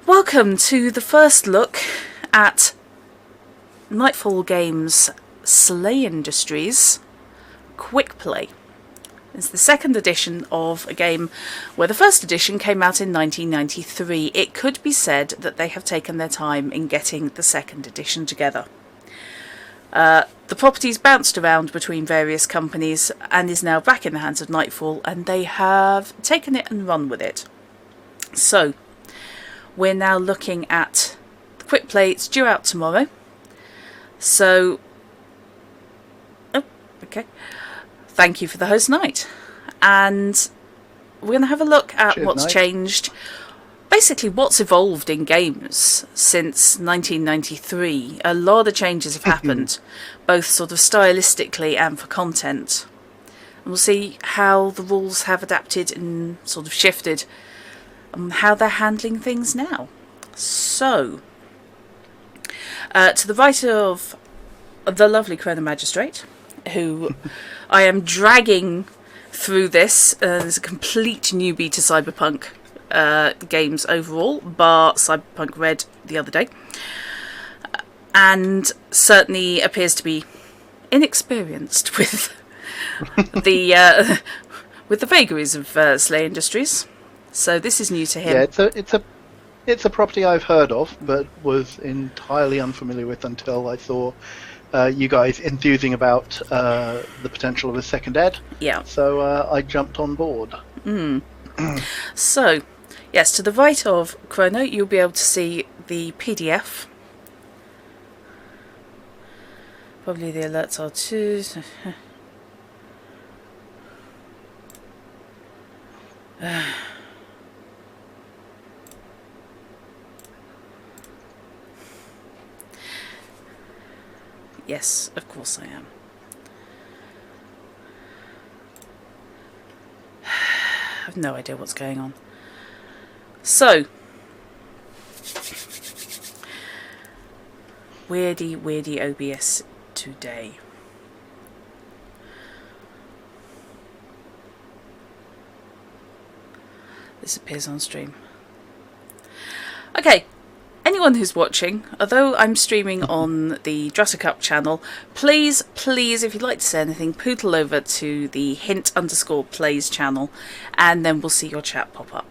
Welcome to the first look at Nightfall Games' SLA Industries Quick Play. It's the second edition of a game where the first edition came out in 1993. It could be said that they have taken their time in getting the second edition together. The property's bounced around between various companies and is now back in the hands of Nightfall, and they have taken it and run with it. So, we're now looking at the Quick Play. It's due out tomorrow. So, okay. Thank you for the host night. And we're going to have a look at what's changed. Basically, what's evolved in games since 1993. A lot of changes have happened, both sort of stylistically and for content. And we'll see how the rules have adapted and sort of shifted, and how they're handling things now. So, to the right of the lovely Chrono Magistrate, who I am dragging through this as a complete newbie to Cyberpunk games overall, bar Cyberpunk Red the other day, and certainly appears to be inexperienced with the vagaries of SLA Industries. So this is new to him. Yeah, it's a property I've heard of, but was entirely unfamiliar with until I saw you guys enthusing about the potential of a second ed. Yeah. So I jumped on board. So, yes, to the right of Chrono, you'll be able to see the PDF. Probably the alerts are too. Yes, of course I am. I have no idea what's going on. So, weirdy OBS today. This appears on stream. Okay. Anyone who's watching, although I'm streaming on the Dresser Cup channel, please, if you'd like to say anything, poodle over to the hint_plays channel, and then we'll see your chat pop up.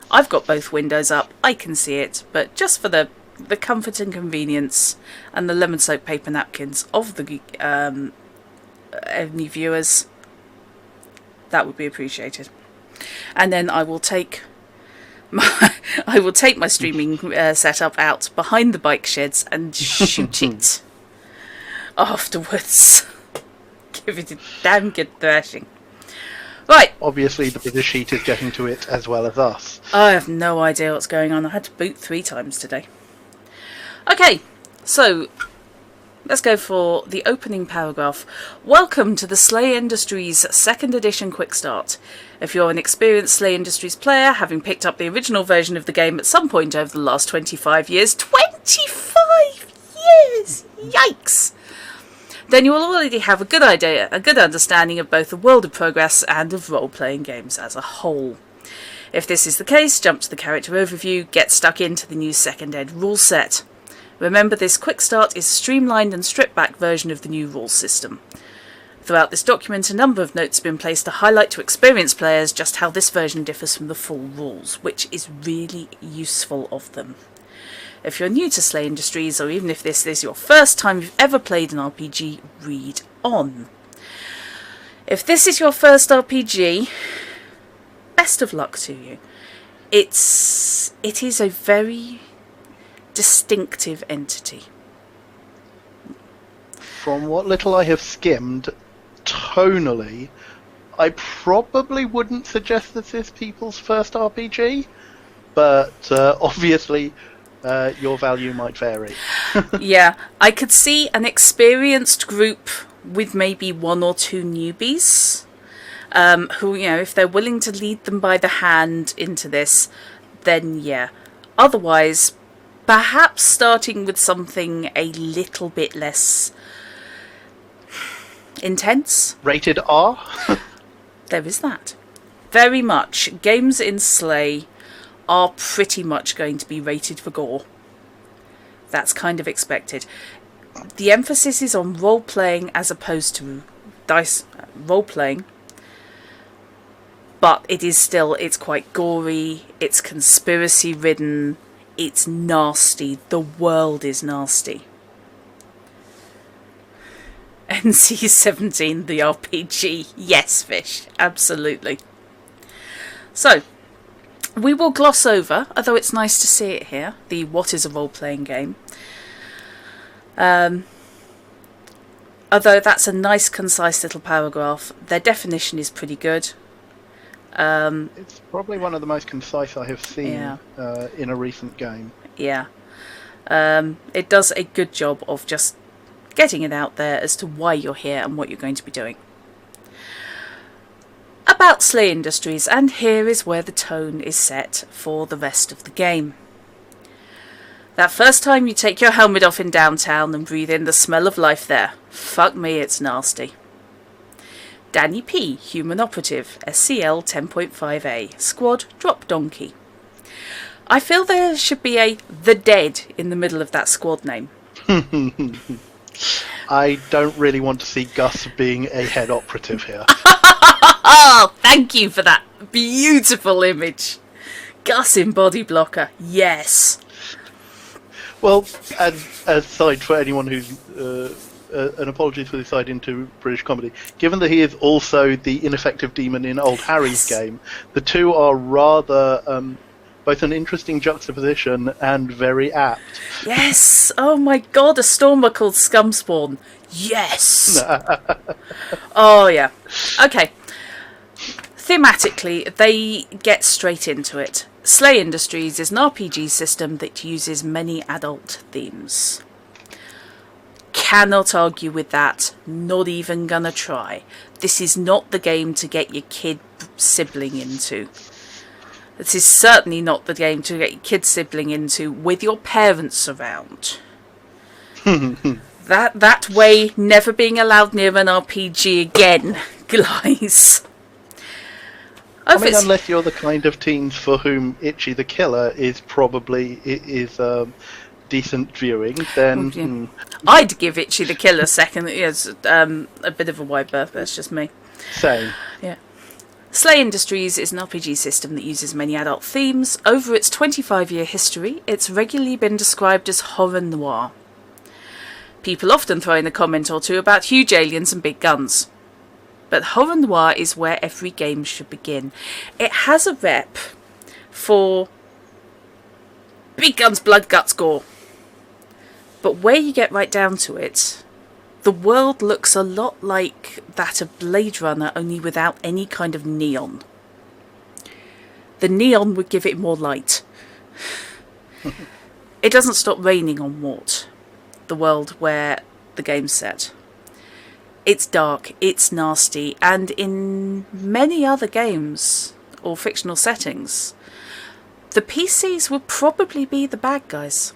I've got both windows up, I can see it, but just for the comfort and convenience and the lemon soap paper napkins of the any viewers, that would be appreciated. And then I will take my streaming setup out behind the bike sheds and shoot it afterwards. Give it a damn good thrashing. Right. Obviously, the British heat is getting to it as well as us. I have no idea what's going on. I had to boot 3 times today. Okay, so let's go for the opening paragraph. Welcome to the SLA Industries 2nd edition Quick Start. If you're an experienced SLA Industries player, having picked up the original version of the game at some point over the last 25 years... 25 years! Yikes! Then you will already have a good idea, a good understanding of both the world of progress and of role-playing games as a whole. If this is the case, jump to the character overview, get stuck into the new 2nd ed rule set. Remember, this Quick Start is a streamlined and stripped-back version of the new rules system. Throughout this document, a number of notes have been placed to highlight to experienced players just how this version differs from the full rules, which is really useful of them. If you're new to SLA Industries, or even if this is your first time you've ever played an RPG, read on. If this is your first RPG, best of luck to you. It is a very distinctive entity. From what little I have skimmed, tonally, I probably wouldn't suggest this is people's first RPG, but obviously your value might vary. Yeah, I could see an experienced group with maybe 1 or 2 newbies who, if they're willing to lead them by the hand into this, then yeah. Otherwise, perhaps starting with something a little bit less intense. Rated R? There is that. Very much. Games in SLA are pretty much going to be rated for gore. That's kind of expected. The emphasis is on role-playing as opposed to dice role-playing, but it's quite gory, it's conspiracy-ridden, it's nasty, the world is nasty. NC-17, the RPG. Yes, Fish, absolutely. So, we will gloss over, although it's nice to see it here, the what is a role-playing game. Although that's a nice, concise little paragraph, their definition is pretty good. It's probably one of the most concise I have seen in a recent game. Yeah. It does a good job of just getting it out there as to why you're here and what you're going to be doing. About SLA Industries, and here is where the tone is set for the rest of the game. That first time you take your helmet off in downtown and breathe in the smell of life there. Fuck me, it's nasty. Danny P, Human Operative, SCL 10.5A, Squad, Drop Donkey. I feel there should be a The Dead in the middle of that squad name. I don't really want to see Gus being a head operative here. Oh, thank you for that beautiful image. Gus in body blocker, yes. Well, and aside for anyone who's an apology for this side into British comedy, given that he is also the ineffective demon in Old Harry's game, the two are rather both an interesting juxtaposition and very apt. Yes! Oh my god, a stormer called Scumspawn. Yes! Oh yeah. Okay. Thematically, they get straight into it. SLA Industries is an RPG system that uses many adult themes. Cannot argue with that. Not even gonna try. This is not the game to get your kid sibling into. This is certainly not the game to get your kid sibling into with your parents around. that way, never being allowed near an RPG again, guys. I mean, unless you're the kind of teens for whom Itchy the Killer is probably decent viewing, then... I'd give Itchy the Killer second. It's a bit of a wide berth, but that's just me. Same. Yeah. SLA Industries is an RPG system that uses many adult themes. Over its 25-year history, it's regularly been described as horror noir. People often throw in a comment or two about huge aliens and big guns. But horror noir is where every game should begin. It has a rep for big guns, blood, guts, gore. But where you get right down to it, the world looks a lot like that of Blade Runner, only without any kind of neon. The neon would give it more light. It doesn't stop raining on Mort, the world where the game's set. It's dark, it's nasty, and in many other games or fictional settings, the PCs would probably be the bad guys.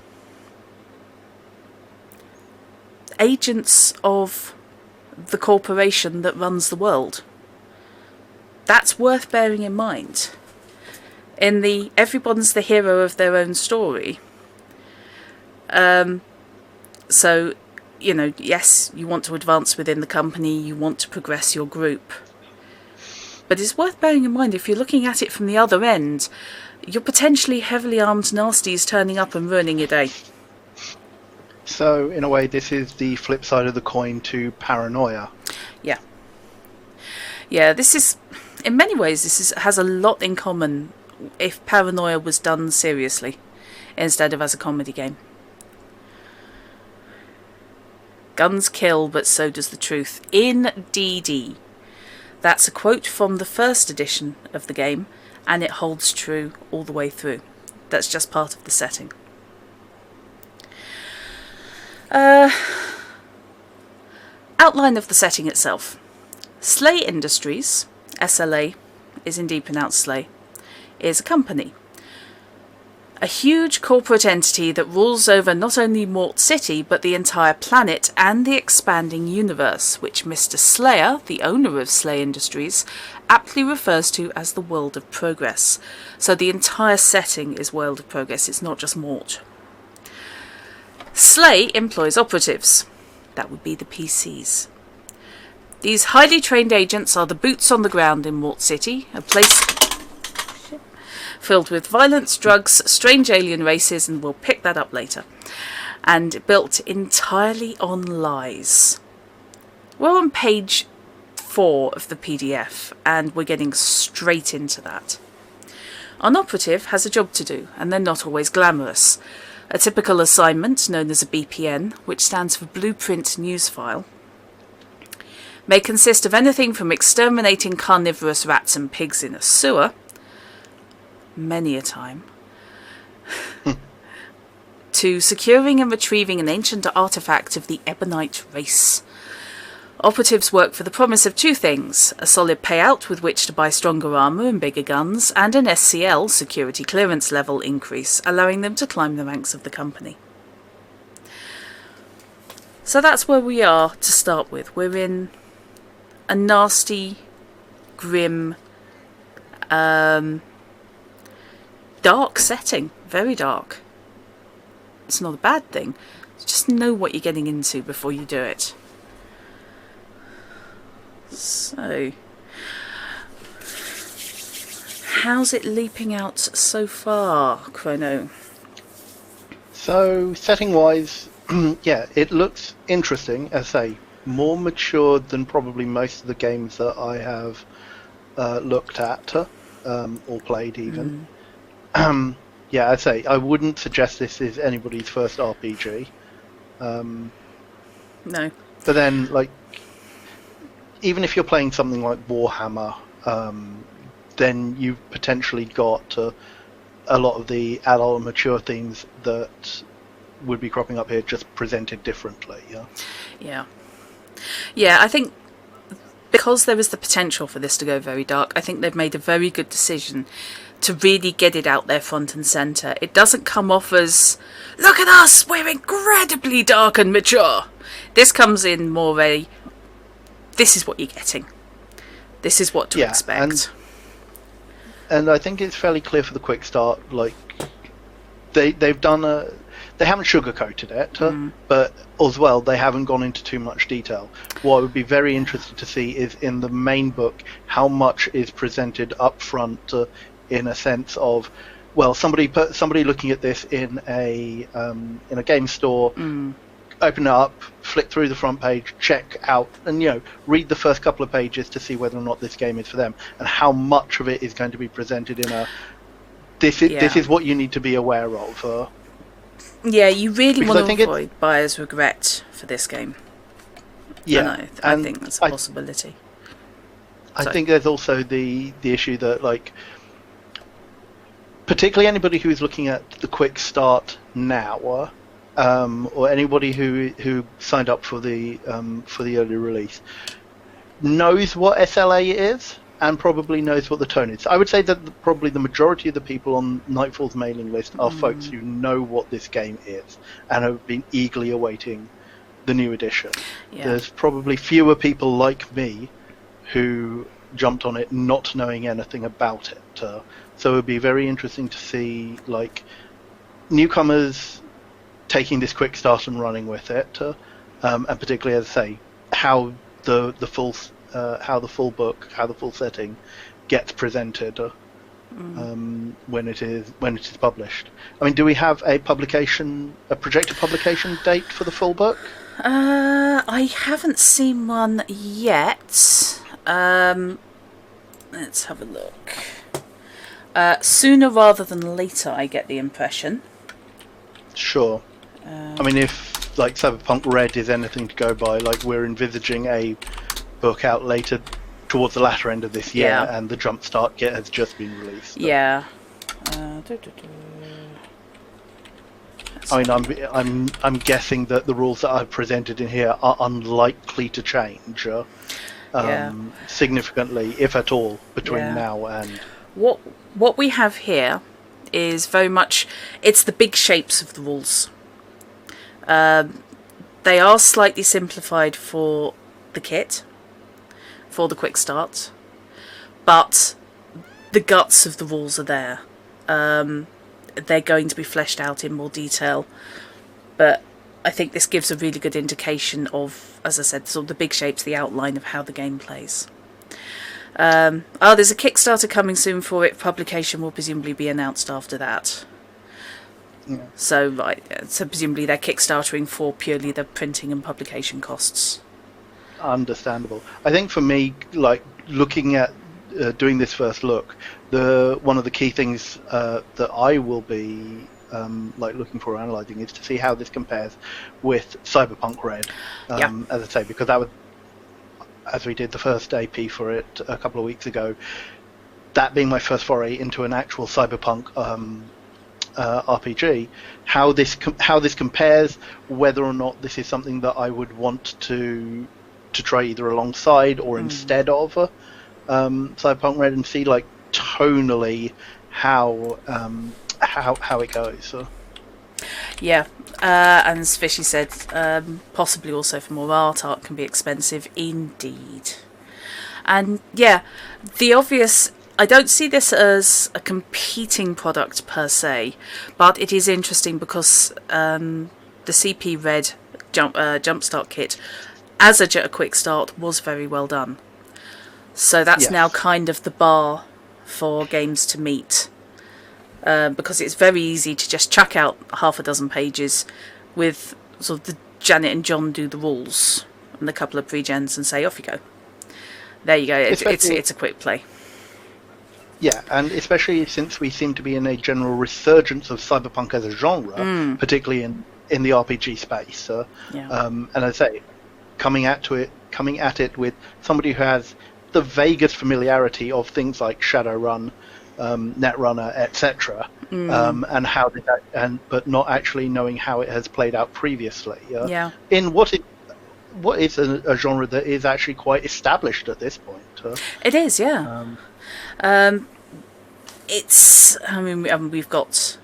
Agents of the corporation that runs the world. That's worth bearing in mind. In the everyone's the hero of their own story. So, you know, yes, you want to advance within the company, you want to progress your group. But it's worth bearing in mind, if you're looking at it from the other end, you're potentially heavily armed nasties turning up and ruining your day. So, in a way, this is the flip side of the coin to paranoia. Yeah. Yeah, this is, in many ways, has a lot in common if paranoia was done seriously, instead of as a comedy game. Guns kill, but so does the truth. In DD. That's a quote from the first edition of the game, and it holds true all the way through. That's just part of the setting. Outline of the setting itself. SLA Industries, SLA is indeed pronounced SLA, is a company. A huge corporate entity that rules over not only Mort City, but the entire planet and the expanding universe, which Mr. Slayer, the owner of SLA Industries, aptly refers to as the World of Progress. So the entire setting is World of Progress, it's not just Mort. SLA employs operatives. That would be the PCs. These highly trained agents are the boots on the ground in Mort City, a place filled with violence, drugs, strange alien races, and we'll pick that up later, and built entirely on lies. We're on page 4 of the PDF, and we're getting straight into that. An operative has a job to do, and they're not always glamorous. A typical assignment, known as a BPN, which stands for Blueprint News File, may consist of anything from exterminating carnivorous rats and pigs in a sewer, many a time, to securing and retrieving an ancient artifact of the Ebonite race. Operatives work for the promise of 2 things: a solid payout with which to buy stronger armour and bigger guns, and an SCL, security clearance level, increase, allowing them to climb the ranks of the company. So that's where we are to start with. We're in a nasty, grim, dark setting. Very dark. It's not a bad thing. Just know what you're getting into before you do it. So, how's it leaping out so far, Chrono? So, setting-wise, yeah, it looks interesting. As I say, more matured than probably most of the games that I have looked at or played even. Yeah, I'd say I wouldn't suggest this is anybody's first RPG. No. But then, like, even if you're playing something like Warhammer, then you've potentially got a lot of the adult and mature themes that would be cropping up here, just presented differently. Yeah, I think because there is the potential for this to go very dark, I think they've made a very good decision to really get it out there front and centre. It doesn't come off as, look at us, we're incredibly dark and mature. This comes in more a, this is what you're getting. This is what to expect. And I think it's fairly clear for the quick start, like, they've done they haven't sugarcoated it, but as well, they haven't gone into too much detail. What I would be very interested to see is in the main book, how much is presented up front in a sense of, well, somebody looking at this in a game store, open it up, flick through the front page, check out, and read the first couple of pages to see whether or not this game is for them, and how much of it is going to be presented in a this is what you need to be aware of. Yeah, you really want to avoid buyer's regret for this game. Yeah, I think that's a possibility. I think there's also the issue that, like, particularly anybody who's looking at the quick start now, or anybody who signed up for the early release, knows what SLA is and probably knows what the tone is. I would say that probably the majority of the people on Nightfall's mailing list are folks who know what this game is and have been eagerly awaiting the new edition. Yeah. There's probably fewer people like me who jumped on it not knowing anything about it. So it would be very interesting to see, like, newcomers taking this quick start and running with it, and particularly, as I say, how the full book, how the full setting gets presented when it is published. I mean, do we have a projected publication date for the full book? I haven't seen one yet. Let's have a look. Sooner rather than later, I get the impression. Sure. I mean, if, like, Cyberpunk Red is anything to go by, like, we're envisaging a book out later towards the latter end of this year, and the Jumpstart kit has just been released. Yeah. I mean, I'm guessing that the rules that I've presented in here are unlikely to change significantly, if at all, between now and... What we have here is very much, it's the big shapes of the rules. They are slightly simplified for the kit, for the quick start, but the guts of the rules are there. They're going to be fleshed out in more detail, but I think this gives a really good indication of, as I said, sort of the big shapes, the outline of how the game plays. There's a Kickstarter coming soon for it. Publication will presumably be announced after that. Yeah. So presumably they're Kickstartering for purely the printing and publication costs. Understandable. I think for me, like looking at doing this first look, one of the key things that I will be looking for, analysing, is to see how this compares with Cyberpunk Red. As I say, because that was, as we did the first AP for it a couple of weeks ago, that being my first foray into an actual Cyberpunk RPG, how this compares, whether or not this is something that I would want to try either alongside or instead of Cyberpunk Red, and see like tonally how it goes. So. Yeah, and as Fishy said, possibly also for more art. Art can be expensive indeed. And yeah, the obvious, I don't see this as a competing product per se, but it is interesting because the CP Red Jumpstart kit, as a quick start, was very well done. So that's now kind of the bar for games to meet. Because it's very easy to just chuck out half a dozen pages with sort of the Janet and John do the rules and a couple of pre-gens and say, off you go. There you go. It's a quick play. Yeah, and especially since we seem to be in a general resurgence of cyberpunk as a genre, particularly in the RPG space. So, and I say, coming at it with somebody who has the vaguest familiarity of things like Shadowrun, Netrunner, etc., and how did that, but not actually knowing how it has played out previously. In what is a genre that is actually quite established at this point. It is, yeah. It's. I mean, we've got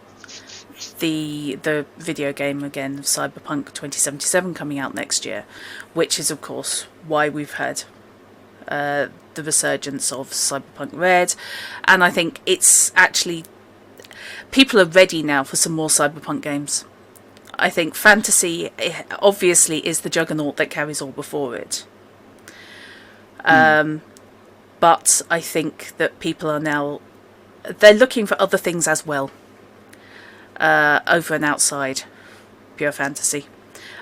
the video game again of Cyberpunk 2077 coming out next year, which is of course why we've had the resurgence of Cyberpunk Red, and I think it's actually, people are ready now for some more Cyberpunk games. I think fantasy obviously is the juggernaut that carries all before it, but I think that people are now, they're looking for other things as well, over and outside pure fantasy,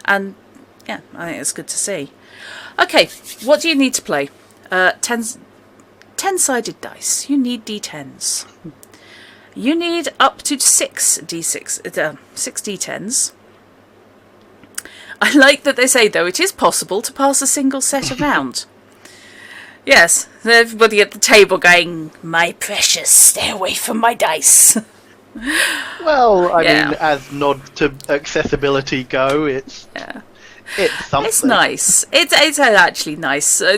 and yeah, I think it's good to see. Okay, what do you need to play? 10-sided dice. You need D10s. You need up to 6 D10s. I like that they say, though, it is possible to pass a single set around. Yes, everybody at the table going, my precious, stay away from my dice. Well, I mean, as nod to accessibility go, it's... Yeah. It's something. It's nice. It's actually nice. I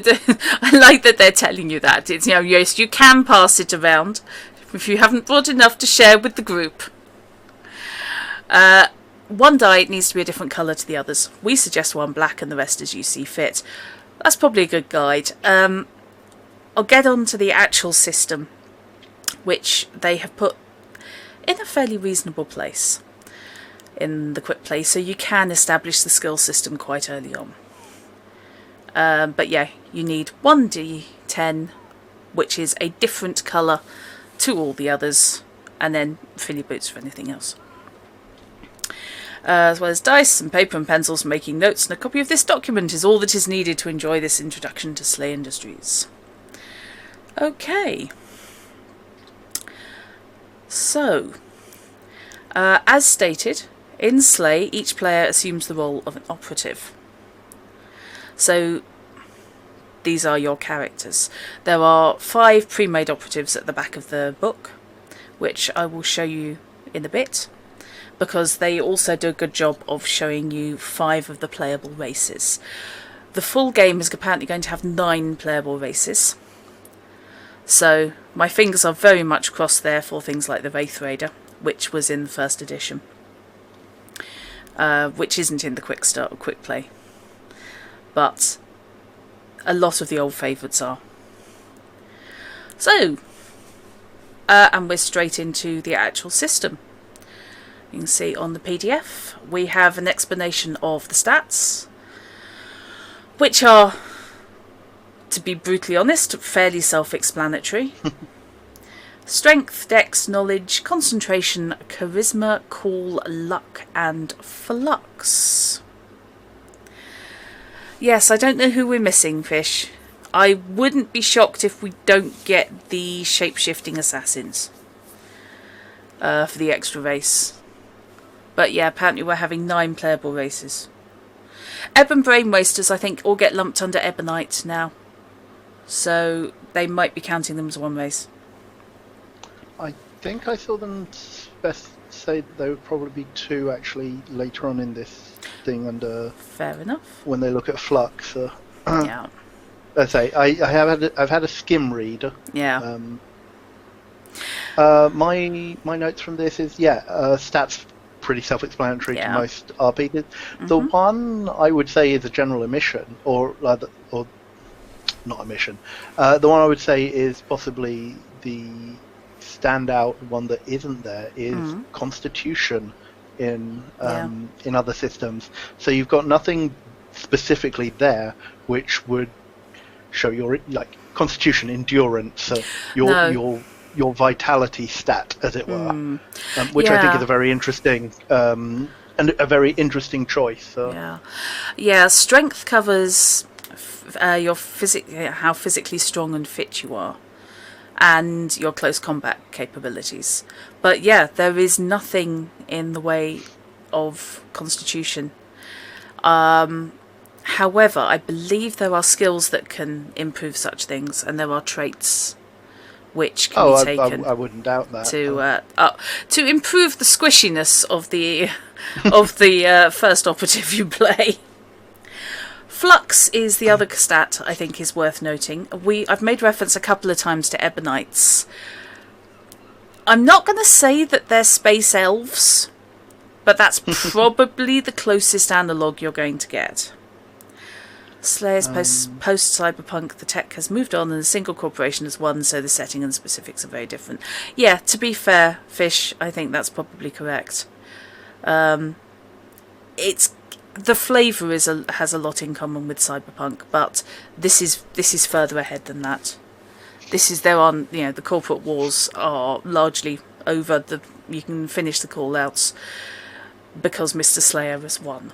like that they're telling you that. It's, yes, you can pass it around if you haven't brought enough to share with the group. One die needs to be a different colour to the others. We suggest one black and the rest as you see fit. That's probably a good guide. I'll get on to the actual system, which they have put in a fairly reasonable place in the quick play, so you can establish the skill system quite early on. But yeah, you need 1 D10, which is a different colour to all the others, and then fill your boots for anything else. As well as dice and paper and pencils for making notes, and a copy of this document is all that is needed to enjoy this introduction to SLA Industries. Okay. So, as stated, in SLA, each player assumes the role of an operative. So, these are your characters. There are 5 pre-made operatives at the back of the book, which I will show you in a bit, because they also do a good job of showing you 5 of the playable races. The full game is apparently going to have 9 playable races. So, my fingers are very much crossed there for things like the Wraith Raider, which was in the first edition, which isn't in the quick play, but a lot of the old favourites are. So, and we're straight into the actual system. You can see on the PDF we have an explanation of the stats, which are, to be brutally honest, fairly self-explanatory. Strength, dex, knowledge, concentration, charisma, cool, luck, and flux. Yes, I don't know who we're missing, Fish. I wouldn't be shocked if we don't get the shape-shifting assassins for the extra race. But yeah, apparently we're having 9 playable races. Ebb and Brain Wasters, I think, all get lumped under Ebonite now. So they might be counting them as one race. I think I saw them say there would probably be 2 actually later on in this thing under. Fair enough. When they look at Flux. Yeah. Let's say I've had a skim read. Yeah. My notes from this is stats pretty self-explanatory to most RPGs. Mm-hmm. The one I would say is a general omission, or not omission. The one I would say is possibly the standout one that isn't there is Constitution in other systems. So you've got nothing specifically there which would show your Constitution, endurance, your vitality stat, as it were, which I think is a very interesting and a very interesting choice. Strength covers your how physically strong and fit you are, and your close combat capabilities. But there is nothing in the way of Constitution. However, I believe there are skills that can improve such things, and there are traits which can be taken. I wouldn't doubt that. To improve the squishiness of the first operative you play. Flux is the other stat I think is worth noting. I've made reference a couple of times to Ebonites. I'm not going to say that they're space elves, but that's probably the closest analogue you're going to get. Slayer's post-cyberpunk, the tech has moved on and a single corporation has won, so the setting and specifics are very different. Yeah, to be fair, Fish, I think that's probably correct. It's the flavour has a lot in common with cyberpunk, but this is further ahead than that. The corporate wars are largely over. You can finish the call-outs because Mr. Slayer has won.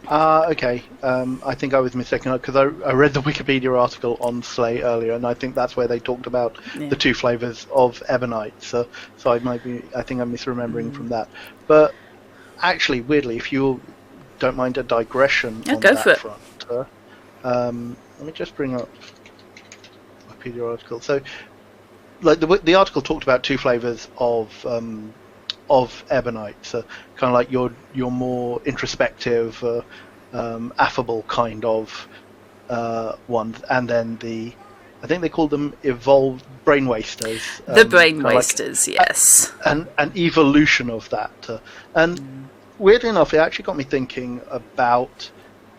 Okay. I think I was mistaken because I read the Wikipedia article on Slay earlier, and I think that's where they talked about the 2 flavours of Ebonite. So I think I'm misremembering from that. But actually, weirdly, if you don't mind a digression on go that for it. front, let me just bring up the Wikipedia article. So, the article talked about 2 flavours of Ebonite, so kind of like your more introspective, affable kind of ones, and then I think they called them evolved brain wasters. The brain wasters, yes. An evolution of that, and weirdly enough, it actually got me thinking about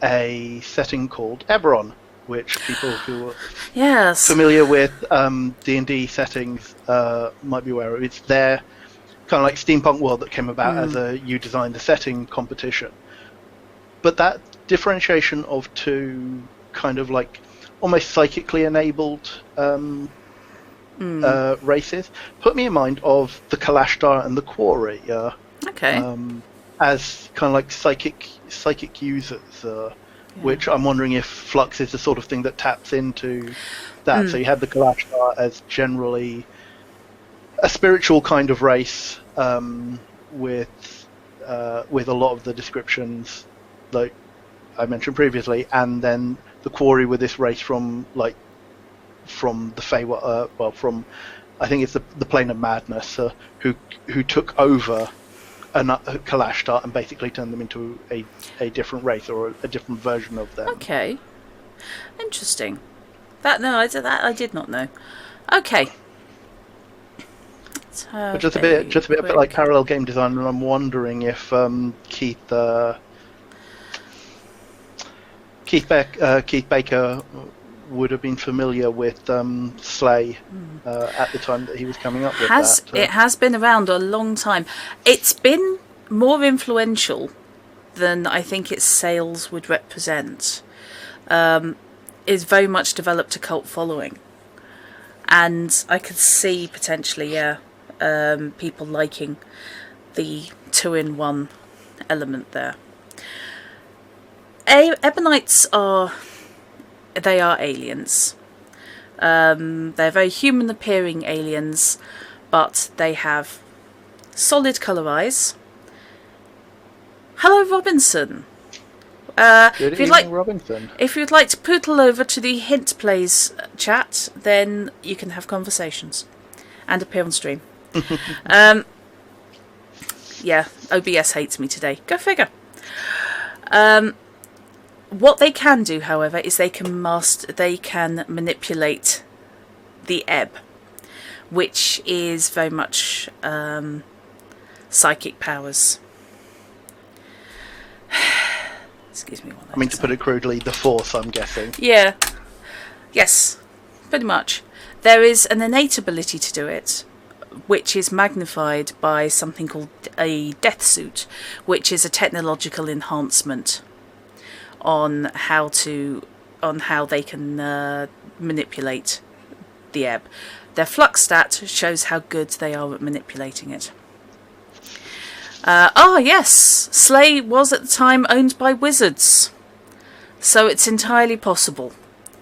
a setting called Eberron, which people who are familiar with D&D settings might be aware of. It's their kind of like steampunk world that came about as a you design the setting competition. But that differentiation of 2 kind of like almost psychically enabled races put me in mind of the Kalashtar and the Quarry. As kind of like psychic users, which I'm wondering if Flux is the sort of thing that taps into that. So you had the Kalashtar as generally a spiritual kind of race, with a lot of the descriptions like I mentioned previously, and then the Quarry with this race from the Feywild, from I think it's the Plane of Madness, who took over a Kalashtar and basically turned them into a different race or a different version of them. Okay, interesting. I did not know. Okay. But just a bit like parallel game design, and I'm wondering if Keith Baker would have been familiar with Slay at the time that he was coming up with that. It has been around a long time. It's been more influential than I think its sales would represent. It's very much developed a cult following. And I could see potentially, people liking the 2-in-1 element there. Ebonites are aliens. They're very human-appearing aliens, but they have solid colour eyes. Hello, Robinson. Good evening, Robinson. If you'd like to poodle over to the Hint Plays chat, then you can have conversations and appear on stream. OBS hates me today. Go figure. What they can do, however, is they can manipulate the ebb, which is very much psychic powers. Excuse me. To put it crudely, the Force, I'm guessing. Yeah. Yes, pretty much. There is an innate ability to do it, which is magnified by something called a death suit, which is a technological enhancement on how they can manipulate the ebb. Their flux stat shows how good they are at manipulating it. Yes, Slay was at the time owned by wizards, so it's entirely possible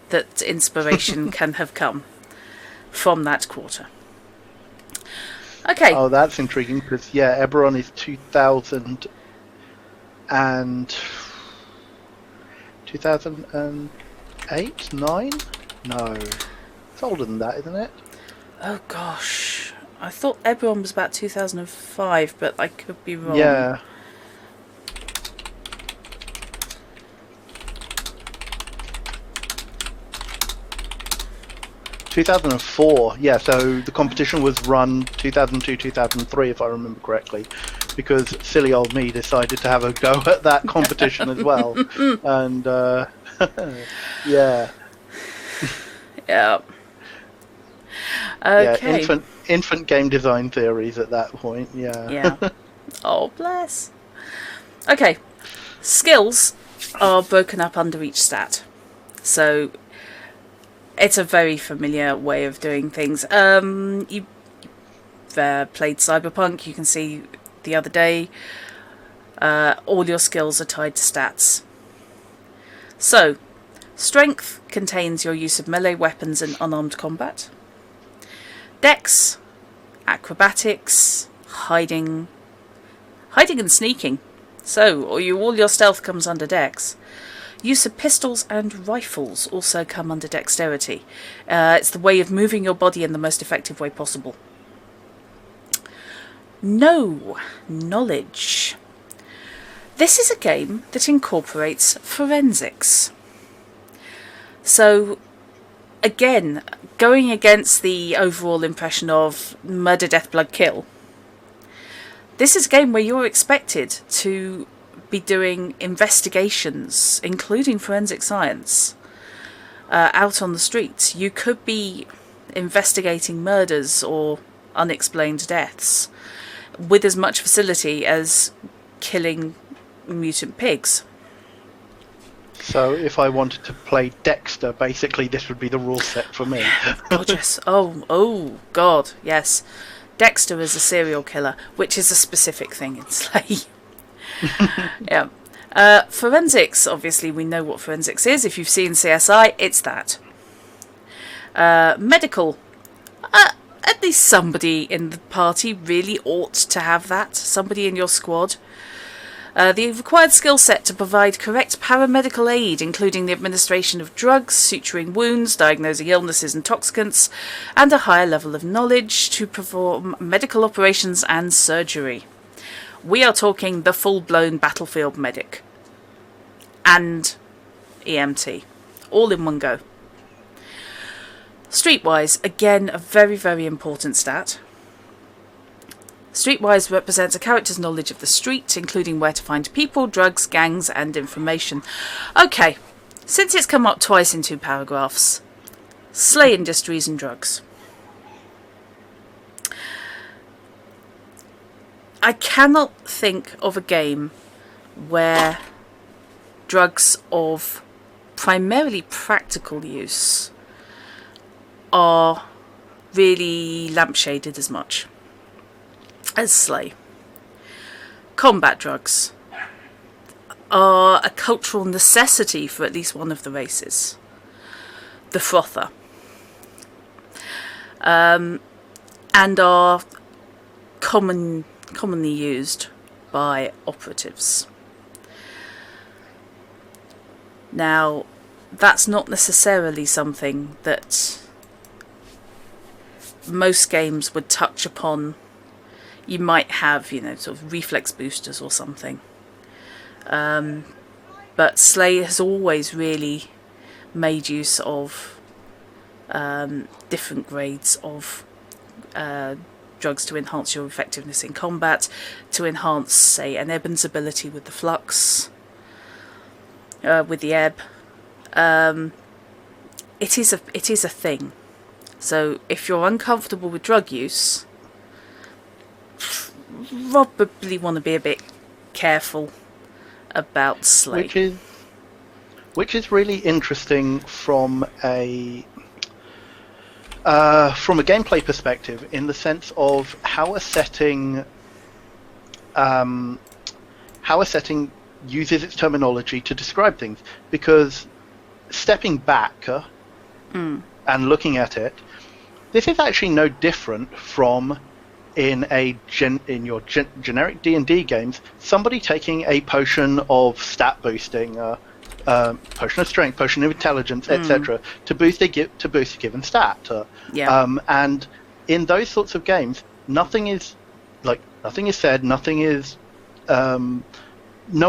that inspiration can have come from that quarter. Okay. Oh, that's intriguing, because Eberron is 2008, 9? No, it's older than that, isn't it? Oh gosh, I thought Eberron was about 2005, but I could be wrong. Yeah. ...2004, so the competition was run 2002-2003, if I remember correctly, because silly old me decided to have a go at that competition as well, and yeah. Okay. Yeah, infant game design theories at that point, Yeah. Oh, bless. Okay, skills are broken up under each stat, so it's a very familiar way of doing things. You played Cyberpunk, you can see the other day, all your skills are tied to stats. So, strength contains your use of melee weapons in unarmed combat. Dex, acrobatics, hiding and sneaking. So, all your stealth comes under Dex. Use of pistols and rifles also come under dexterity. It's the way of moving your body in the most effective way possible. Knowledge. This is a game that incorporates forensics. So, again, going against the overall impression of murder, death, blood, kill, this is a game where you're expected to be doing investigations, including forensic science, out on the streets. You could be investigating murders or unexplained deaths with as much facility as killing mutant pigs. So if I wanted to play Dexter, basically this would be the rule set for me. God, yes. Oh, God, yes. Dexter is a serial killer, which is a specific thing in Slay. Yeah. Forensics, obviously we know what forensics is. If you've seen CSI, it's that. Medical. At least somebody in the party really ought to have that. Somebody in your squad. The required skill set to provide correct paramedical aid, including the administration of drugs, suturing wounds, diagnosing illnesses and toxicants, and a higher level of knowledge to perform medical operations and surgery. We are talking the full-blown battlefield medic. And EMT. All in one go. Streetwise, again, a very, very important stat. Streetwise represents a character's knowledge of the street, including where to find people, drugs, gangs, and information. Okay, since it's come up twice in 2 paragraphs, SLA Industries and drugs. I cannot think of a game where drugs of primarily practical use are really lampshaded as much as SLA. Combat drugs are a cultural necessity for at least one of the races, the frother, and are commonly used by operatives. Now, that's not necessarily something that most games would touch upon. You might have, sort of reflex boosters or something. But SLA has always really made use of different grades of drugs to enhance your effectiveness in combat, to enhance, say, an Ebon's ability with the flux, with the ebb. It is a thing. So if you're uncomfortable with drug use, probably want to be a bit careful about SLA. Which is really interesting from a gameplay perspective, in the sense of how a setting uses its terminology to describe things. Because stepping back and looking at it, this is actually no different from in your generic D&D games, somebody taking a potion of stat boosting, potion of strength, potion of intelligence, etc., to boost a given stat. And in those sorts of games, nothing is said, no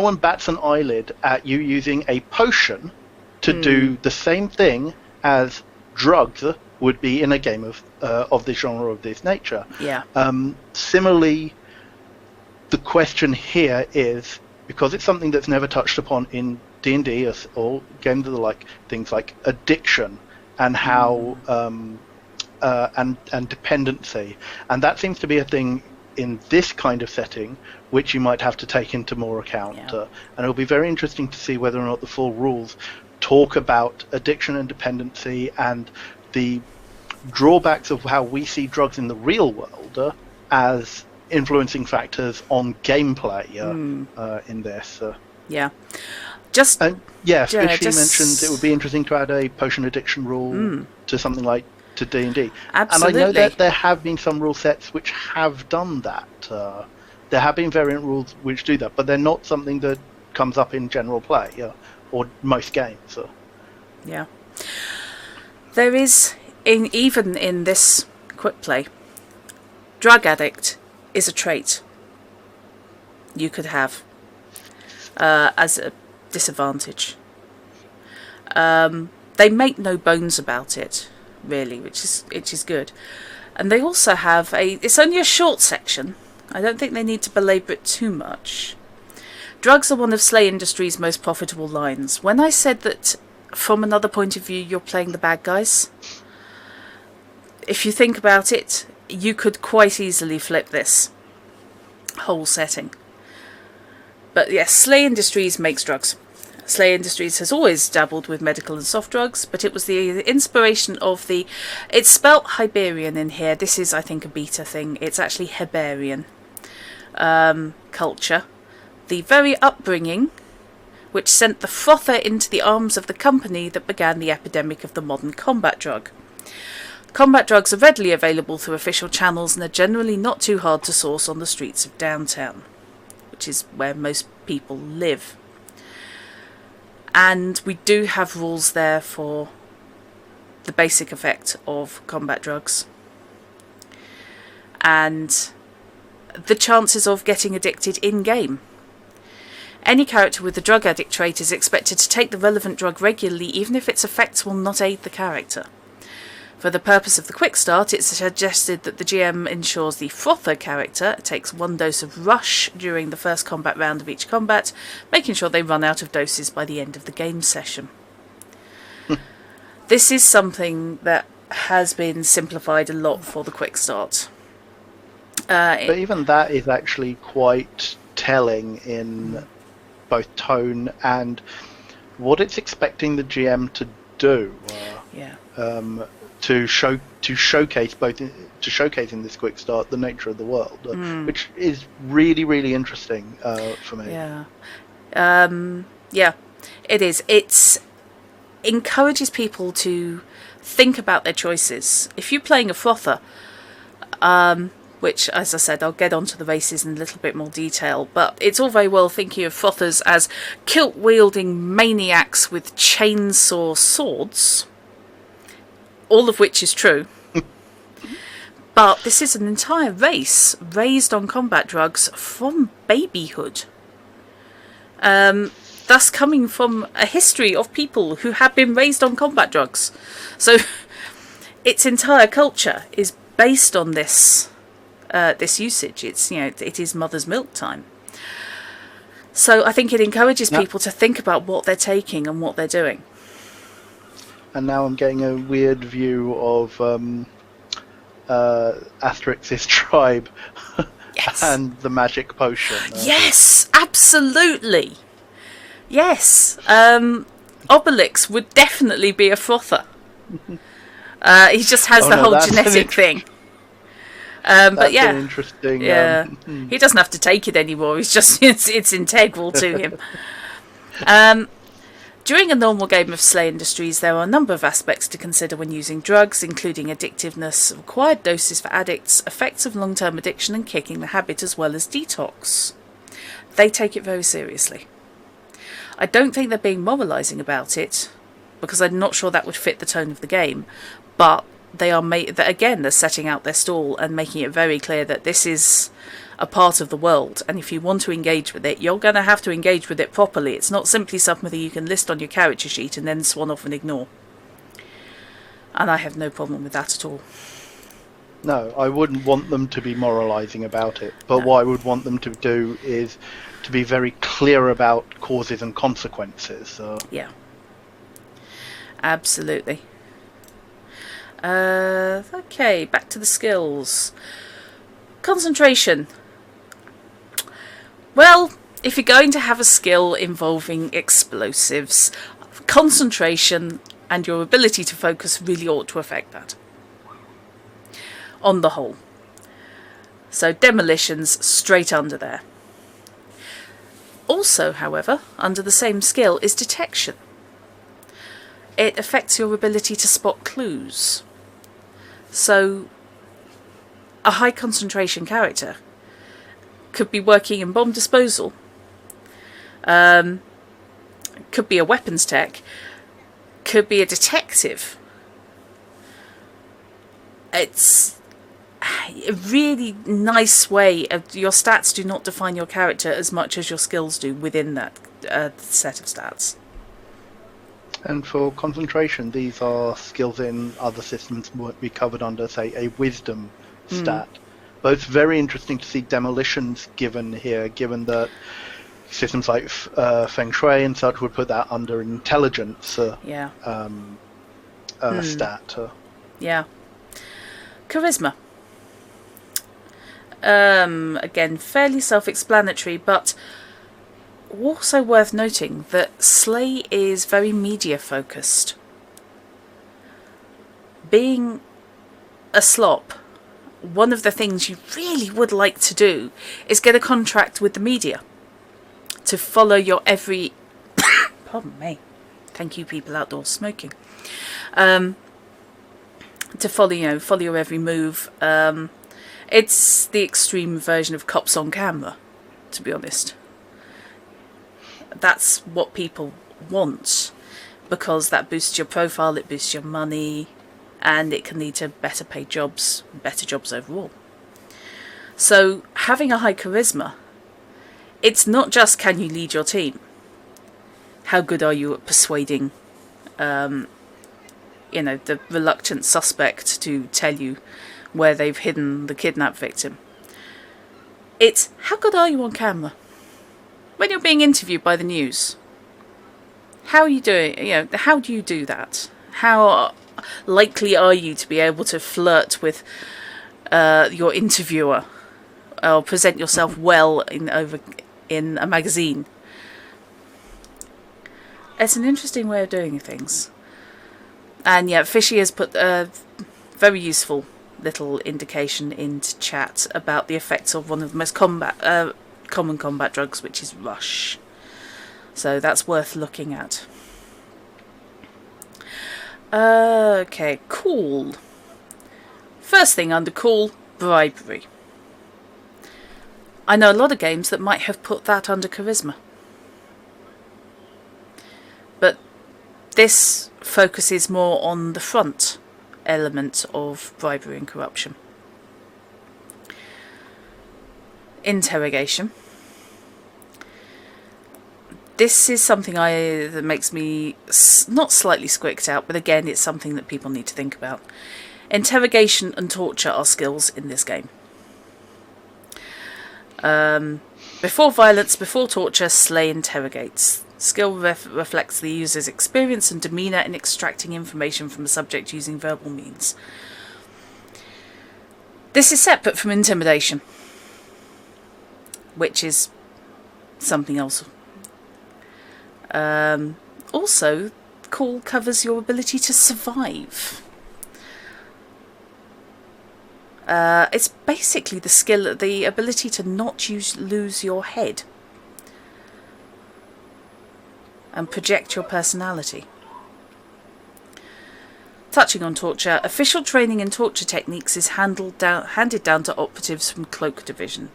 one bats an eyelid at you using a potion to do the same thing as drugs would be in a game of this genre, of this nature. Similarly, the question here is, because it's something that's never touched upon in D&D or games that are like things like addiction and how and dependency, and that seems to be a thing in this kind of setting which you might have to take into more account. And it'll be very interesting to see whether or not the full rules talk about addiction and dependency and the drawbacks of how we see drugs in the real world as influencing factors on gameplay in this. Fishy mentioned it would be interesting to add a potion addiction rule to something like to D&D. Absolutely. And I know that there have been some rule sets which have done that. There have been variant rules which do that, but they're not something that comes up in general play or most games. There is, even in this quick play, drug addict is a trait you could have as a disadvantage. They make no bones about it, really, which is good. And they also have it's only a short section. I don't think they need to belabor it too much. Drugs are one of SLA Industries' most profitable lines. When I said that from another point of view you're playing the bad guys, if you think about it, you could quite easily flip this whole setting. But yes, SLA Industries makes drugs. SLA Industries has always dabbled with medical and soft drugs, but it was the inspiration of it's spelt Hiberian in here. This is, I think, a beta thing. It's actually Heberian culture. The very upbringing which sent the frother into the arms of the company that began the epidemic of the modern combat drug. Combat drugs are readily available through official channels and are generally not too hard to source on the streets of downtown, which is where most people live. And we do have rules there for the basic effect of combat drugs. And the chances of getting addicted in-game. Any character with the drug addict trait is expected to take the relevant drug regularly, even if its effects will not aid the character. For the purpose of the quick start, it's suggested that the GM ensures the Frother character takes 1 dose of Rush during the first combat round of each combat, making sure they run out of doses by the end of the game session. This is something that has been simplified a lot for the quick start. But even that is actually quite telling in both tone and what it's expecting the GM to do. To showcase in this quick start the nature of the world, which is really, really interesting for me. Yeah, it is. It encourages people to think about their choices. If you're playing a Frother, which, as I said, I'll get onto the races in a little bit more detail, but it's all very well thinking of Frothers as kilt-wielding maniacs with chainsaw swords, all of which is true. But this is an entire race raised on combat drugs from babyhood. Thus coming from a history of people who have been raised on combat drugs. So its entire culture is based on this usage. It's, it is mother's milk time. So I think it encourages people to think about what they're taking and what they're doing. And now I'm getting a weird view of Asterix's tribe. Yes. And the magic potion. Yes, absolutely. Yes. Obelix would definitely be a Frother. He just has the whole genetic thing. But yeah, an interesting. He doesn't have to take it anymore. It's just it's integral to him. During a normal game of SLA Industries, there are a number of aspects to consider when using drugs, including addictiveness, required doses for addicts, effects of long-term addiction, and kicking the habit, as well as detox. They take it very seriously. I don't think they're being moralising about it, because I'm not sure that would fit the tone of the game, but they are they're setting out their stall and making it very clear that this is a part of the world, and if you want to engage with it, you're going to have to engage with it properly. It's not simply something you can list on your character sheet and then swan off and ignore. And I have no problem with that at all. No, I wouldn't want them to be moralising about it, but what I would want them to do is to be very clear about causes and consequences. Yeah. Absolutely. Okay, back to the skills. Concentration. Well, if you're going to have a skill involving explosives, concentration and your ability to focus really ought to affect that. On the whole. So demolitions straight under there. Also, however, under the same skill is detection. It affects your ability to spot clues. So a high concentration character could be working in bomb disposal, could be a weapons tech, could be a detective. It's a really nice way of your stats do not define your character as much as your skills do within that set of stats. And for concentration, these are skills in other systems might be covered under, say, a wisdom stat. But it's very interesting to see demolitions given here, given that systems like Feng Shui and such would put that under an intelligence stat. Yeah. Charisma. Again, fairly self-explanatory, but also worth noting that SLA is very media-focused. Being a slop, one of the things you really would like to do is get a contract with the media to follow your every... Pardon me. Thank you, people outdoors smoking. To follow your every move. It's the extreme version of cops on camera, to be honest. That's what people want, because that boosts your profile, it boosts your money, and it can lead to better paid jobs, better jobs overall. So having a high charisma, it's not just can you lead your team, how good are you at persuading the reluctant suspect to tell you where they've hidden the kidnapped victim. It's how good are you on camera? When you're being interviewed by the news, how are you doing? How do you do that? How likely are you to be able to flirt with your interviewer or present yourself well in a magazine? It's an interesting way of doing things. And yeah, Fishy has put a very useful little indication into chat about the effects of one of the most common combat drugs, which is rush. So that's worth looking at. Okay, cool. First thing under cool, bribery. I know a lot of games that might have put that under charisma. But this focuses more on the front element of bribery and corruption. Interrogation. This is something that makes me not slightly squicked out, but again, it's something that people need to think about. Interrogation and torture are skills in this game. Before violence, before torture, SLA interrogates. Skill reflects the user's experience and demeanour in extracting information from the subject using verbal means. This is separate from intimidation, which is something else. Also, cool covers your ability to survive. It's basically the ability to not lose your head and project your personality. Touching on torture, official training in torture techniques is handed down to operatives from Cloak Division,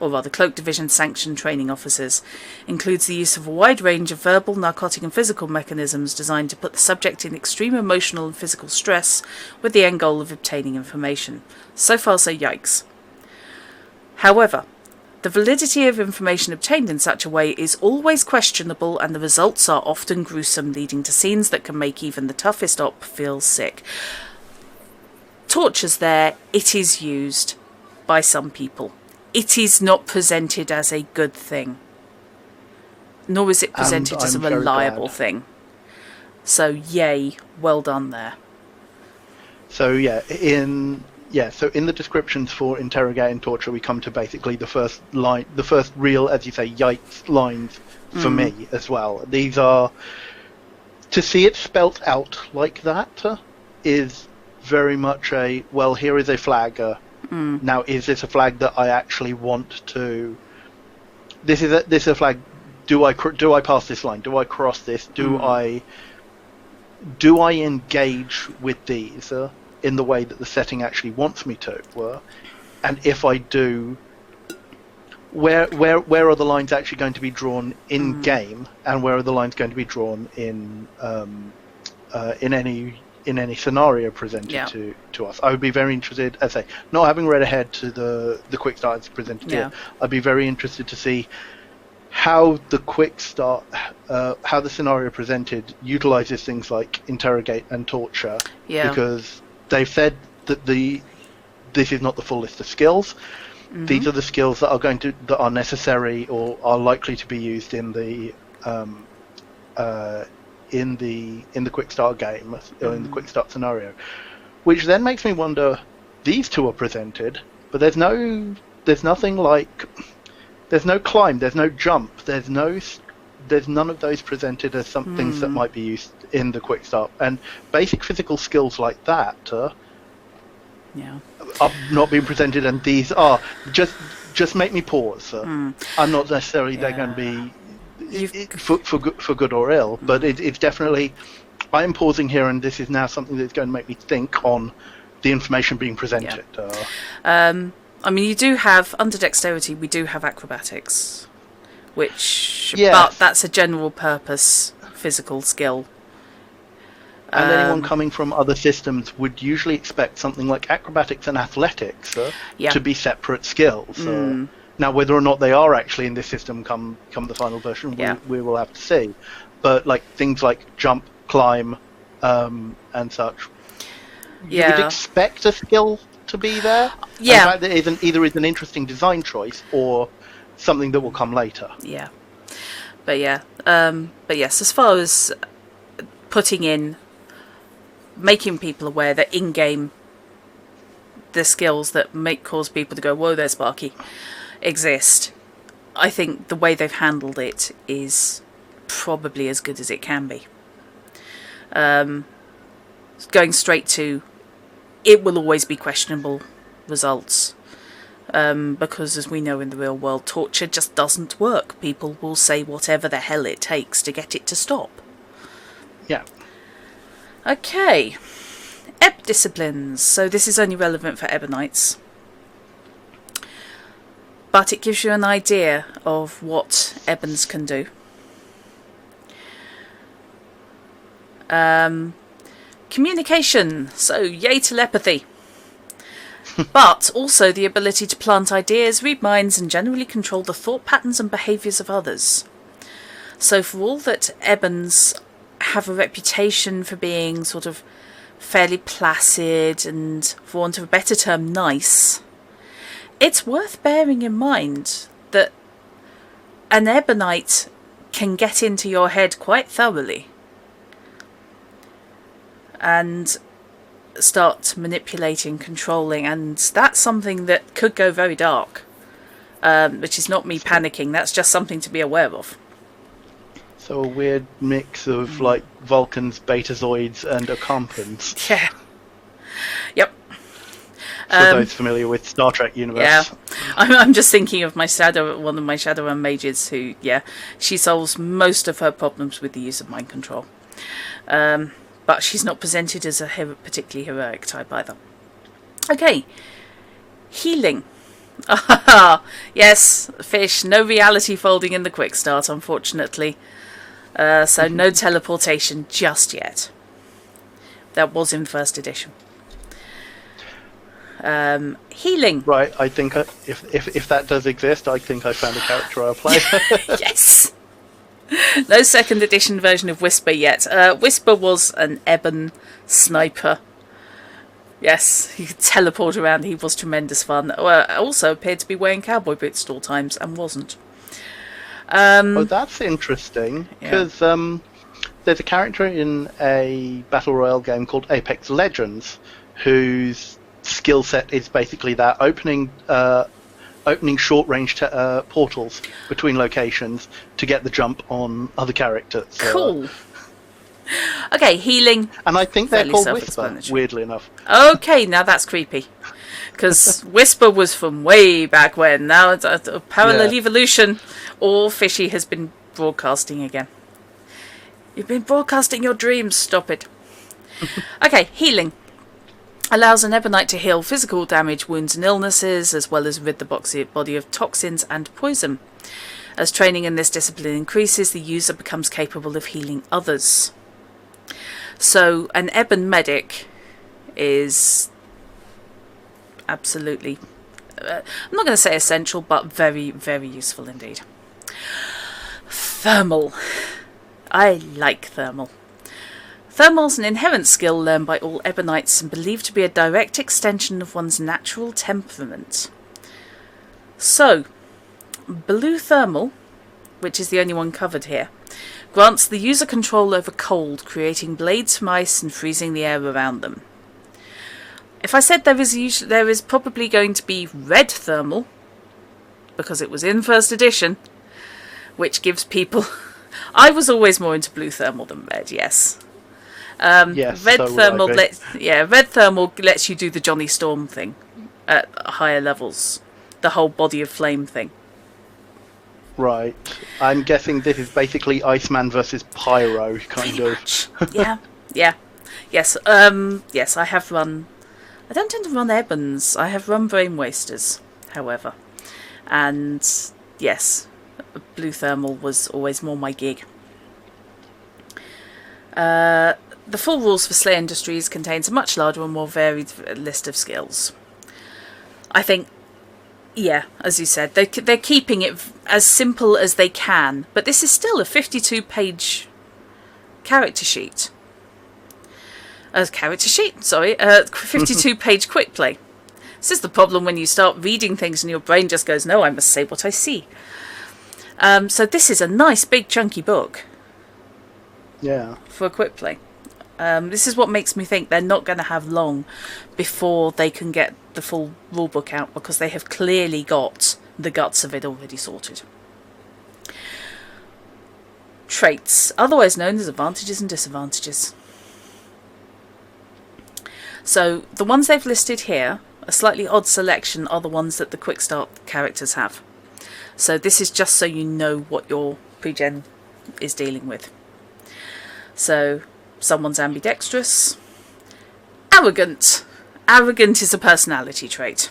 or rather Cloak Division sanctioned training officers. Includes the use of a wide range of verbal, narcotic and physical mechanisms designed to put the subject in extreme emotional and physical stress with the end goal of obtaining information. So far, so yikes. However, the validity of information obtained in such a way is always questionable, and the results are often gruesome, leading to scenes that can make even the toughest op feel sick. Torture's there, it is used by some people. It is not presented as a good thing. Nor is it presented as a reliable thing. So yay, well done there. So so in the descriptions for interrogate and torture, we come to basically the first real, as you say, yikes lines for me as well. These are, to see it spelt out like that is very much a, well, here is a flag. Now, is this a flag that I actually want to? This is a flag. Do I pass this line? Do I cross this? Do I engage with these in the way that the setting actually wants me to? And if I do, where are the lines actually going to be drawn in game, and where are the lines going to be drawn in any scenario presented to us? I would be very interested, as I say, not having read ahead to the quick start that's presented here, I'd be very interested to see how the quick start, how the scenario presented utilizes things like interrogate and torture, because they've said that this is not the full list of skills. These are the skills that are necessary or are likely to be used in the quick start game, or in the quick start scenario, which then makes me wonder, these two are presented, but there's nothing like, there's no climb, there's no jump, there's none of those presented as some things that might be used in the quick start, and basic physical skills like that are not being presented, and these are just make me pause. I'm not necessarily they're going to be for good or ill, but it's definitely, I am pausing here, and this is now something that's going to make me think on the information being presented. I mean, you do have, under dexterity, we do have acrobatics, but that's a general purpose physical skill. And anyone coming from other systems would usually expect something like acrobatics and athletics to be separate skills. Now, whether or not they are actually in this system come the final version, we will have to see. But like things like jump, climb, and such. You Yeah. would expect a skill to be there. Yeah. In fact, it either is an interesting design choice or something that will come later. Yeah. But yes, as far as making people aware that in-game the skills that cause people to go, whoa, there's Sparky, exist, I think the way they've handled it is probably as good as it can be. Going straight to, it will always be questionable results. Because as we know in the real world, torture just doesn't work. People will say whatever the hell it takes to get it to stop. Yeah. Okay. Ebb disciplines. So this is only relevant for Ebonites. But it gives you an idea of what Ebons can do. Communication. So, yay telepathy. But also the ability to plant ideas, read minds, and generally control the thought patterns and behaviours of others. So for all that Ebons have a reputation for being sort of fairly placid and, for want of a better term, nice, it's worth bearing in mind that an Ebonite can get into your head quite thoroughly and start manipulating, controlling, and that's something that could go very dark, which is not me panicking, that's just something to be aware of. So a weird mix of like Vulcans, Betazoids, and Ocampans. Yeah. Yep. For those familiar with Star Trek universe. Yeah. I'm just thinking of one of my Shadowrun mages who, she solves most of her problems with the use of mind control. But she's not presented as a particularly heroic type either. Okay. Healing. Yes, fish. No reality folding in the quick start, unfortunately. So no teleportation just yet. That was in first edition. Healing. Right, I think if that does exist, I think I found a character I'll play. Yes. No second edition version of Whisper yet. Whisper was an Ebon sniper. Yes, he could teleport around. He was tremendous fun. Also appeared to be wearing cowboy boots at all times and wasn't. Oh, that's interesting, because there's a character in a Battle Royale game called Apex Legends whose skill set is basically that, opening short-range portals between locations to get the jump on other characters. Cool. Okay, healing. And I think they're called Whisper, weirdly enough. Okay, now that's creepy. Because Whisper was from way back when. Now it's a parallel evolution. Or Fishy has been broadcasting again. You've been broadcasting your dreams. Stop it. Okay, healing. Allows an Ebonite to heal physical damage, wounds and illnesses, as well as rid the body of toxins and poison. As training in this discipline increases, the user becomes capable of healing others. So an Ebon medic is absolutely, I'm not going to say essential, but very, very useful indeed. Thermal. I like thermal. Thermal's an inherent skill learned by all Ebonites and believed to be a direct extension of one's natural temperament. So, blue thermal, which is the only one covered here, grants the user control over cold, creating blades from ice and freezing the air around them. If I said there is probably going to be red thermal, because it was in first edition, which gives people... I was always more into blue thermal than red, yes. Yes, red so thermal red thermal lets you do the Johnny Storm thing at higher levels, the whole body of flame thing. Right. I'm guessing this is basically Iceman versus Pyro, kind of. Yeah. Yes. Yes, I have run... I don't tend to run Ebons. I have run Brain Wasters, however. And, yes, blue thermal was always more my gig. The full rules for SLA Industries contains a much larger and more varied list of skills. I think, as you said, they're keeping it as simple as they can, but this is still a 52-page character sheet. character sheet, sorry, 52-page quick play. This is the problem when you start reading things and your brain just goes, no, I must say what I see. So this is a nice, big, chunky book. Yeah. For a quick play. This is what makes me think they're not going to have long before they can get the full rulebook out, because they have clearly got the guts of it already sorted. Traits, otherwise known as advantages and disadvantages. So the ones they've listed here, a slightly odd selection, are the ones that the quick start characters have. So this is just so you know what your pre-gen is dealing with. So someone's ambidextrous. Arrogant. Arrogant is a personality trait.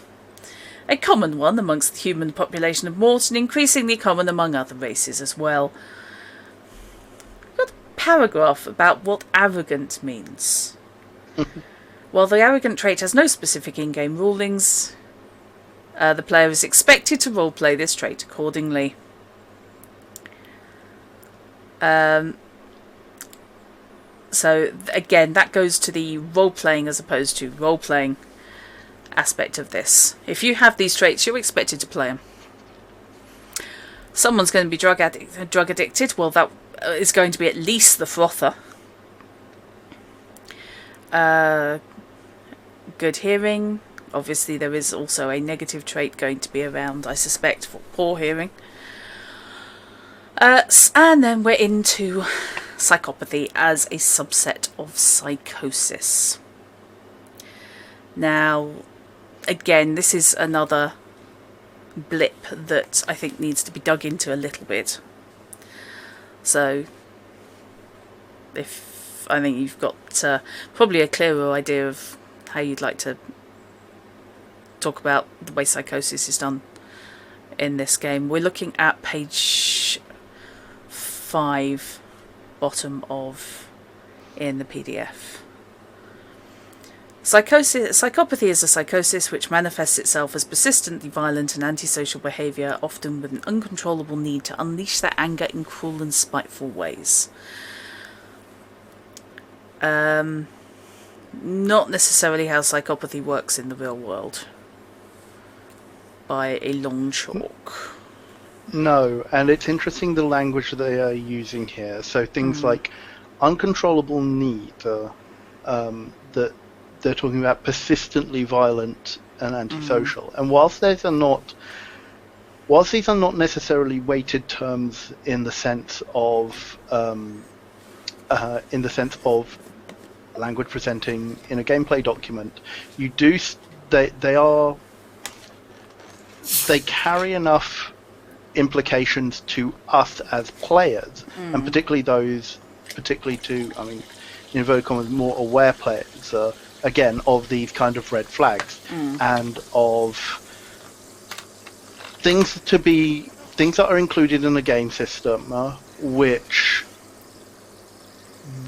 A common one amongst the human population of Mort, and increasingly common among other races as well. I've got a paragraph about what arrogant means. While the arrogant trait has no specific in-game rulings, the player is expected to roleplay this trait accordingly. So again, that goes to the role-playing as opposed to role-playing aspect of this. If you have these traits, you're expected to play them. Someone's going to be drug addicted. Well, that is going to be at least the frother. Good hearing. Obviously, there is also a negative trait going to be around, I suspect, for poor hearing. And then we're into psychopathy as a subset of psychosis. Now, again, this is another blip that I think needs to be dug into a little bit. So, I think you've got probably a clearer idea of how you'd like to talk about the way psychosis is done in this game. We're looking at page 5, bottom of in the PDF. Psychopathy is a psychosis which manifests itself as persistently violent and antisocial behaviour, often with an uncontrollable need to unleash their anger in cruel and spiteful ways. Not necessarily how psychopathy works in the real world, by a long chalk. No, and it's interesting the language they are using here. So things like uncontrollable need, that they're talking about persistently violent and antisocial. And whilst these are not necessarily weighted terms in the sense of language presenting in a gameplay document, they carry enough implications to us as players, and particularly to, I mean, in inverted commas, more aware players, again, of these kind of red flags, and of things that are included in the game system, which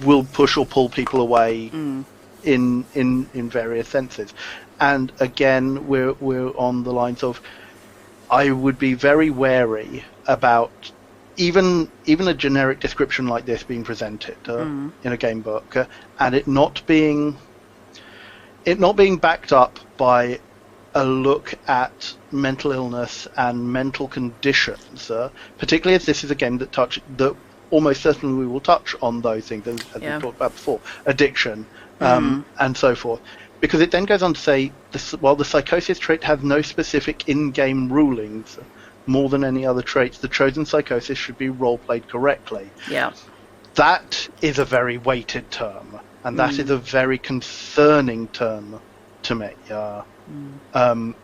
will push or pull people away in various senses. And again, we're on the lines of, I would be very wary about even a generic description like this being presented in a game book, and it not being backed up by a look at mental illness and mental conditions, particularly as this is a game that almost certainly we will touch on those things, as we talked about before, addiction, and so forth. Because it then goes on to say, while the psychosis trait has no specific in-game rulings, more than any other traits, the chosen psychosis should be role-played correctly. Yeah. That is a very weighted term, and that is a very concerning term to me. And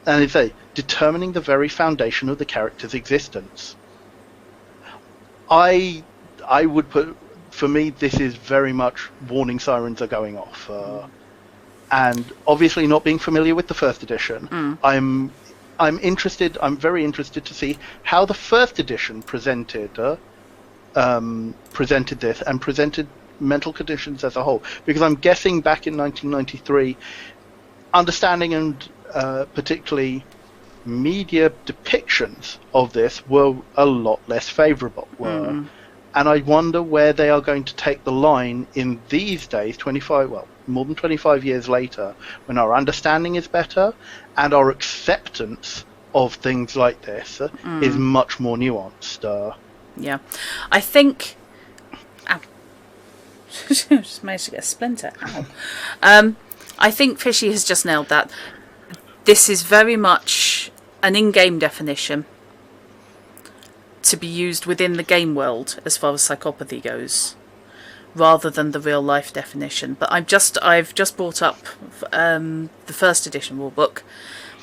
it's determining the very foundation of the character's existence. I would put, for me, this is very much warning sirens are going off. And obviously, not being familiar with the first edition, I'm very interested to see how the first edition presented this and presented mental conditions as a whole. Because I'm guessing back in 1993, understanding and particularly media depictions of this were a lot less favourable. And I wonder where they are going to take the line in these days, more than 25 years later, when our understanding is better and our acceptance of things like this is much more nuanced. Yeah. I think... Ow. Just managed to get a splinter. Ow. I think Fishy has just nailed that. This is very much an in-game definition to be used within the game world as far as psychopathy goes, rather than the real life definition. But I've just brought up the first edition rulebook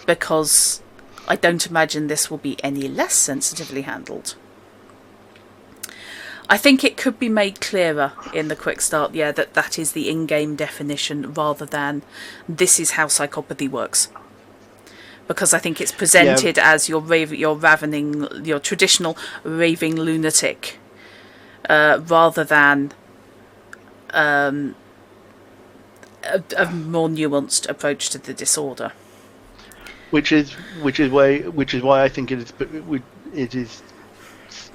because I don't imagine this will be any less sensitively handled. I think it could be made clearer in the quick start, that is the in-game definition rather than this is how psychopathy works. Because I think it's presented as your ravening, your traditional raving lunatic, rather than a more nuanced approach to the disorder. Which is why I think it is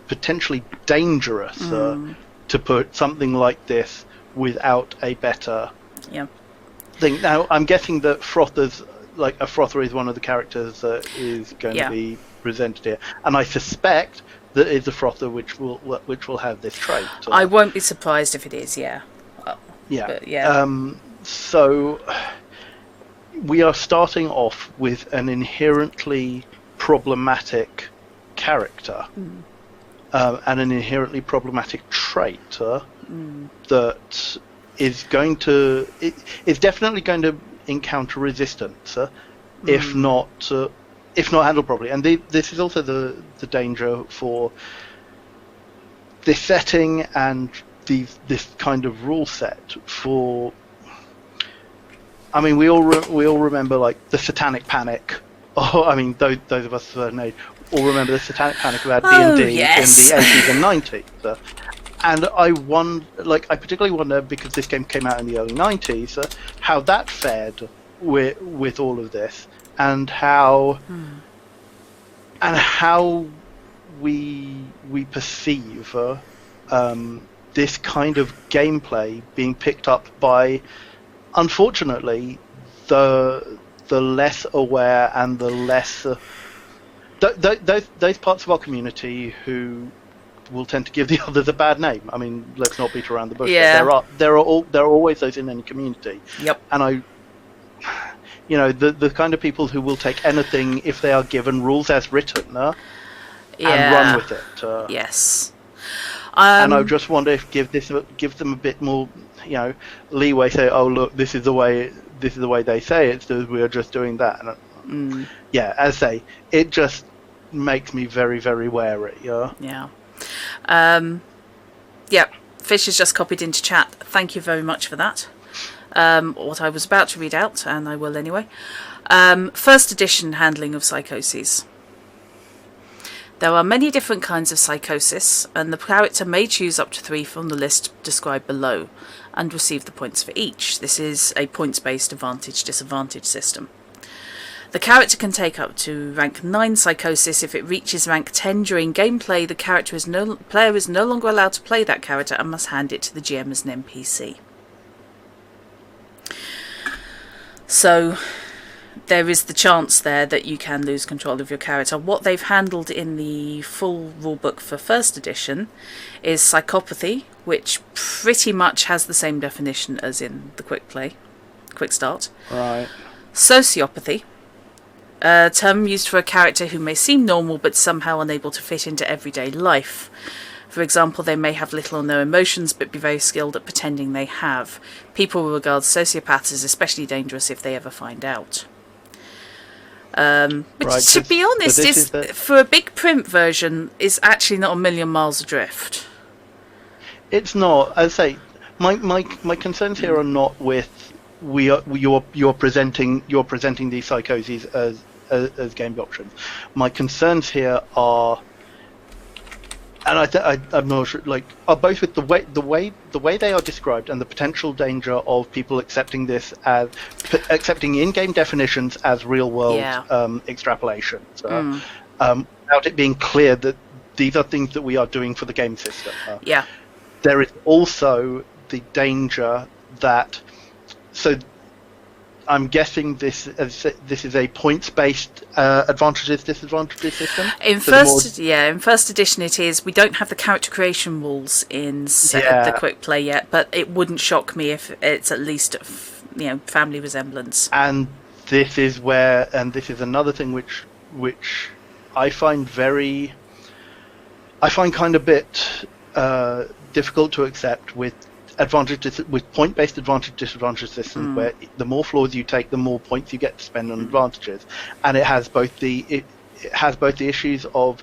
potentially dangerous to put something like this without a better thing. Now, I'm guessing that a frother is one of the characters that is going to be presented here, and I suspect that it's a frother which will have this trait. I won't be surprised if it is. So we are starting off with an inherently problematic character. And an inherently problematic trait that is definitely going to encounter resistance if not handled properly. And this is also the danger for this setting and this kind of rule set. We all remember like the Satanic Panic. Those of us who know all remember the Satanic Panic about D&D in the 80s and 90s. And I particularly wonder, because this game came out in the early 90s, how that fared with all of this, and how we perceive this kind of gameplay being picked up by, unfortunately, the less aware and the less those parts of our community who will tend to give the others a bad name. I mean, let's not beat around the bush. Yeah. There are always those in any community. Yep. And the kind of people who will take anything if they are given rules as written and run with it. Yes. And I just wonder if give them a bit more, leeway. Say, oh look, this is the way they say it. So we are just doing that. And, as I say, it just makes me very, very wary. Yeah. Fish has just copied into chat. Thank you very much for that. What I was about to read out, and I will anyway. First edition handling of psychoses. There are many different kinds of psychosis, and the character may choose up to 3 from the list described below, and receive the points for each. This is a points-based advantage-disadvantage system. The character can take up to rank 9 psychosis. If it reaches rank 10 during gameplay, the player is no longer allowed to play that character and must hand it to the GM as an NPC. So there is the chance there that you can lose control of your character. What they've handled in the full rulebook for first edition is psychopathy, which pretty much has the same definition as in the quick start. Right. Sociopathy, a term used for a character who may seem normal but somehow unable to fit into everyday life. For example, they may have little or no emotions but be very skilled at pretending they have. People will regard sociopaths as especially dangerous if they ever find out. To be honest, for a big print version, is actually not a million miles adrift. It's not. As I say, my concerns here are not with you're presenting these psychoses as game options. My concerns here are, and I'm not sure, are both with the way they are described and the potential danger of people accepting in-game definitions as real world extrapolations, without it being clear that these are things that we are doing for the game system. There is also the danger that So I'm guessing this is a points-based advantages disadvantages system. In first edition it is. We don't have the character creation rules in the quick play yet, but it wouldn't shock me if it's at least family resemblance. And this is another thing which I find kind of a bit difficult to accept with point-based advantage disadvantage systems, where the more floors you take, the more points you get to spend on advantages, and it has both the issues of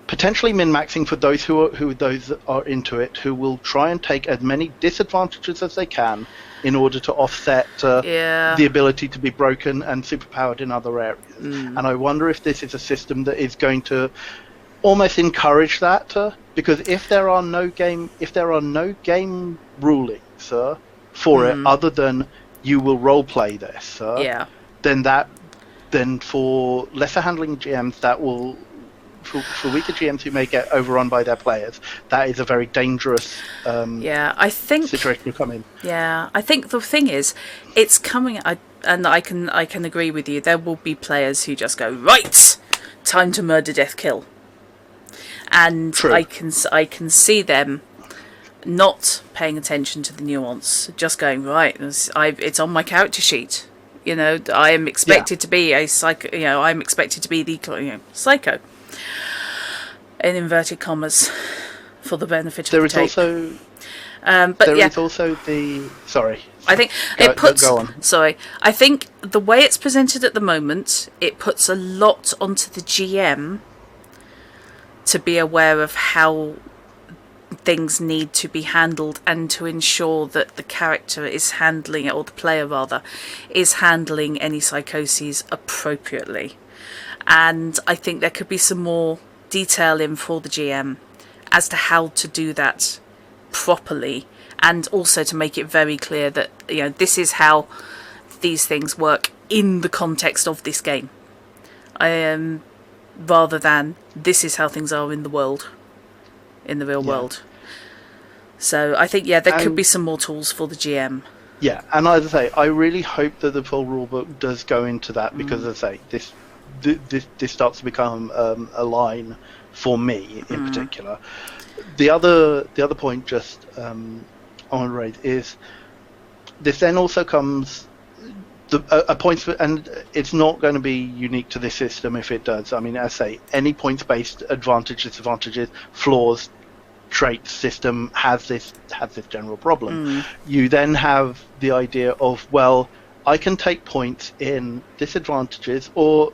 potentially min-maxing for those those that are into it, who will try and take as many disadvantages as they can in order to offset the ability to be broken and superpowered in other areas. And I wonder if this is a system that is going to almost encourage that, because if there are no game rulings for it other than you will role play this, then for lesser handling GMs, that will for weaker GMs who may get overrun by their players, that is a very dangerous situation to come in. Yeah, I think the thing is, it's coming, and I can agree with you. There will be players who just go, right, time to murder, death, kill. And true. I can see them not paying attention to the nuance, just going, right, it's on my character sheet. I am expected to be a psycho. I'm expected to be the psycho, in inverted commas, for the benefit of the tape. Is also the sorry. I think it puts. Go on. Sorry, I think the way it's presented at the moment, it puts a lot onto the GM to be aware of how things need to be handled, and to ensure that the character is handling it, or the player rather, is handling any psychoses appropriately. And I think there could be some more detail in for the GM as to how to do that properly, and also to make it very clear that this is how these things work in the context of this game. Rather than this is how things are in the world, in the real world. So I think there could be some more tools for the GM. Yeah, and as I say, I really hope that the full rulebook does go into that, because as I say, this starts to become a line for me in particular. The other point just I want to raise is this then also comes. A points, and it's not going to be unique to this system if it does. I mean, as I say, any points-based disadvantages, flaws, traits system has this general problem. You then have the idea of, well, I can take points in disadvantages, or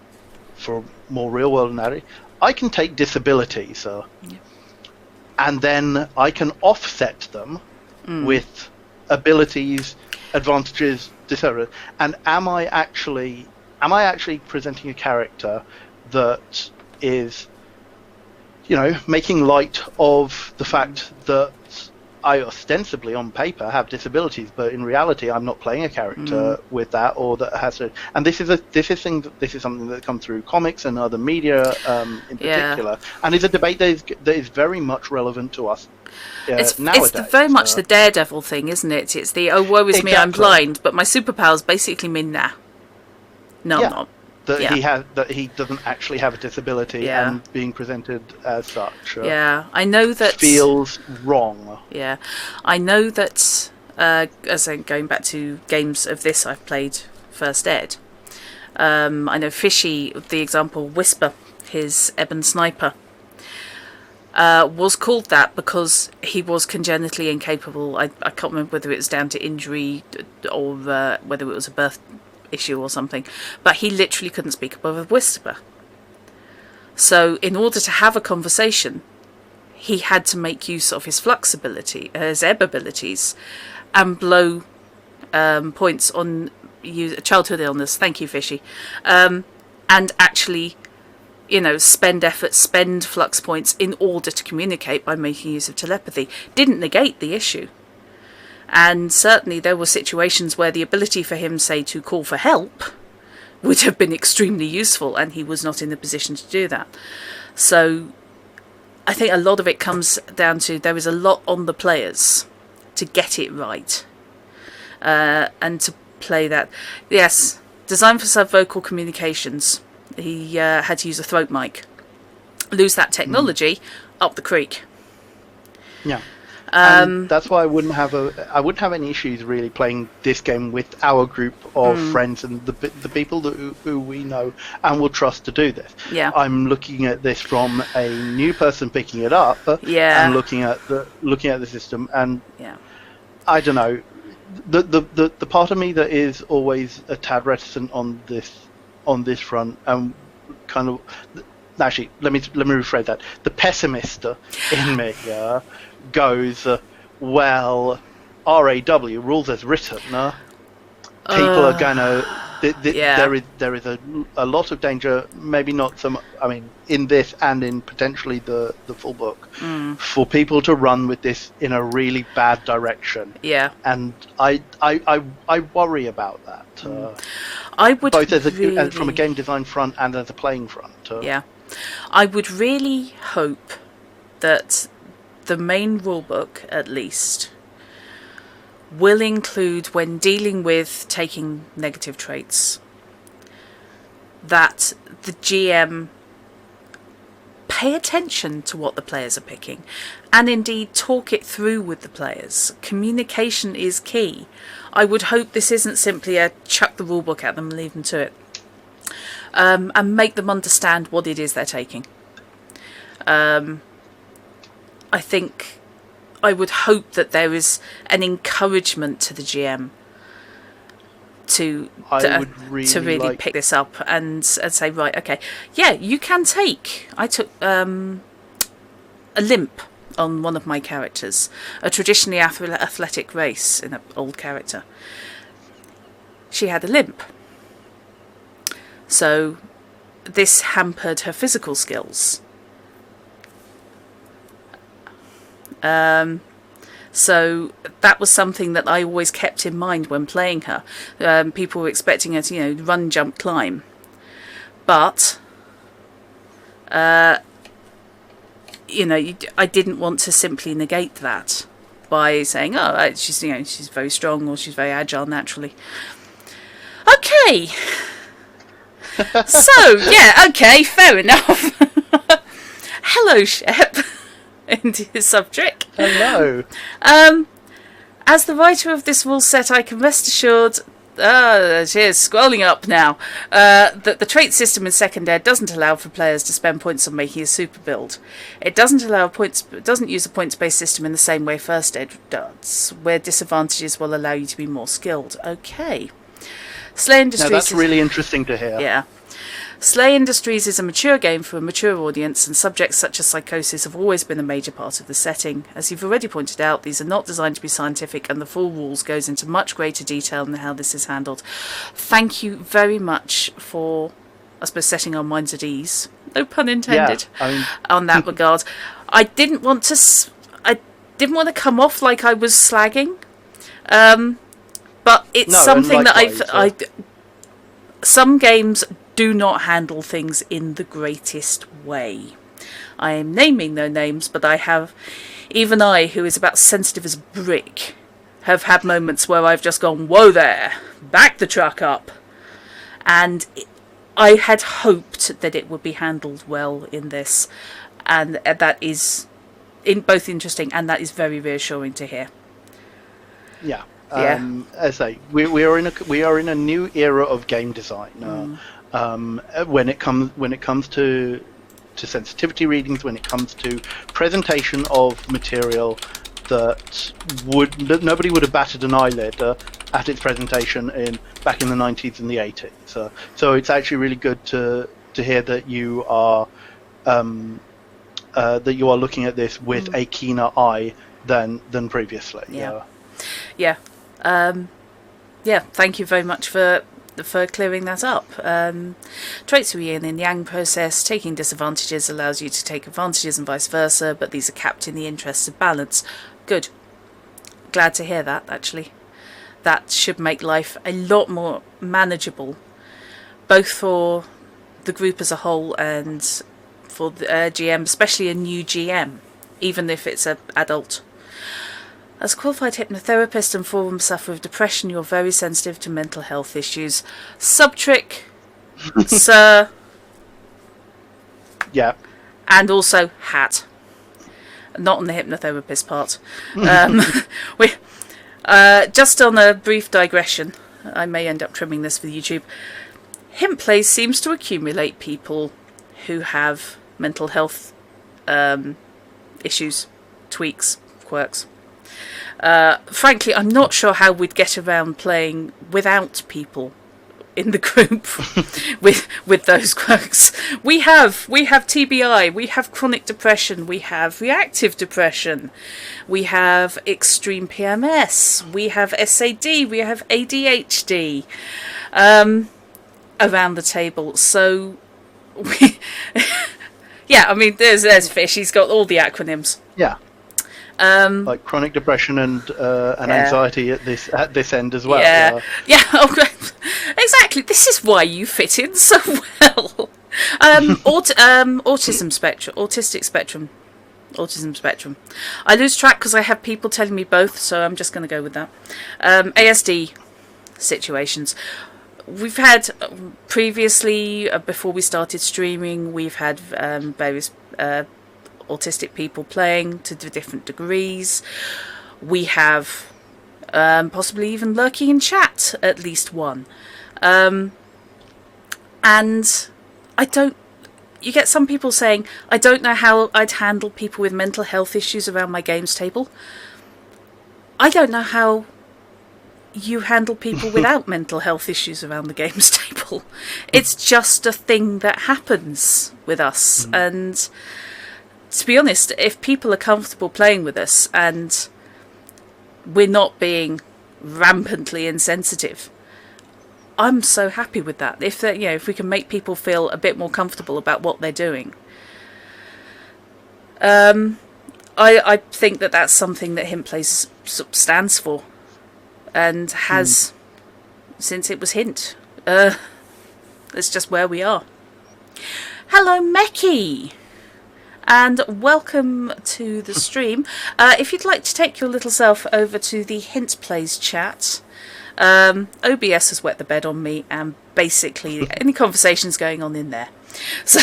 for more real-world analogy, I can take disabilities, and then I can offset them with abilities, advantages, etc. And am I actually presenting a character that is, making light of the fact that I ostensibly on paper have disabilities, but in reality I'm not playing a character with that, or that has to. And this is something that comes through comics and other media in particular, and is a debate that is very much relevant to us. Nowadays. It's very much the Daredevil thing, isn't it? It's the woe is me, I'm blind, but my superpowers basically mean I'm not. That he doesn't actually have a disability, and being presented as such. I know that feels wrong. Yeah, I know that. As I'm going back to games of this I've played first ed. I know Fishy, the example Whisper, his Ebon Sniper, was called that because he was congenitally incapable. I can't remember whether it was down to injury or whether it was a birth issue or something, but he literally couldn't speak above a whisper. So in order to have a conversation, he had to make use of his flux ability, his ebb abilities, and blow points on childhood illness. Thank you, Fishy. And actually, spend effort, spend flux points in order to communicate by making use of telepathy. Didn't negate the issue. And certainly there were situations where the ability for him, say, to call for help would have been extremely useful, and he was not in the position to do that. So I think a lot of it comes down to there is a lot on the players to get it right. and to play that. Yes, designed for sub-vocal communications. He had to use a throat mic. Lose that technology, up the creek. Yeah. And that's why I wouldn't have any issues really playing this game with our group of friends and the people who we know and will trust to do this. Yeah. I'm looking at this from a new person picking it up, and looking at the system, and I don't know, the part of me that is always a tad reticent on this front, and kind of, actually let me rephrase that. The pessimist in me goes, well, RAW, rules as written, people are gonna there is a lot of danger, maybe not so much, I mean, in this and in potentially the full book, for people to run with this in a really bad direction. And I worry about that, I would both as from a game design front and as a playing front. I would really hope that the main rulebook, at least, will include, when dealing with taking negative traits, that the GM pay attention to what the players are picking, and indeed talk it through with the players. Communication is key. I would hope this isn't simply a chuck the rulebook at them and leave them to it, and make them understand what it is they're taking. I think, I would hope that there is an encouragement to the GM to really pick this up and say, right, okay, yeah, you can take. I took a limp on one of my characters, a traditionally athletic race in an old character. She had a limp, so this hampered her physical skills. So that was something that I always kept in mind when playing her. People were expecting her to, run, jump, climb. But, I didn't want to simply negate that by saying, oh, she's very strong, or she's very agile naturally. Okay. So, okay, fair enough. Hello, Shep. Into his subject. Hello. As the writer of this rule set, I can rest assured, cheers, scrolling up now, that the trait system in Second Ed doesn't allow for players to spend points on making a super build. It doesn't use a points-based system in the same way First Ed does, where disadvantages will allow you to be more skilled. Okay. SLA Industries. Now that's really interesting to hear. Yeah. SLA Industries is a mature game for a mature audience, and subjects such as psychosis have always been a major part of the setting. As you've already pointed out, these are not designed to be scientific, and the full rules goes into much greater detail in how this is handled. Thank you very much for, I suppose, setting our minds at ease. No pun intended. On that regard. I didn't want to come off like I was slagging, but it's something that some games do not handle things in the greatest way. I am naming no names, but even I, who is about sensitive as a brick, have had moments where I've just gone, whoa there, back the truck up. And I had hoped that it would be handled well in this, and that is both interesting and that is very reassuring to hear. Yeah. As I say, we are in a new era of game design. When it comes to sensitivity readings, when it comes to presentation of material that nobody would have batted an eyelid at its presentation back in the 90s and the 80s. So it's actually really good to hear that you are looking at this with a keener eye than previously. Thank you very much for clearing that up. Traits are yin and yang process. Taking disadvantages allows you to take advantages and vice versa, but these are capped in the interests of balance. Good. Glad to hear that, actually. That should make life a lot more manageable, both for the group as a whole and for the GM, especially a new GM, even if it's an adult. As a qualified hypnotherapist and forum sufferer of depression, you're very sensitive to mental health issues. Subtrick, sir. Yeah. And also hat. Not on the hypnotherapist part. Just on a brief digression, I may end up trimming this for YouTube. Hintplay seems to accumulate people who have mental health issues, tweaks, quirks. Frankly, I'm not sure how we'd get around playing without people in the group with those quirks. We have TBI, we have chronic depression, we have reactive depression, we have extreme PMS, we have SAD, we have ADHD around the table. So yeah, I mean, there's Fish. He's got all the acronyms. Yeah. Like chronic depression and anxiety at this end as well. Yeah. Oh, exactly. This is why you fit in so well. Autistic spectrum. I lose track because I have people telling me both, so I'm just going to go with that. ASD situations. We've had previously, before we started streaming, we've had various autistic people playing to different degrees. We have possibly even lurking in chat, at least one. And you get some people saying, I don't know how I'd handle people with mental health issues around my games table. I don't know how you handle people without mental health issues around the games table. It's just a thing that happens with us. And to be honest, if people are comfortable playing with us and we're not being rampantly insensitive, I'm so happy with that. If we can make people feel a bit more comfortable about what they're doing, I think that's something that Hint Plays stands for, and has since it was Hint. It's just where we are. Hello, Meki, and welcome to the stream. If you'd like to take your little self over to the Hint Plays chat, OBS has wet the bed on me, and basically any conversations going on in there. So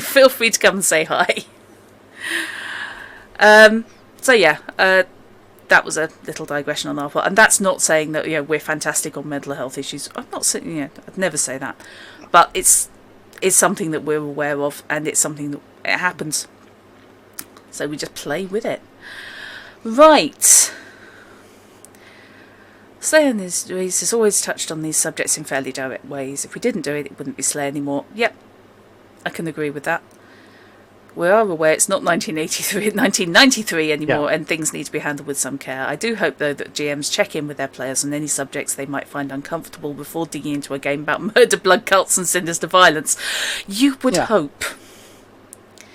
feel free to come and say hi. That was a little digression on our part, and that's not saying that we're fantastic on mental health issues. I'm not saying I'd never say that, but it's something that we're aware of, and it's something that it happens. So we just play with it. Right. SLA Industries has always touched on these subjects in fairly direct ways. If we didn't do it, it wouldn't be SLA anymore. Yep, I can agree with that. We are aware it's not 1993 anymore, and things need to be handled with some care. I do hope, though, that GMs check in with their players on any subjects they might find uncomfortable before digging into a game about murder, blood cults, and sinister violence. You would hope.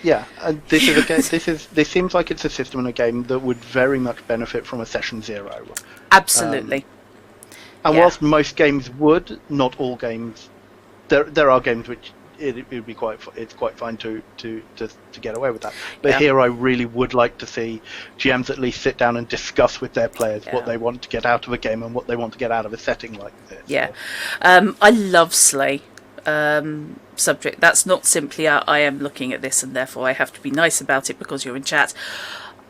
Yeah, and this seems like it's a system in a game that would very much benefit from a session 0. Absolutely. And whilst most games would, not all games. There are games which it would be quite fine to get away with that. But here, I really would like to see GMs at least sit down and discuss with their players what they want to get out of a game and what they want to get out of a setting like this. Yeah, I love SLA. Subject. That's not simply I am looking at this and therefore I have to be nice about it because you're in chat.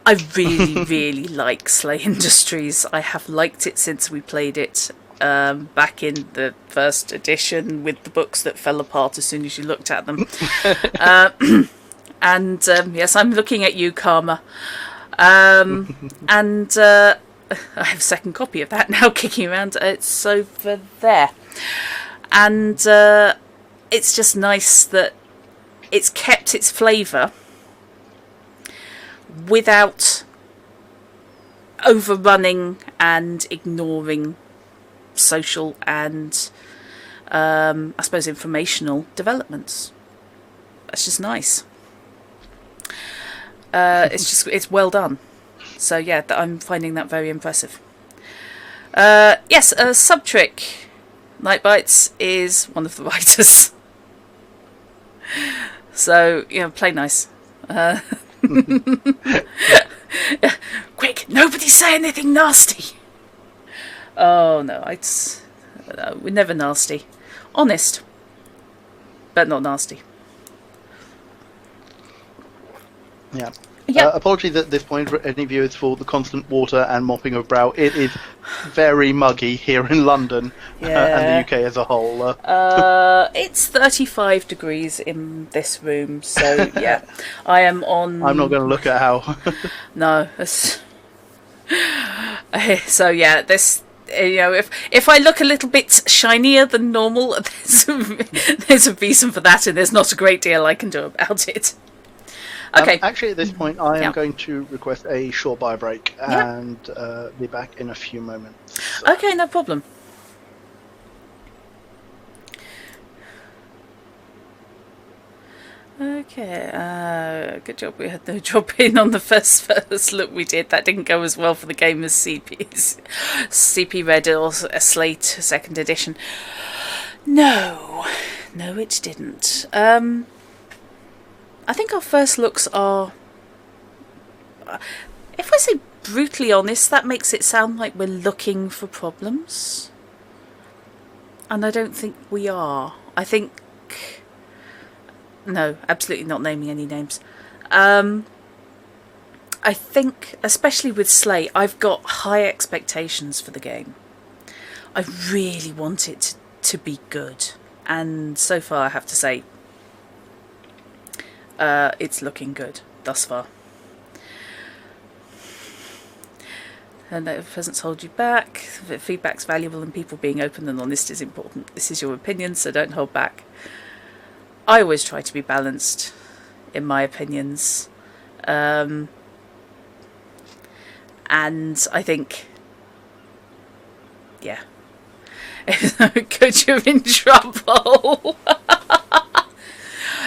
I really, really like SLA Industries. I have liked it since we played it back in the first edition with the books that fell apart as soon as you looked at them. Yes, I'm looking at you, Karma. I have a second copy of that now kicking around. It's over there. And it's just nice that it's kept its flavour without overrunning and ignoring social and I suppose informational developments. That's just nice. It's well done. So yeah, I'm finding that very impressive. Yes, Subtrick Nightbites is one of the writers. So play nice. Quick, nobody say say anything nasty. Oh no, we're never nasty. Honest, but not nasty. Yeah. Yep. Apologies at this point for any viewers for the constant water and mopping of brow. It is very muggy here in London and the UK as a whole. It's 35 degrees in this room, so yeah, I am on. I'm not going to look at how. No. So yeah, this. If I look a little bit shinier than normal, there's a reason for that, and there's not a great deal I can do about it. Okay. Actually, at this point, I am going to request a short bio break and be back in a few moments. Okay, no problem. Okay, good job we had no drop in on the first look we did. That didn't go as well for the game as CP Red or a Slate 2nd edition. No, it didn't. I think our first looks are... If I say brutally honest, that makes it sound like we're looking for problems. And I don't think we are. I think... No, absolutely not naming any names. I think, especially with Slay, I've got high expectations for the game. I really want it to be good. And so far, I have to say, it's looking good thus far. And if presents hold you back, feedback's valuable and people being open and honest is important. This is your opinion, so don't hold back. I always try to be balanced in my opinions. And I think, yeah. Good, you're in trouble.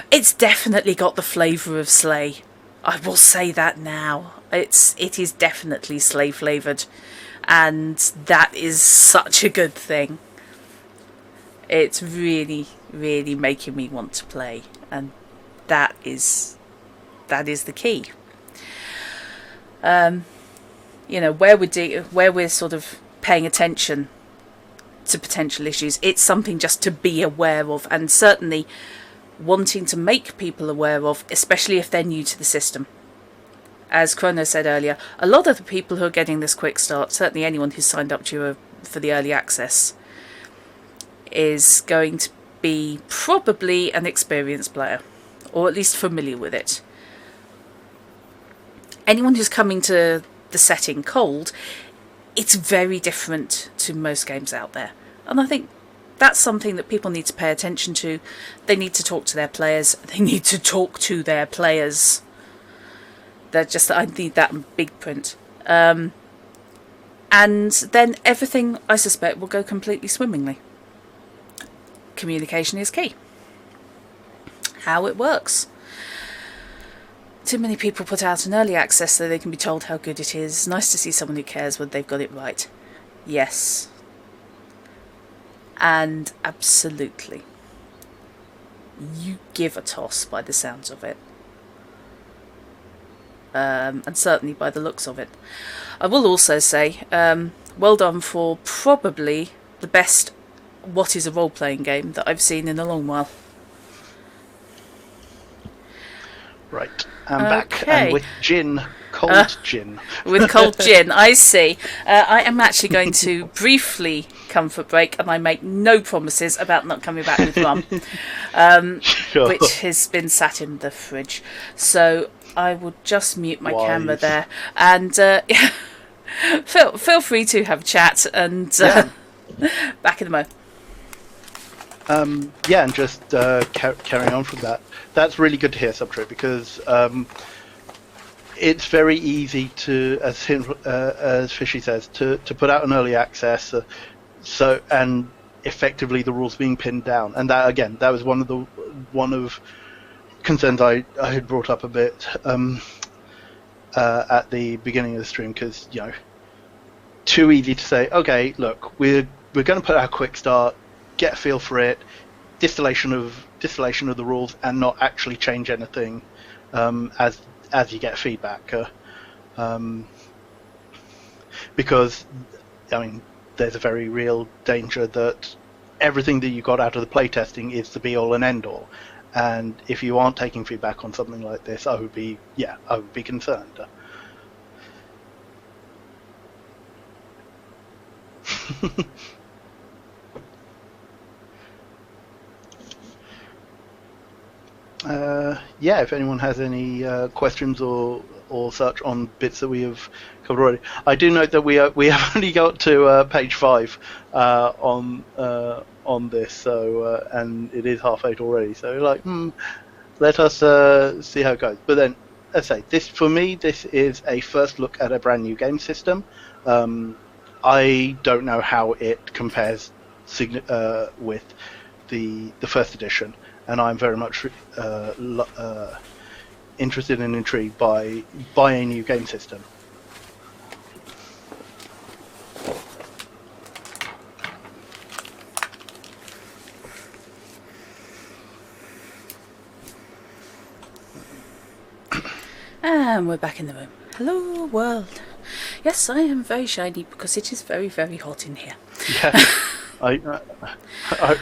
It's definitely got the flavour of Slay. I will say that now. It is definitely Slay flavoured, and that is such a good thing. It's really, really making me want to play, and that is the key. Where we're sort of paying attention to potential issues, it's something just to be aware of, and certainly wanting to make people aware of, especially if they're new to the system. As Chrono said earlier, a lot of the people who are getting this quick start, certainly anyone who's signed up to for the early access, is going to be probably an experienced player, or at least familiar with it. Anyone who's coming to the setting cold, it's very different to most games out there. And I think that's something that people need to pay attention to. They need to talk to their players. They need to talk to their players. I need that in big print. And then everything, I suspect, will go completely swimmingly. Communication is key. How it works. Too many people put out an early access so they can be told how good it is. Nice to see someone who cares when they've got it right. Yes. And absolutely. You give a toss by the sounds of it. And certainly by the looks of it. I will also say, well done for probably the best what is a role-playing game that I've seen in a long while. Right, I'm back, and with gin, cold gin. With cold gin, I see. I am actually going to briefly comfort break, and I make no promises about not coming back with rum, Sure. which has been sat in the fridge. So I will just mute my camera there, and feel free to have a chat, and back in a mo. And just carrying on from that. That's really good to hear, Subtrue, because it's very easy to, as Fishy says, to put out an early access, and effectively the rules being pinned down. And that was one of concerns I had brought up a bit at the beginning of the stream, because too easy to say, okay, look, we're going to put out a quick start, get a feel for it, distillation of the rules, and not actually change anything as you get feedback. because, I mean, there's a very real danger that everything that you got out of the playtesting is the be-all and end-all. And if you aren't taking feedback on something like this, I would be concerned. If anyone has any questions or such on bits that we have covered already. I do note that we have only got to page 5 on this, so and it is 8:30 already. So let us see how it goes. But then, as I say, for me, this is a first look at a brand new game system. I don't know how it compares with the first edition, and I'm very much interested and intrigued by a new game system. And we're back in the room. Hello, world. Yes, I am very shiny because it is very, very hot in here. Yeah, I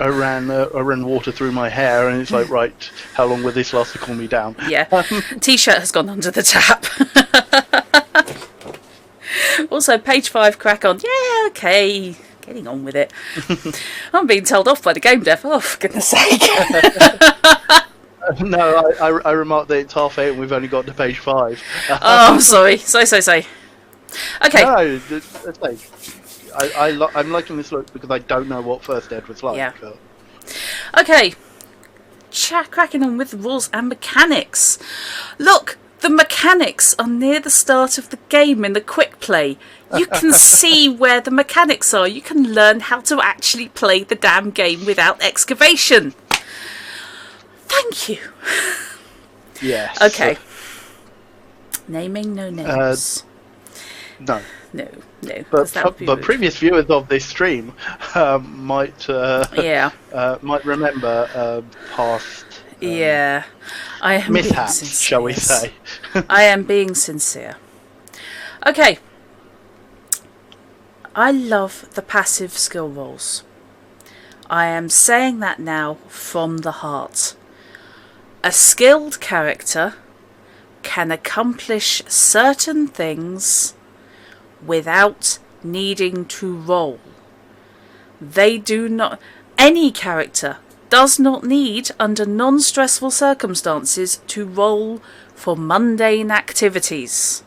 ran water through my hair, and it's like, right, how long will this last to cool me down? Yeah, T-shirt has gone under the tap. Also, page 5, crack on. Yeah, okay, getting on with it. I'm being told off by the game dev. Oh, for goodness sake. No, I remarked that it's 8:30 and we've only got to page 5. Oh, I'm sorry. So. Okay. No, it's like, I'm liking this look because I don't know what First Ed was like. Yeah. Okay. Cracking on with the rules and mechanics. Look, the mechanics are near the start of the game in the quick play. You can see where the mechanics are. You can learn how to actually play the damn game without excavation. Thank you. Yes. Okay. Naming no names. No. No. But previous viewers of this stream might remember past I am mishaps, shall we say? I am being sincere. Okay. I love the passive skill rolls. I am saying that now from the heart. A skilled character can accomplish certain things without needing to roll. Any character does not need, under non-stressful circumstances, to roll for mundane activities.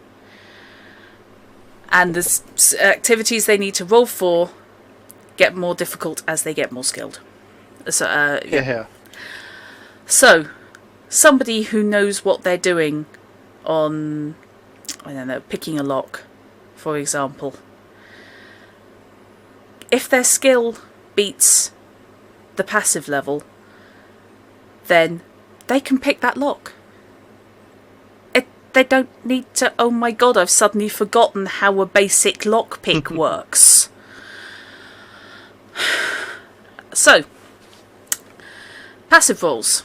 And the activities they need to roll for get more difficult as they get more skilled. So, So, somebody who knows what they're doing on, I don't know, picking a lock, for example. If their skill beats the passive level, then they can pick that lock. They don't need to, oh my god, I've suddenly forgotten how a basic lockpick works. So, passive rolls.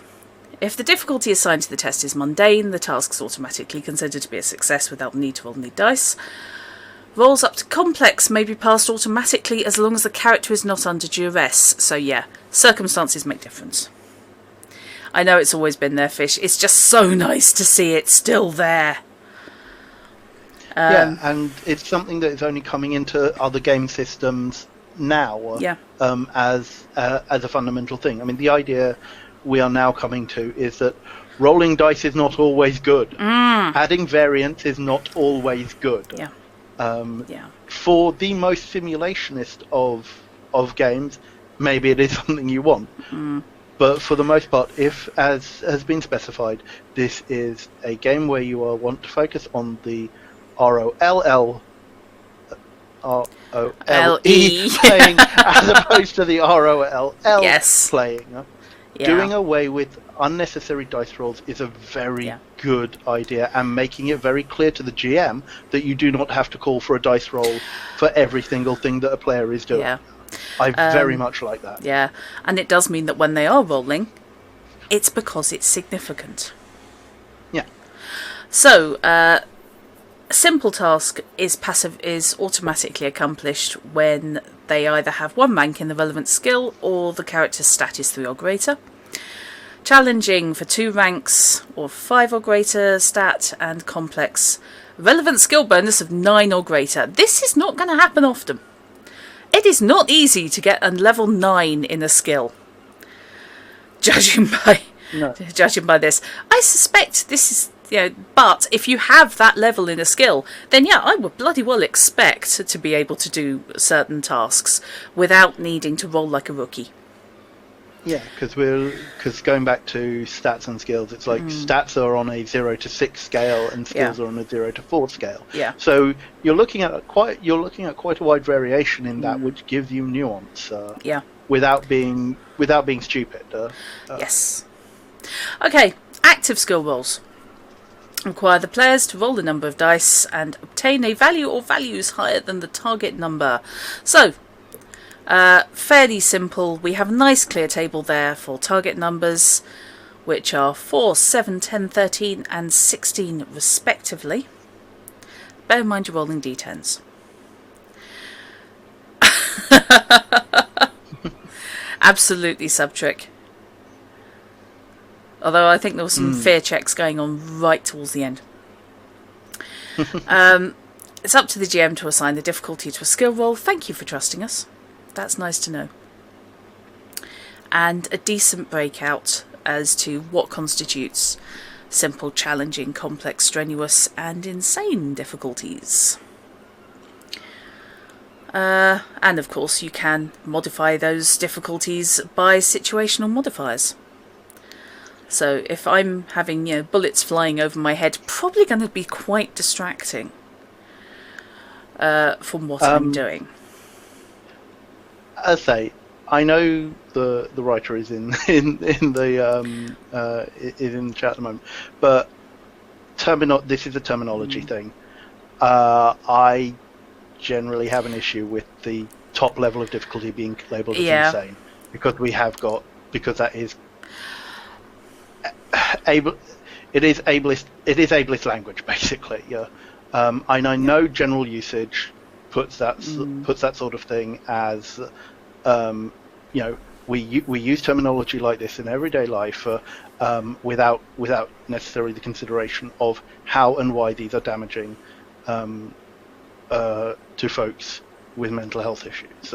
If the difficulty assigned to the test is mundane, the task is automatically considered to be a success without the need to roll any dice. Rolls up to complex may be passed automatically as long as the character is not under duress. So yeah, circumstances make difference. I know it's always been there, Fish. It's just so nice to see it still there. And it's something that is only coming into other game systems now. As a fundamental thing. I mean, the idea we are now coming to is that rolling dice is not always good. Adding variance is not always good. For the most simulationist of games, maybe it is something you want. But for the most part, if, as has been specified, this is a game where you want to focus on the ROLLE playing as opposed to the ROLL playing. Doing away with unnecessary dice rolls is a very good idea, and making it very clear to the GM that you do not have to call for a dice roll for every single thing that a player is doing. I very much like that. Yeah, and it does mean that when they are rolling, it's because it's significant. Yeah. So, A simple task is automatically accomplished when they either have 1 rank in the relevant skill or the character's stat is 3 or greater. Challenging for 2 ranks or 5 or greater stat, and complex relevant skill bonus of 9 or greater. This is not going to happen often. It is not easy to get a level 9 in a skill. Judging by this, I suspect this is, but if you have that level in a skill, then yeah, I would bloody well expect to be able to do certain tasks without needing to roll like a rookie. Yeah, because going back to stats and skills, it's like stats are on a 0 to 6 scale and skills are on a 0 to 4 scale. Yeah. So you're looking at quite a wide variation in that, which gives you nuance. Without being stupid. Yes. Okay. Active skill rolls require the players to roll the number of dice and obtain a value or values higher than the target number. So, fairly simple. We have a nice clear table there for target numbers, which are 4, 7, 10, 13 and 16 respectively. Bear in mind you're rolling d10s. Absolutely sub-trick. Although I think there were some fear checks going on right towards the end. It's up to the GM to assign the difficulty to a skill roll. Thank you for trusting us. That's nice to know. And a decent breakout as to what constitutes simple, challenging, complex, strenuous, and insane difficulties. And of course, you can modify those difficulties by situational modifiers. So if I'm having, bullets flying over my head, probably going to be quite distracting from what I'm doing. As I say, I know the writer is in the chat at the moment, but this is a terminology thing. I generally have an issue with the top level of difficulty being labelled as insane, because that is it is ableist language, basically. And I know general usage puts that sort of thing as we use terminology like this in everyday life without necessarily the consideration of how and why these are damaging to folks with mental health issues.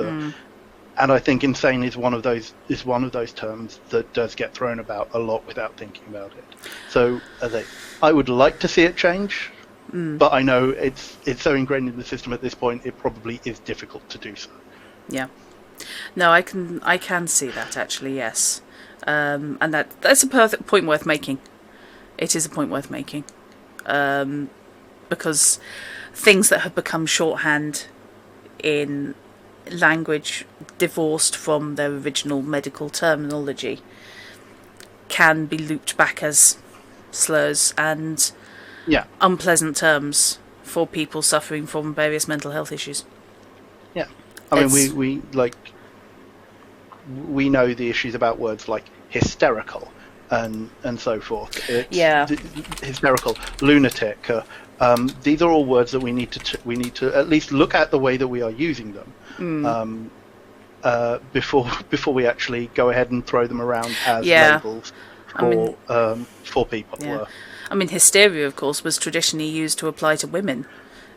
And I think insane is one of those terms that does get thrown about a lot without thinking about it. So I would like to see it change, but I know it's so ingrained in the system at this point, it probably is difficult to do so. Yeah. No, I can see that actually, yes. And that's a perfect point worth making. It is a point worth making. Because things that have become shorthand in language divorced from their original medical terminology can be looped back as slurs and unpleasant terms for people suffering from various mental health issues. Yeah. I mean, we know the issues about words like hysterical and so forth. Hysterical, lunatic. These are all words that we need to at least look at the way that we are using them before we actually go ahead and throw them around as labels for people. Yeah. I mean, hysteria, of course, was traditionally used to apply to women.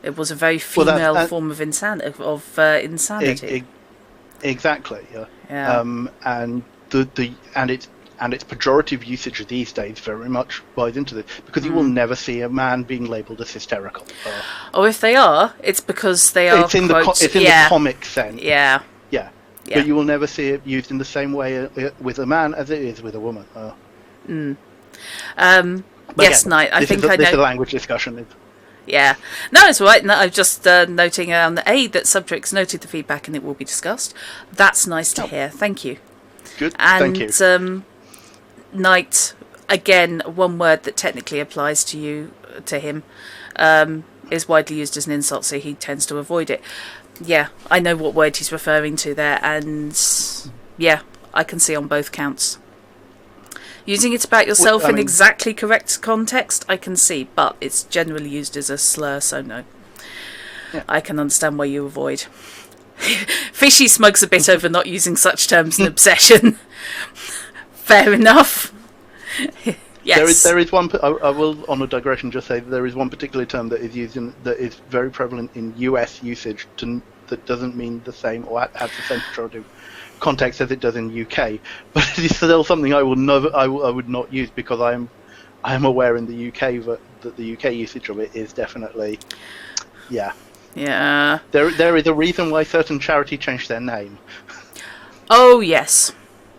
It was a very female form of insanity. Exactly. Yeah. And its pejorative usage these days very much buys into this, because you will never see a man being labelled as hysterical. Or if they are, it's because they are. It's in the comic sense. Yeah. But you will never see it used in the same way with a man as it is with a woman. Yes, Knight. I think I know. This is a language discussion. Yeah. No, it's all right. No, I'm just noting around the that Subtrix noted the feedback and it will be discussed. That's nice to hear. Thank you. Good. And, thank you. Knight, again, one word that technically applies to him, is widely used as an insult, so he tends to avoid it. Yeah, I know what word he's referring to there, and yeah, I can see on both counts. Using it about yourself I in mean- exactly correct context, I can see, but it's generally used as a slur, so no. Yeah. I can understand why you avoid. Fishy smokes a bit over not using such terms in Obsession. Fair enough. Yes. There is one. I will, on a digression, just say that there is one particular term that is used that is very prevalent in US usage that doesn't mean the same or has the same pejorative context as it does in UK. But it is still something I would not use because I am aware in the UK that the UK usage of it is definitely, yeah. Yeah. There is a reason why certain charity changed their name. Oh, yes.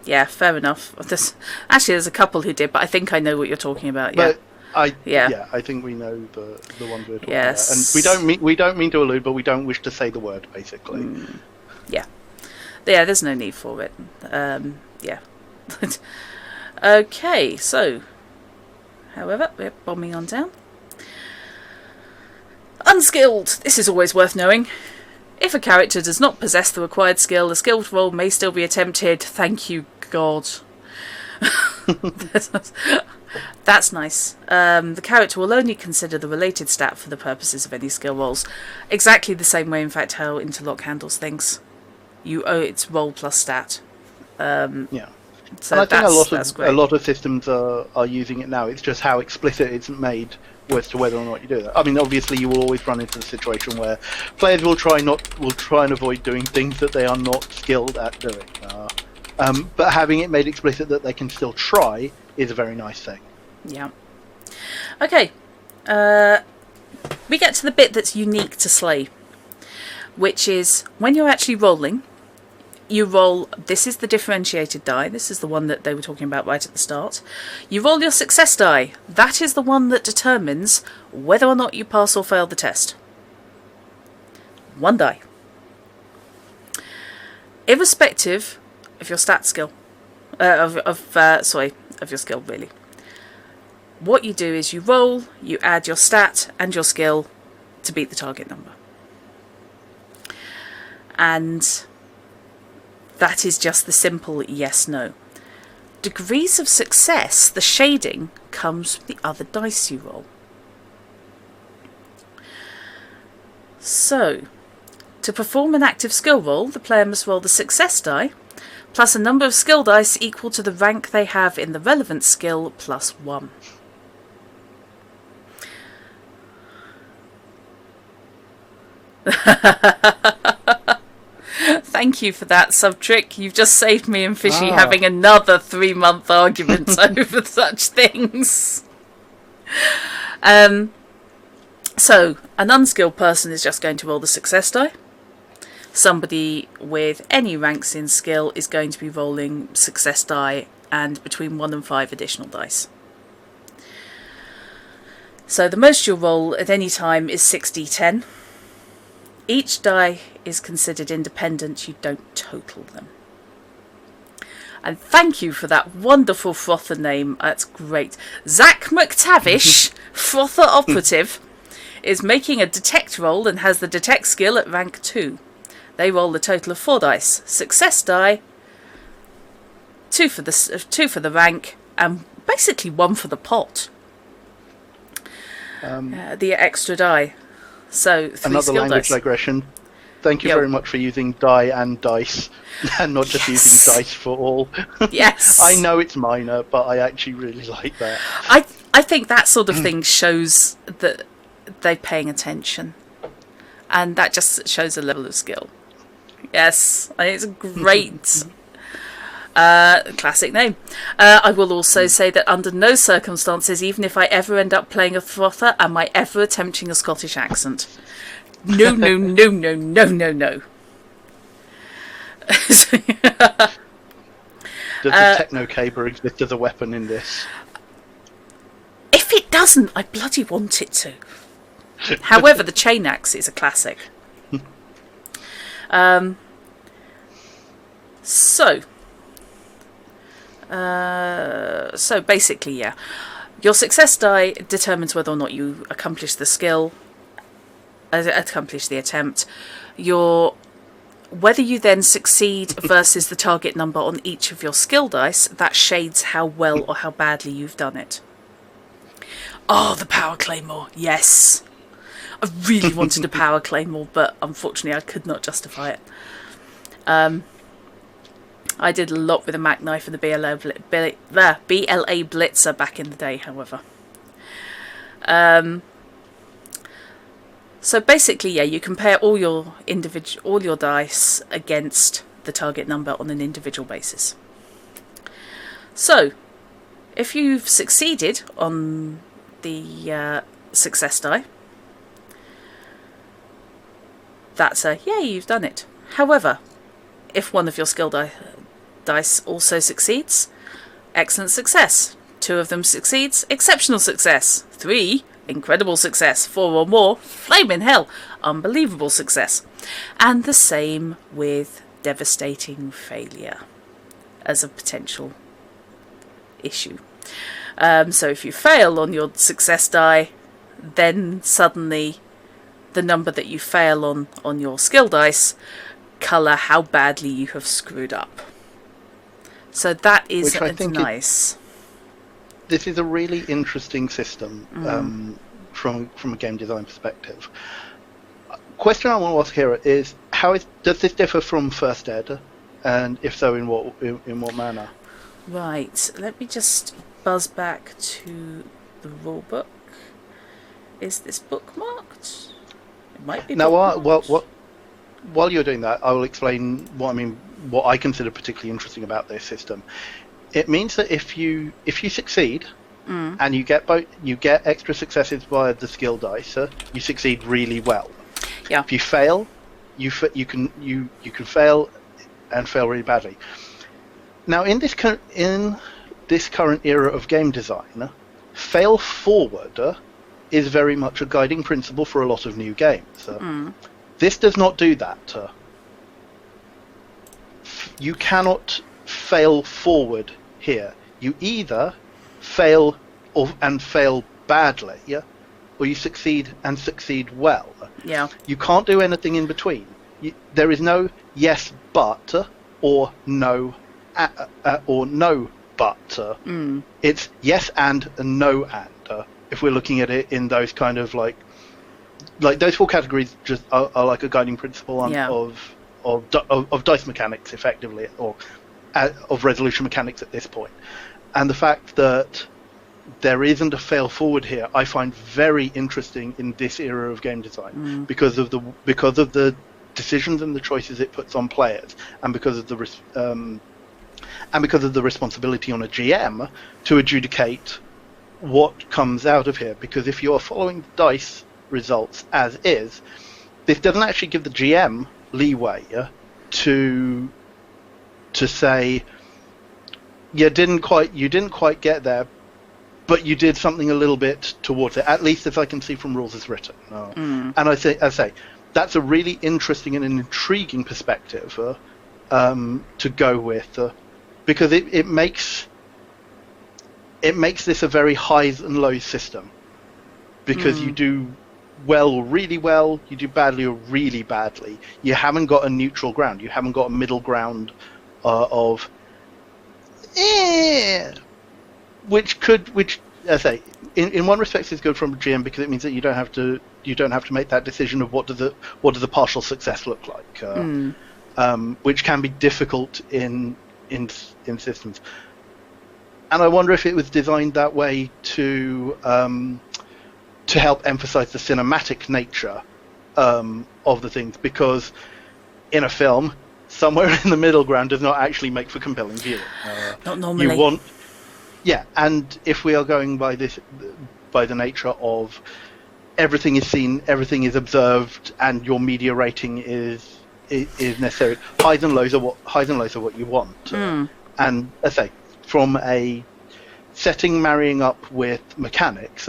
Yeah, fair enough. There's a couple who did, but I think I know what you're talking about. Yeah. But I think we know the ones we're talking Yes. about, and we don't mean to allude, but we don't wish to say the word, basically. Yeah. Yeah, there's no need for it. Yeah. Okay, so, however, we're bombing on down. Unskilled. This is always worth knowing. If a character does not possess the required skill, a skilled roll may still be attempted. Thank you, God. That's nice. The character will only consider the related stat for the purposes of any skill rolls. Exactly the same way, in fact, how Interlock handles things. It's roll plus stat. Yeah. So and I think great. a lot of systems are using it now. It's just how explicit it's made as to whether or not you do that. I mean, obviously, you will always run into the situation where players will try and avoid doing things that they are not skilled at doing. But having it made explicit that they can still try is a very nice thing. Yeah. Okay. We get to the bit that's unique to SLA, which is when you're actually rolling. You roll, this is the differentiated die, this is the one that they were talking about right at the start. You roll your success die, that is the one that determines whether or not you pass or fail the test. One die. Irrespective of your stat skill, of your skill really. What you do is you roll, you add your stat and your skill to beat the target number. And that is just the simple yes-no. Degrees of success, the shading, comes from the other dice you roll. So, to perform an active skill roll, the player must roll the success die, plus a number of skill dice equal to the rank they have in the relevant skill, plus 1. Thank you for that sub-trick. You've just saved me and Fishy having another 3-month argument over such things. So, an unskilled person is just going to roll the success die. Somebody with any ranks in skill is going to be rolling success die and between 1 and 5 additional dice. So the most you'll roll at any time is 6d10. Each die is considered independent, you don't total them. And thank you for that wonderful frother name, that's great. Zach McTavish, frother operative, is making a detect roll and has the detect skill at rank 2. They roll a total of 4 dice. Success die, 2 for the rank, and basically 1 for the pot. The extra die. So 3 another skill language dice. digression. Thank you very much for using die and dice, and not just using dice for all. Yes. I know it's minor, but I actually really like that. I think that sort of thing shows that they're paying attention, and that just shows a level of skill. Yes, I think it's a great classic name. I will also say that under no circumstances, even if I ever end up playing a frother, am I ever attempting a Scottish accent. No, no, no, no, no, no, no. Does the techno caber exist as a weapon in this? If it doesn't, I bloody want it to. However, the chain axe is a classic. So basically, yeah. Your success die determines whether or not you accomplish the skill, accomplish the attempt. Your Whether you then succeed versus the target number on each of your skill dice, that shades how well or how badly you've done it. Oh, the power claymore, yes. I really wanted a power claymore, but unfortunately I could not justify it. I did a lot with the Mac knife and the BLA Blitzer back in the day, however. So basically, yeah, you compare all your dice against the target number on an individual basis. So, if you've succeeded on the success die, that's a yay, you've done it. However, if one of your skill dice also succeeds, excellent success. 2 of them succeeds, exceptional success. 3, incredible success. 4 or more, flaming hell, unbelievable success. And the same with devastating failure as a potential issue. So if you fail on your success die, then suddenly the number that you fail on your skill dice colour how badly you have screwed up. So that is nice. This is a really interesting system from a game design perspective. Question I want to ask here is does this differ from First Ed, and if so, in what manner? Right. Let me just buzz back to the rulebook. Is this bookmarked? It might be. Now, while you're doing that, I will explain what I consider particularly interesting about this system. It means that if you succeed and you get extra successes via the skill dice, you succeed really well. Yeah. If you fail, you can fail and fail really badly. Now, in this current era of game design, fail forward is very much a guiding principle for a lot of new games. This does not do that. You cannot fail forward here. You either fail and fail badly, or you succeed and succeed well. Yeah. You can't do anything in between. There is no yes but or no but. It's yes and no and. If we're looking at it in those kind of like those 4 categories, just are like a guiding principle of dice mechanics, effectively, or of resolution mechanics at this point. And the fact that there isn't a fail forward here, I find very interesting in this era of game design because of the decisions and the choices it puts on players, and because of the responsibility on a GM to adjudicate what comes out of here. Because if you're following the dice results as is, this doesn't actually give the GM leeway to say you didn't quite get there, but you did something a little bit towards it, at least as I can see from rules as written. And I say that's a really interesting and an intriguing perspective to go with, because it makes this a very highs and lows system, because you do well or really well, you do badly or really badly. You haven't got a neutral ground. You haven't got a middle ground of which I say in one respect is good from a GM, because it means that you don't have to make that decision of what does a partial success look like, which can be difficult in systems. And I wonder if it was designed that way to help emphasize the cinematic nature of the things, because in a film, somewhere in the middle ground does not actually make for compelling viewing. Not normally. And if we are going by the nature of everything is seen, everything is observed, and your media rating is necessary, highs and lows are what you want. And I say, from a setting marrying up with mechanics,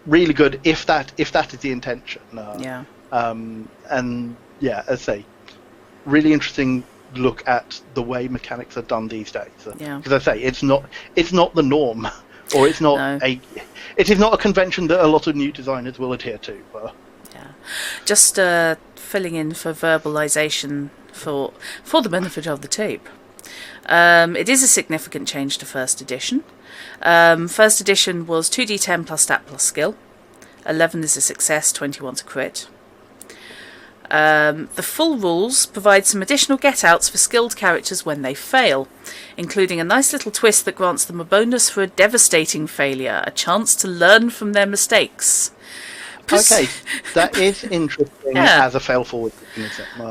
really good if that is the intention. And yeah, as I say, really interesting look at the way mechanics are done these days. Because I say it's not the norm, or it is not a convention that a lot of new designers will adhere to. Just filling in for verbalization for the benefit of the tape. It is a significant change to first edition. First edition was 2d10 plus stat plus skill. 11 is a success, 21's a crit. The full rules provide some additional get-outs for skilled characters when they fail, including a nice little twist that grants them a bonus for a devastating failure, a chance to learn from their mistakes. Okay, that is interesting as a fail-forward.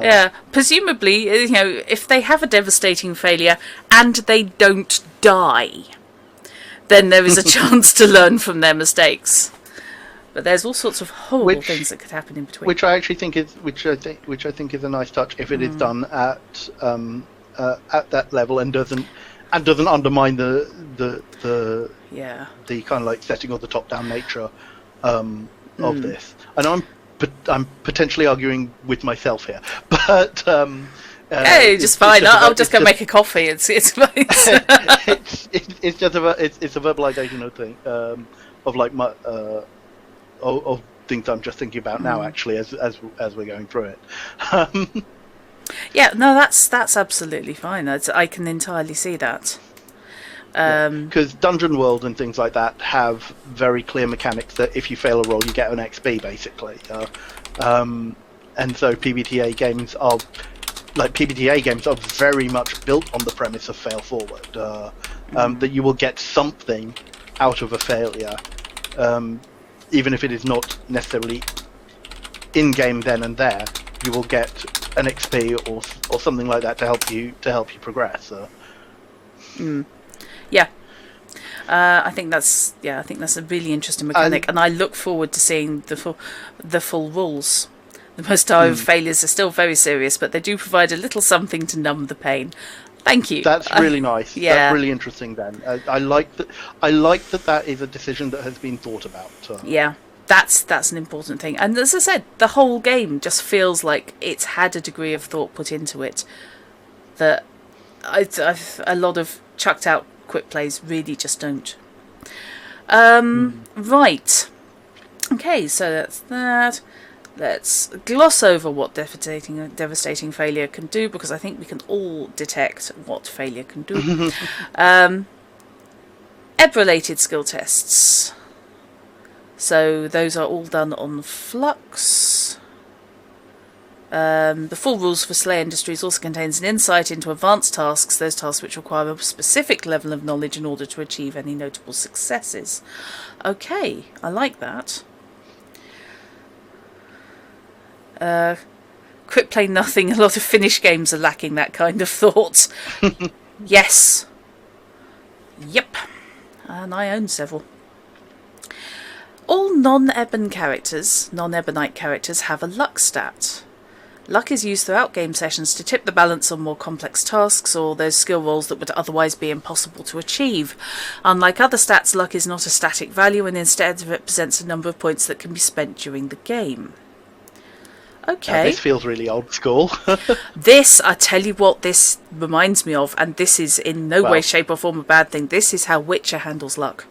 Yeah, presumably, if they have a devastating failure and they don't die, then there is a chance to learn from their mistakes. But there's all sorts of horrible things that could happen in between. Which I actually think is, which I think is a nice touch if it is done at that level and doesn't undermine the kind of like setting or the top-down nature of this. And I'm potentially arguing with myself here, but hey, just fine. I'll just go make a coffee. It's fine. it's just it's a verbalization thing of like my of things I'm just thinking about now, actually, as we're going through it. Yeah, no, that's absolutely fine. I can entirely see that. Because Dungeon World and things like that have very clear mechanics that if you fail a roll, you get an XP, basically. And so PBTA games are very much built on the premise of fail forward, that you will get something out of a failure, even if it is not necessarily in game then and there. You will get an XP or something like that to help you progress. Yeah. I think that's a really interesting mechanic, and I look forward to seeing the full rules. The most dire failures are still very serious, but they do provide a little something to numb the pain. Thank you. That's really nice. Yeah. That's really interesting. Then I like that. I like that is a decision that has been thought about. Yeah, that's an important thing. And as I said, the whole game just feels like it's had a degree of thought put into it that I've a lot of chucked out quick plays really just don't. Right. Okay, so that's that. Let's gloss over what devastating failure can do, because I think we can all detect what failure can do. Ebb-related skill tests. So those are all done on Flux. The full rules for SLA Industries also contains an insight into advanced tasks, those tasks which require a specific level of knowledge in order to achieve any notable successes. Okay, I like that. Quit Play Nothing. A lot of Finnish games are lacking that kind of thought. Yes. Yep. And I own several. All non-Ebonite characters have a luck stat. Luck is used throughout game sessions to tip the balance on more complex tasks or those skill rolls that would otherwise be impossible to achieve. Unlike other stats, luck is not a static value and instead represents a number of points that can be spent during the game. Okay. This feels really old school. This, I tell you what, this reminds me of, and this is in no way, shape or form a bad thing. This is how Witcher handles luck.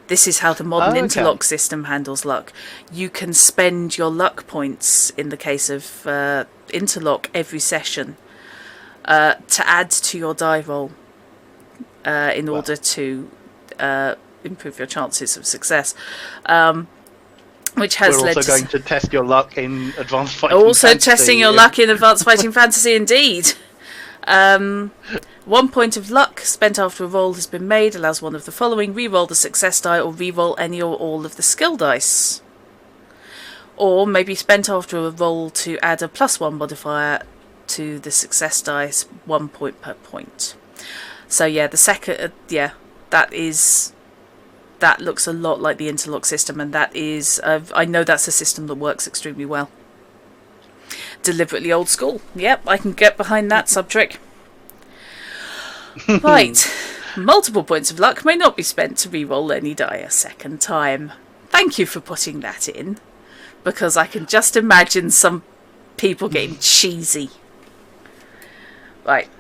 This is how the modern interlock system handles luck. You can spend your luck points, in the case of interlock, every session to add to your die roll in order to improve your chances of success. Which has We're led also going to test your luck in Advanced Fighting Also Fantasy. testing your luck in Advanced Fighting Fantasy, indeed. 1 point of luck spent after a roll has been made allows one of the following: re-roll the success die or re-roll any or all of the skill dice. Or maybe spent after a roll to add a +1 modifier to the success dice, 1 point per point. So yeah, the second, that looks a lot like the interlock system, and that is, I know that's a system that works extremely well. Deliberately old school. Yep, I can get behind that sub-trick. Right. Multiple points of luck may not be spent to re-roll any die a second time. Thank you for putting that in, because I can just imagine some people getting cheesy. Right.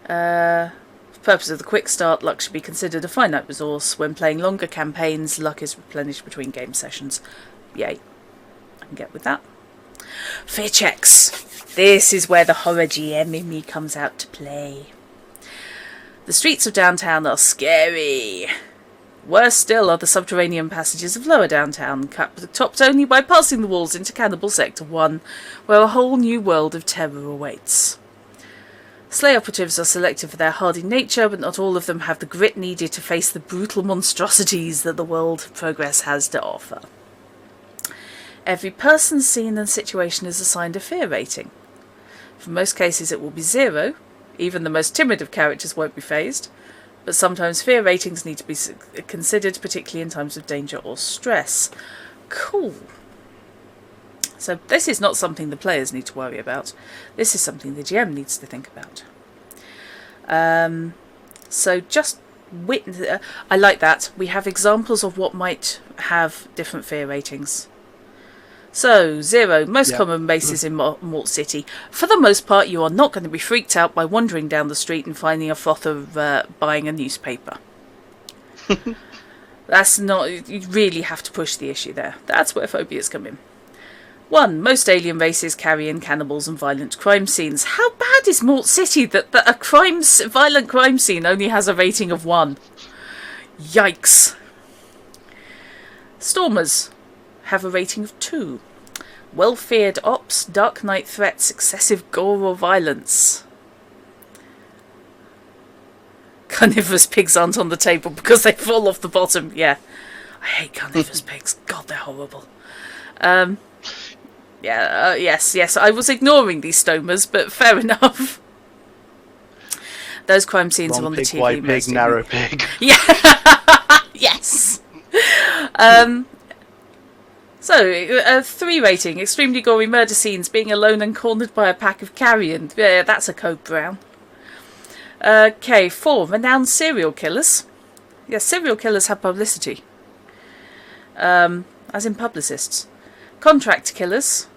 For the purpose of the quick start, luck should be considered a finite resource. When playing longer campaigns, luck is replenished between game sessions. Yay. can get with that. Fear checks. This is where the horror GM in me comes out to play. The streets of downtown are scary. Worse still are the subterranean passages of lower downtown, topped only by passing the walls into Cannibal Sector 1, where a whole new world of terror awaits. Slay operatives are selected for their hardy nature, but not all of them have the grit needed to face the brutal monstrosities that the world of progress has to offer. Every person, scene and situation is assigned a fear rating. For most cases it will be 0, even the most timid of characters won't be phased, but sometimes fear ratings need to be considered, particularly in times of danger or stress. Cool. So this is not something the players need to worry about. This is something the GM needs to think about. So just I like that. We have examples of what might have different fear ratings. So, 0, most common bases in Mort City. For the most part, you are not going to be freaked out by wandering down the street and finding a froth of buying a newspaper. That's not... You really have to push the issue there. That's where phobias come in. 1, most alien races carry in cannibals and violent crime scenes. How bad is Mort City that a violent crime scene only has a rating of 1? Yikes. Stormers have a rating of 2. Well-feared ops, dark night threats, excessive gore or violence. Carnivorous pigs aren't on the table because they fall off the bottom. Yeah, I hate carnivorous pigs. God, they're horrible. Yes, I was ignoring these stomers, but fair enough. Those crime scenes Long are on pig, the TV. white pig, narrow pig. Yeah. Yes. So, a 3 rating. Extremely gory murder scenes. Being alone and cornered by a pack of carrion. Yeah, that's a code brown. Okay, 4. Renowned serial killers. Yes, serial killers have publicity. As in publicists. Contract killers.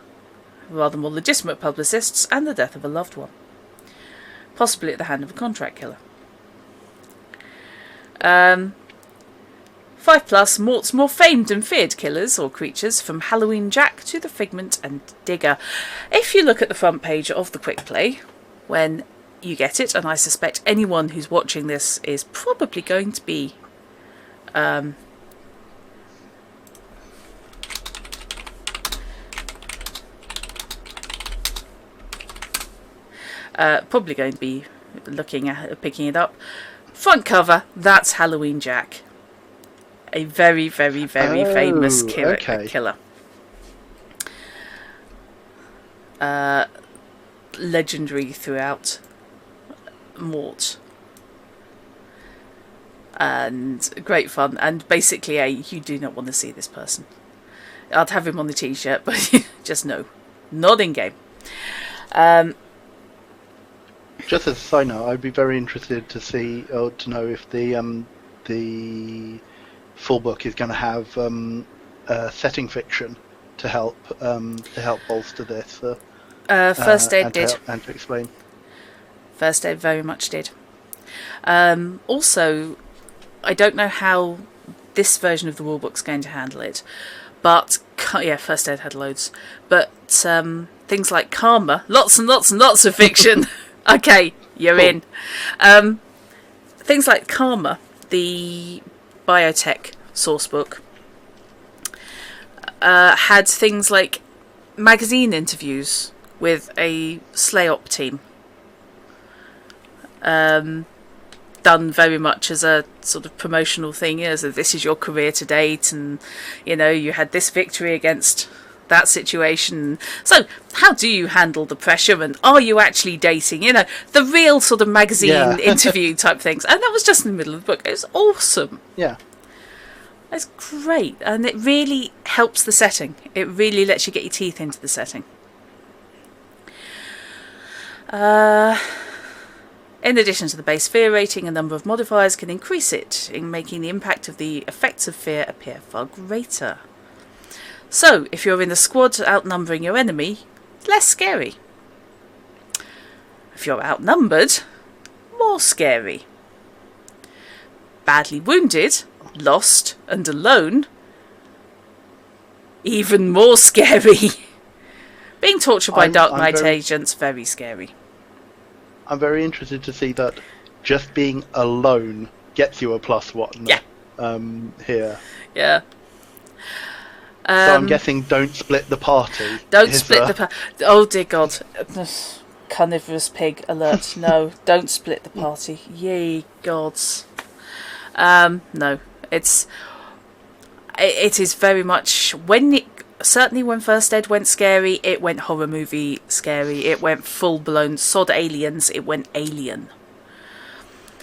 Rather more legitimate publicists. And the death of a loved one. Possibly at the hand of a contract killer. 5+, Mort's more famed and feared killers or creatures, from Halloween Jack to the Figment and Digger. If you look at the front page of the Quick Play, when you get it, and I suspect anyone who's watching this is probably going to be looking at picking it up. Front cover, that's Halloween Jack. A very, very, very famous killer. Legendary throughout Mort. And great fun. And basically, you do not want to see this person. I'd have him on the t-shirt, but just no. Not in game. Just as a side note, I'd be very interested to see or to know if the full book is going to have setting fiction to help bolster this. First Aid did. And to explain. First Aid very much did. Also, I don't know how this version of the rulebook's going to handle it, but yeah, First Aid had loads. But things like Karma, lots and lots and lots of fiction. Okay, you're in. Things like Karma, the biotech sourcebook, had things like magazine interviews with a SLA team, done very much as a sort of promotional thing. So this is your career to date, and you had this victory against that situation. So how do you handle the pressure, and are you actually dating? The real sort of magazine interview type things. And that was just in the middle of the book. It was awesome. Yeah. It's great, and it really helps the setting. It really lets you get your teeth into the setting. In addition to the base fear rating, a number of modifiers can increase it, in making the impact of the effects of fear appear far greater. So, if you're in a squad outnumbering your enemy, less scary. If you're outnumbered, more scary. Badly wounded, lost, and alone, even more scary. Being tortured by Dark I'm Knight very- agents, very scary. I'm very interested to see that just being alone gets you a +1. Yeah. Here. Yeah. So I'm guessing don't split the party. Don't split the oh dear God. Carnivorous pig alert. No, don't split the party. Yay, gods. No. It is very much certainly when First Ed went scary, it went horror movie scary. It went full blown sod aliens, it went alien.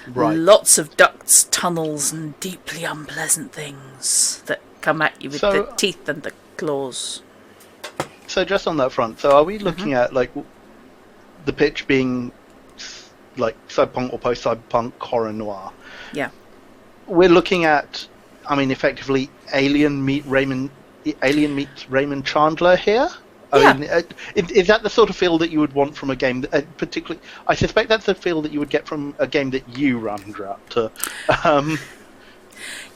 Right. Lots of ducts, tunnels, and deeply unpleasant things that come at you with the teeth and the claws. So just on that front, so are we looking at like the pitch being like cyberpunk or post-cyberpunk horror noir? Yeah. We're looking at, I mean, effectively Alien meets Raymond Chandler here. Yeah. I mean, is that the sort of feel that you would want from a game? Particularly, I suspect that's the feel that you would get from a game that you run, Raptor.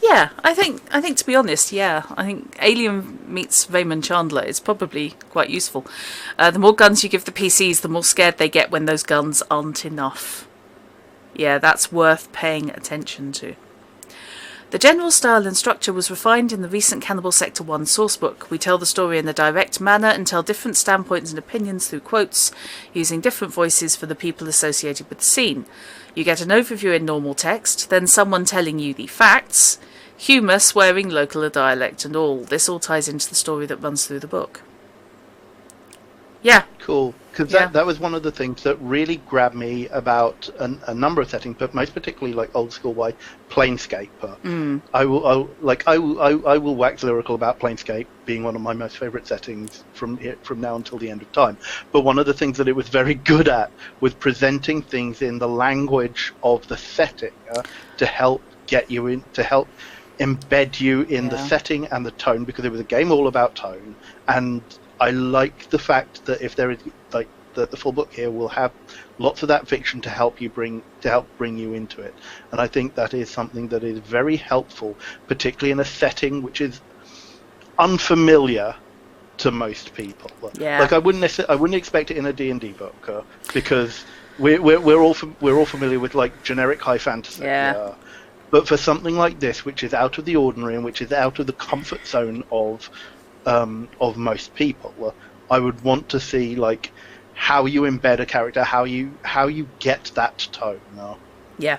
Yeah, I think to be honest, yeah, I think Alien meets Raymond Chandler is probably quite useful. The more guns you give the PCs, the more scared they get when those guns aren't enough. Yeah, that's worth paying attention to. The general style and structure was refined in the recent Cannibal Sector 1 sourcebook. We tell the story in a direct manner and tell different standpoints and opinions through quotes, using different voices for the people associated with the scene. You get an overview in normal text, then someone telling you the facts, humour, swearing, local dialect and all. This all ties into the story that runs through the book. Yeah. Cool. Because Yeah. that was one of the things that really grabbed me about a number of settings, but most particularly like old school Planescape. I will wax lyrical about Planescape being one of my most favourite settings from now until the end of time. But one of the things that it was very good at was presenting things in the language of the setting to help get you in, to help embed you in the setting and the tone, because it was a game all about tone. And I like the fact that if there is like the full book here will have lots of that fiction to help bring you into it, and I think that is something that is very helpful, particularly in a setting which is unfamiliar to most people. Yeah. Like I wouldn't expect it in a D&D book because we're all familiar with like generic high fantasy. Yeah. But for something like this, which is out of the ordinary and which is out of the comfort zone of most people, I would want to see like how you embed a character, how you get that tone. Yeah.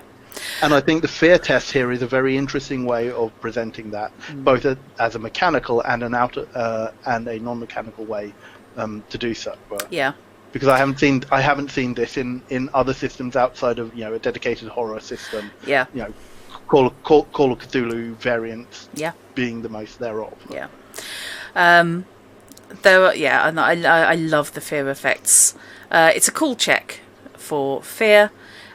And I think the fear test here is a very interesting way of presenting that, both as a mechanical and and a non-mechanical way to do so. Yeah. Because I haven't seen this in other systems outside of a dedicated horror system. Yeah. Call of Cthulhu variants. Yeah. Being the most thereof. Yeah. And I love the fear effects. It's a cool check for fear,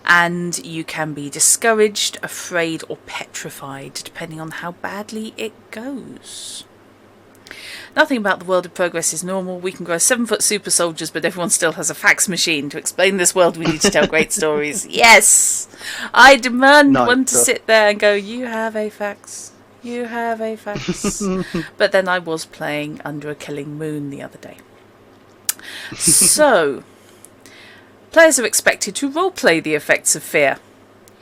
and you can be discouraged, afraid, or petrified, depending on how badly it goes. Nothing about the world of progress is normal. We can grow 7-foot super soldiers, but everyone still has a fax machine. To explain this world, we need to tell great stories. Yes! I demand one to sit there and go, you have a fax. You have a fax. But then I was playing Under a Killing Moon the other day. So, players are expected to roleplay the effects of fear,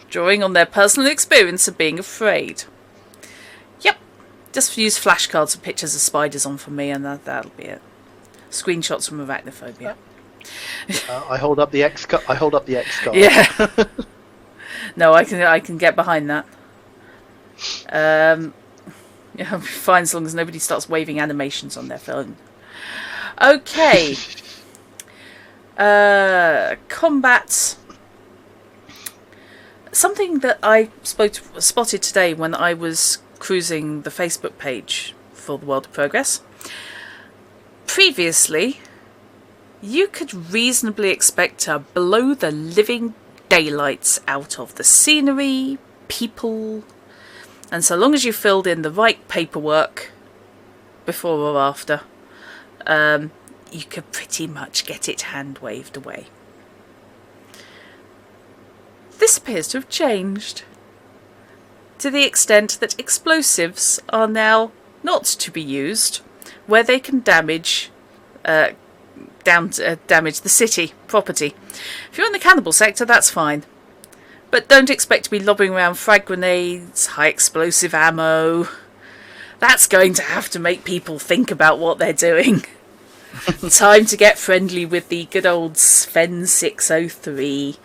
drawing on their personal experience of being afraid. Yep, just use flashcards with pictures of spiders on for me, and that'll be it. Screenshots from arachnophobia. I hold up the X card. Yeah. No, I can get behind that. Yeah, fine as long as nobody starts waving animations on their phone. Okay. Combat. Something that I spotted today when I was cruising the Facebook page for the World of Progress. Previously, you could reasonably expect to blow the living daylights out of the scenery, people, and so long as you filled in the right paperwork before or after, you could pretty much get it hand-waved away. This appears to have changed, to the extent that explosives are now not to be used, where they can damage damage the city property. If you're in the cannibal sector, that's fine. But don't expect to be lobbing around frag grenades, high explosive ammo. That's going to have to make people think about what they're doing. Time to get friendly with the good old Sven 603,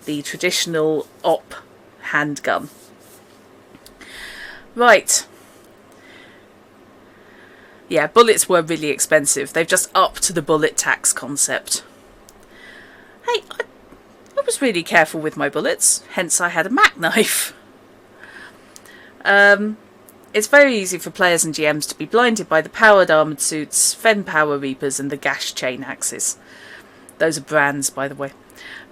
the traditional op handgun. Right. Yeah, bullets were really expensive. They've just upped the bullet tax concept. Hey, I was really careful with my bullets, hence I had a Mac knife. It's very easy for players and GMs to be blinded by the powered armoured suits, Fen Power Reapers and the Gash chain axes. Those are brands, by the way.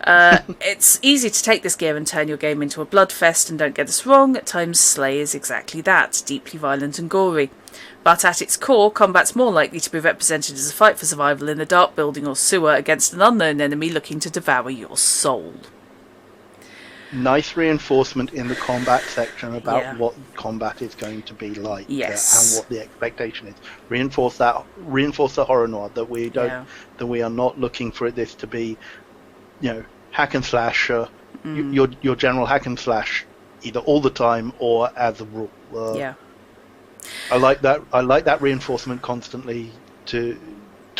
It's easy to take this gear and turn your game into a bloodfest, and don't get us wrong, at times Slay is exactly that, deeply violent and gory. But at its core, combat's more likely to be represented as a fight for survival in a dark building or sewer against an unknown enemy looking to devour your soul. Nice reinforcement in the combat section about what combat is going to be like, and what the expectation is. Reinforce the horror noir that we don't, that we are not looking for this to be, hack and slash, your general hack and slash, either all the time or as a rule. I like that. I like that reinforcement constantly to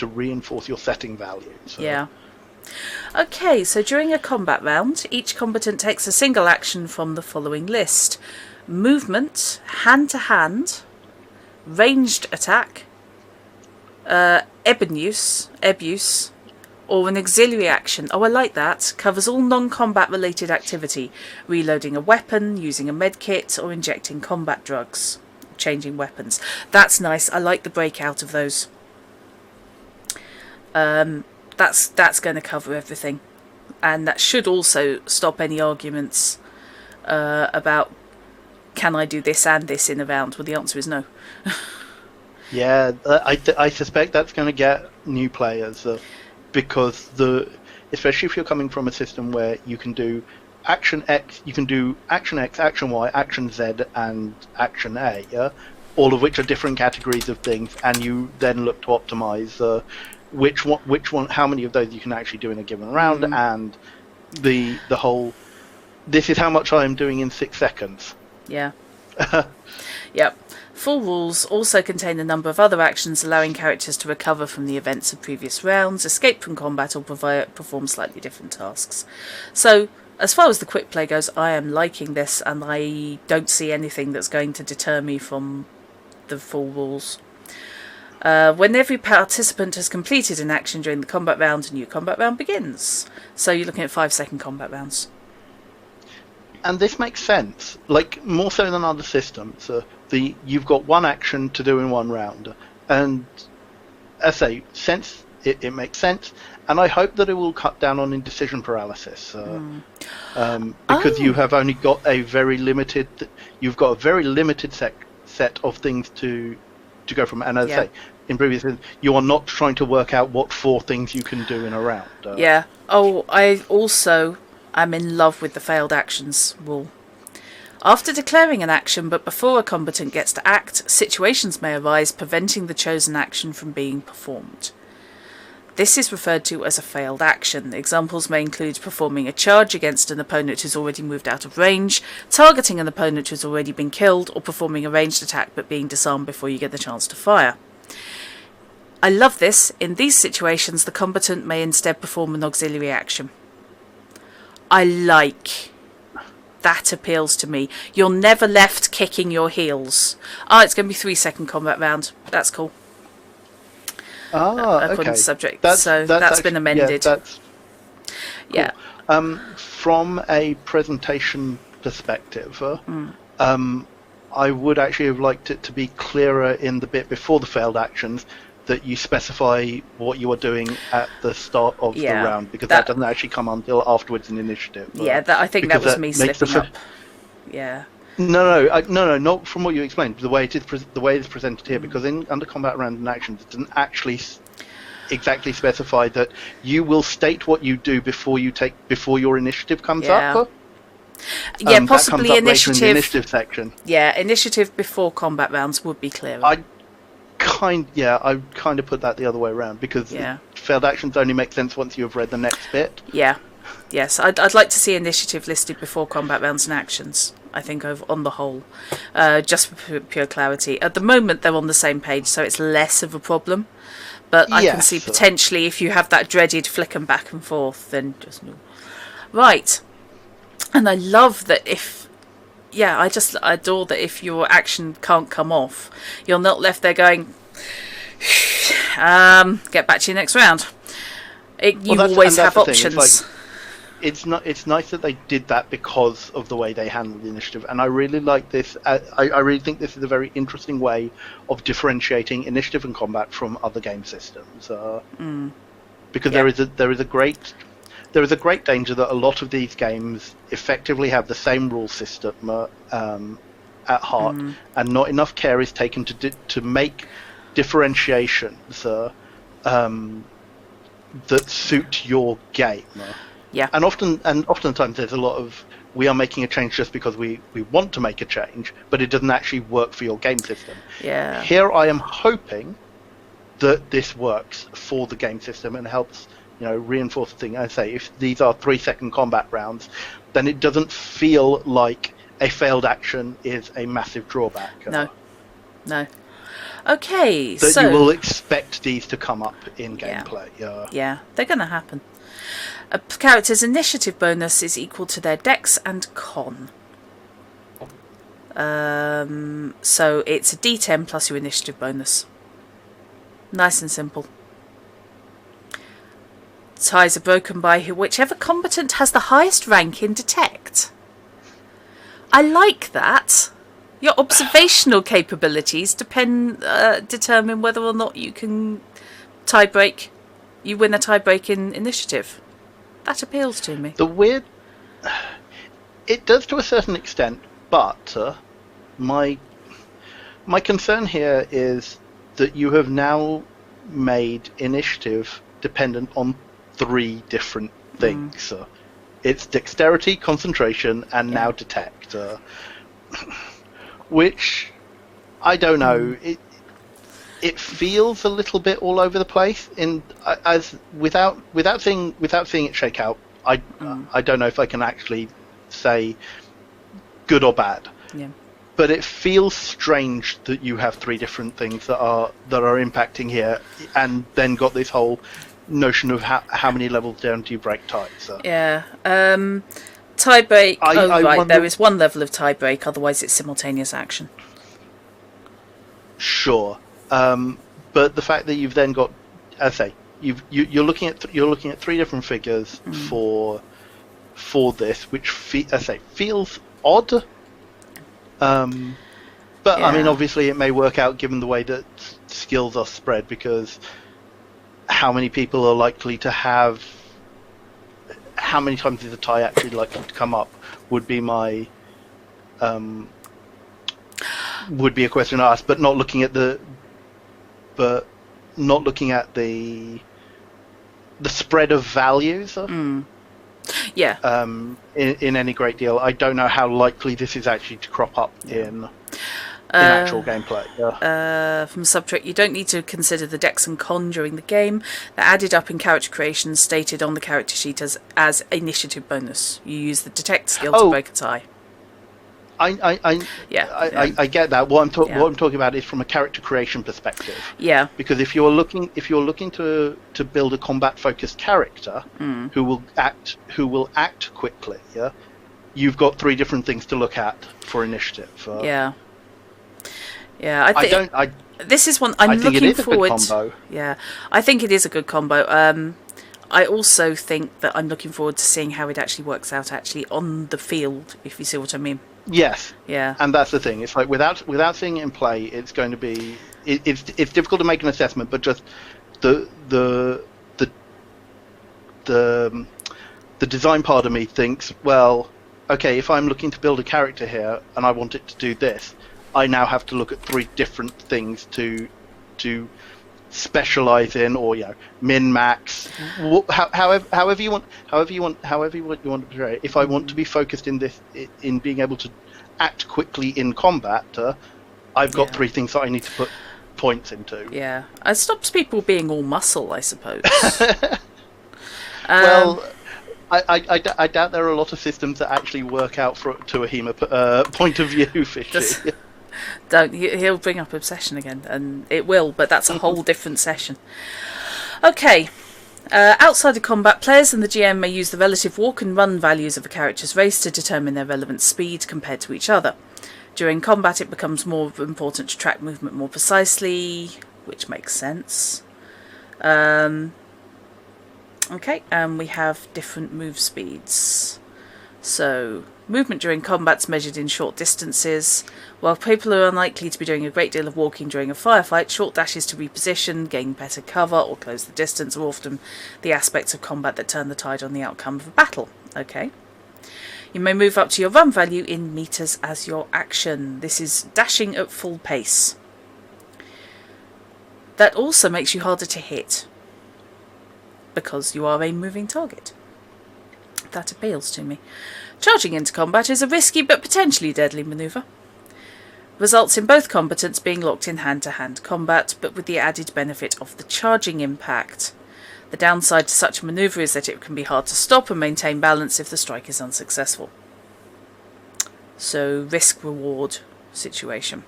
reinforce your setting value. So. Yeah. Okay, so during a combat round, each combatant takes a single action from the following list: movement, hand-to-hand, ranged attack, ebus, or an auxiliary action. Oh, I like that. Covers all non-combat related activity: reloading a weapon, using a medkit, or injecting combat drugs, changing weapons. That's nice. I like the breakout of those. That's going to cover everything, and that should also stop any arguments about can I do this and this in a round. Well, the answer is no. Yeah, I suspect that's going to get new players because especially if you're coming from a system where you can do action X, you can do action X, action Y, action Z, and action A. Yeah, all of which are different categories of things, and you then look to optimize. Which one, how many of those you can actually do in a given round, and the whole, this is how much I am doing in 6 seconds. Yeah. Yep. Full rules also contain a number of other actions allowing characters to recover from the events of previous rounds, escape from combat, or perform slightly different tasks. So, as far as the quick play goes, I am liking this, and I don't see anything that's going to deter me from the full rules. When every participant has completed an action during the combat round, a new combat round begins. So you're looking at 5-second combat rounds. And this makes sense, like more so than other systems. You've got one action to do in one round, and as I say, it makes sense. And I hope that it will cut down on indecision paralysis, because you have only got a very limited. You've got a very limited set of things to go from, and as I say, in previous, you are not trying to work out what 4 things you can do in a round. I also am in love with the failed actions rule. After declaring an action, but before a combatant gets to act, situations may arise preventing the chosen action from being performed. This is referred to as a failed action. Examples may include performing a charge against an opponent who's already moved out of range, targeting an opponent who's already been killed, or performing a ranged attack but being disarmed before you get the chance to fire. I love this. In these situations, the combatant may instead perform an auxiliary action. I like. That appeals to me. You're never left kicking your heels. It's going to be 3-second combat round. That's cool. According to the subject. That's been amended. Yeah, that's cool. From a presentation perspective, I would actually have liked it to be clearer in the bit before the failed actions that you specify what you are doing at the start of the round, because that doesn't actually come until afterwards in initiative. I think that was me slipping up. Yeah. No, not from what you explained. The way it is presented here, because under combat round and actions, it doesn't actually exactly specify that you will state what you do before your initiative comes up. Possibly that comes up later in the initiative section. Yeah, initiative before combat rounds would be clearer. I I kind of put that the other way around, because failed actions only make sense once you have read the next bit. Yeah. Yes, I'd like to see initiative listed before combat rounds and actions, I think, on the whole, just for pure clarity. At the moment, they're on the same page, so it's less of a problem. But I can see potentially, if you have that dreaded flicking back and forth, then just... Right. And I love that I just adore that if your action can't come off, you're not left there going, get back to your next round. You always have options. It's nice that they did that because of the way they handled the initiative, and I really like this. I really think this is a very interesting way of differentiating initiative and combat from other game systems. Because there is a great danger that a lot of these games effectively have the same rule system at heart, and not enough care is taken to make differentiations that suit your game. Yeah. And oftentimes there's a lot of, we are making a change just because we want to make a change, but it doesn't actually work for your game system. Yeah. Here I am hoping that this works for the game system and helps, reinforce the thing. I say, if these are 3-second combat rounds, then it doesn't feel like a failed action is a massive drawback. No. Okay, so you will expect these to come up in gameplay. Yeah, they're going to happen. A character's initiative bonus is equal to their dex and con. So it's a d10 plus your initiative bonus. Nice and simple. Ties are broken by whichever combatant has the highest rank in detect. I like that. Your observational capabilities determine whether or not you can tie-break. You win a tie-break in initiative. That appeals to me. It does to a certain extent, but my concern here is that you have now made initiative dependent on 3 different things. It's dexterity, concentration, and now detect. Which, I don't know, it feels a little bit all over the place. Without seeing it shake out, I don't know if I can actually say good or bad. Yeah. But it feels strange that you have 3 different things that are impacting here, and then got this whole notion of how many levels down do you break ties. Yeah. Tie break. There is 1 level of tie break. Otherwise, it's simultaneous action. Sure. But the fact that you've then got, as I say, you're looking at 3 different figures for this, which feels odd. But I mean, obviously, it may work out given the way that skills are spread, because how many people are likely to have? How many times is a tie actually likely to come up? Would be my would be a question to ask, but not looking at the spread of values. Yeah. In any great deal, I don't know how likely this is actually to crop up in actual gameplay. From Subtract, you don't need to consider the dex and con during the game. They're added up in character creation, stated on the character sheet as initiative bonus. You use the detect skill to break a tie. I get that. What I'm talking about is from a character creation perspective. Yeah. Because if you're looking to build a combat focused character who will act quickly, you've got 3 different things to look at for initiative. This is one I'm looking forward. Good combo. Yeah, I think it is a good combo. I also think that I'm looking forward to seeing how it actually works out on the field, if you see what I mean. Yes. Yeah. And that's the thing. It's like without seeing it in play, it's going to be it's difficult to make an assessment. But just the design part of me thinks, well, okay, if I'm looking to build a character here and I want it to do this, I now have to look at 3 different things to specialize in, or min max, however you want to portray it. If I want to be focused in being able to act quickly in combat, I've got 3 things that I need to put points into. Yeah, it stops people being all muscle, I suppose. Well, I doubt there are a lot of systems that actually work out to a HEMA point of view, Fishy. He'll bring up obsession again, and it will, but that's a whole different session. Okay. Outside of combat, players and the GM may use the relative walk and run values of a character's race to determine their relevant speed compared to each other. During combat, it becomes more important to track movement more precisely, which makes sense. Okay, and we have different move speeds. So, movement during combat's measured in short distances. While people are unlikely to be doing a great deal of walking during a firefight, short dashes to reposition, gain better cover, or close the distance are often the aspects of combat that turn the tide on the outcome of a battle. Okay. You may move up to your run value in meters as your action. This is dashing at full pace. That also makes you harder to hit, because you are a moving target. That appeals to me. Charging into combat is a risky but potentially deadly manoeuvre. Results in both combatants being locked in hand-to-hand combat, but with the added benefit of the charging impact. The downside to such a manoeuvre is that it can be hard to stop and maintain balance if the strike is unsuccessful. So, risk-reward situation.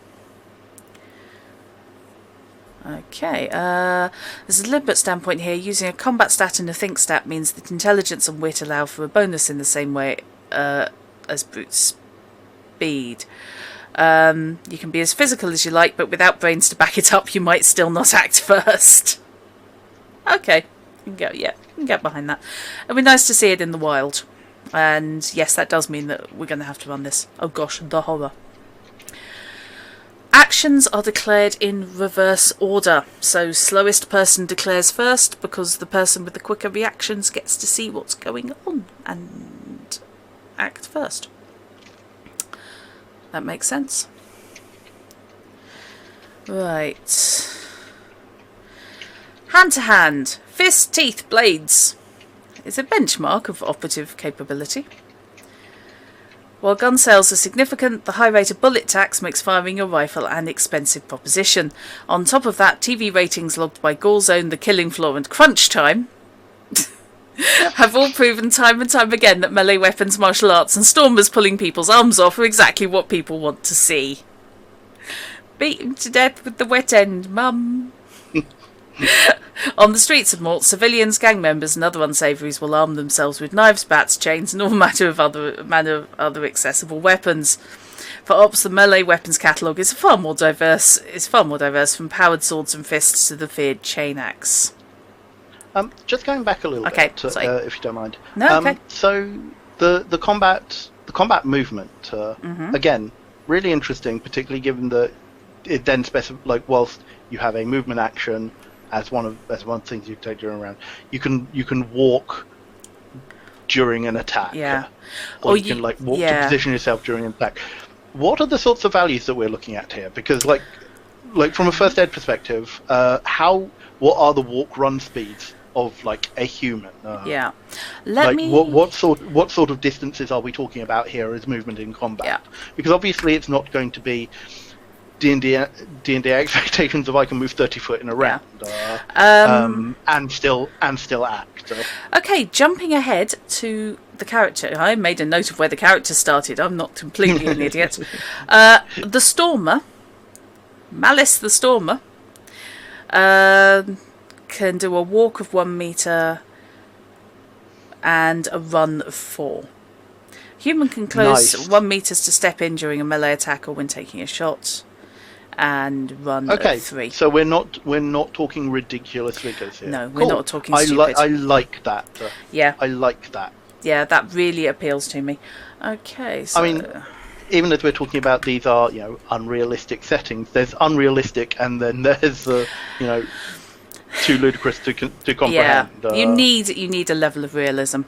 Okay, there's a deliberate standpoint here. Using a combat stat and a think stat means that intelligence and wit allow for a bonus in the same way as brute speed. You can be as physical as you like, but without brains to back it up, you might still not act first. Okay, you can get behind that. It'd be nice to see it in the wild. And yes, that does mean that we're going to have to run this. Oh gosh, the horror. Actions are declared in reverse order, so slowest person declares first because the person with the quicker reactions gets to see what's going on and act first. That makes sense. Right. Hand to hand, fist, teeth, blades is a benchmark of operative capability. While gun sales are significant, the high rate of bullet tax makes firing your rifle an expensive proposition. On top of that, TV ratings logged by Gore Zone, The Killing Floor and Crunch Time have all proven time and time again that melee weapons, martial arts and stormers pulling people's arms off are exactly what people want to see. Beat him to death with the wet end, mum. On the streets of Mort, civilians, gang members and other unsavouries will arm themselves with knives, bats, chains and all manner of other accessible weapons. For ops, the melee weapons catalogue is far more diverse from powered swords and fists to the feared chain axe. Just going back a little bit, if you don't mind. No, okay. So the combat movement, again, really interesting, particularly given that it then whilst you have a movement action as one of the things you take during a round, you can walk during an attack. Yeah. Or you can walk to position yourself during an attack. What are the sorts of values that we're looking at here? Because like from a first aid perspective, what are the walk run speeds of a human? What sort of distances are we talking about here as movement in combat? Yeah. Because obviously it's not going to be D&D expectations of I can move 30 foot in a round, and still act. Okay, jumping ahead to the character. I made a note of where the character started. I'm not completely an idiot. The Stormer, Malice the Stormer, can do a walk of 1 meter and a run of 4. Human can close 1 meter to step in during a melee attack or when taking a shot. And run at 3. So we're not talking ridiculous figures here. No, we're not talking stupid. I like that. Yeah. I like that. Yeah, that really appeals to me. Okay, so... I mean, even as we're talking about these are, unrealistic settings, there's unrealistic and then there's, too ludicrous to comprehend. Yeah, you need a level of realism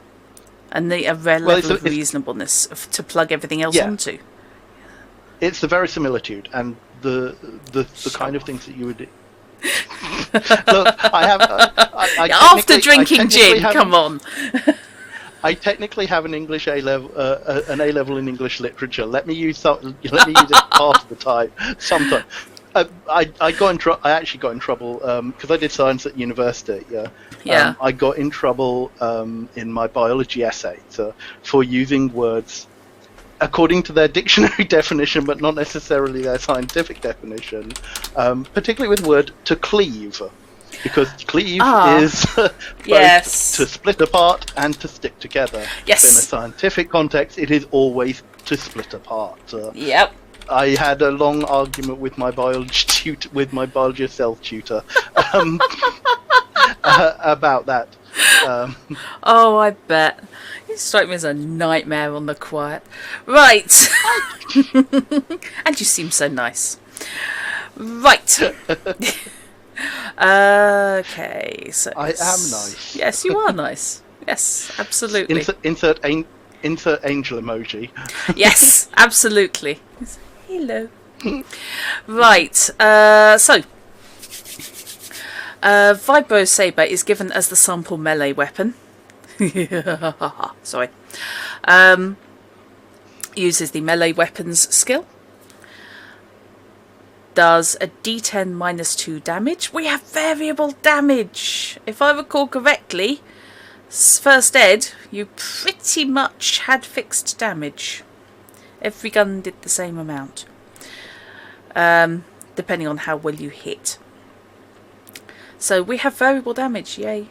and a level of reasonableness to plug everything else onto. It's the verisimilitude and the kind of things that you would do. Look, after drinking gin, come on. I technically have an English an A level in English literature. Let me use it part of the time. Sometimes. I got in I actually got in trouble because I did science at university. Yeah. I got in trouble in my biology essay for using words according to their dictionary definition, but not necessarily their scientific definition. Particularly with the word "to cleave," because cleave is both Yes. to split apart and to stick together. Yes. So in a scientific context, it is always to split apart. Yep. I had a long argument with my biology self tutor about that. Oh, I bet. You strike me as a nightmare on the quiet. Right. And you seem so nice. Right. Okay, so... I am nice. Yes, you are nice. Yes, absolutely. Insert angel emoji. Yes, absolutely. Hello. Right, so... Vibro Saber is given as the sample melee weapon. Sorry. Uses the melee weapons skill. Does a D10 minus 2 damage. We have variable damage. If I recall correctly, first ed, you pretty much had fixed damage. Every gun did the same amount. Depending on how well you hit. So we have variable damage, yay.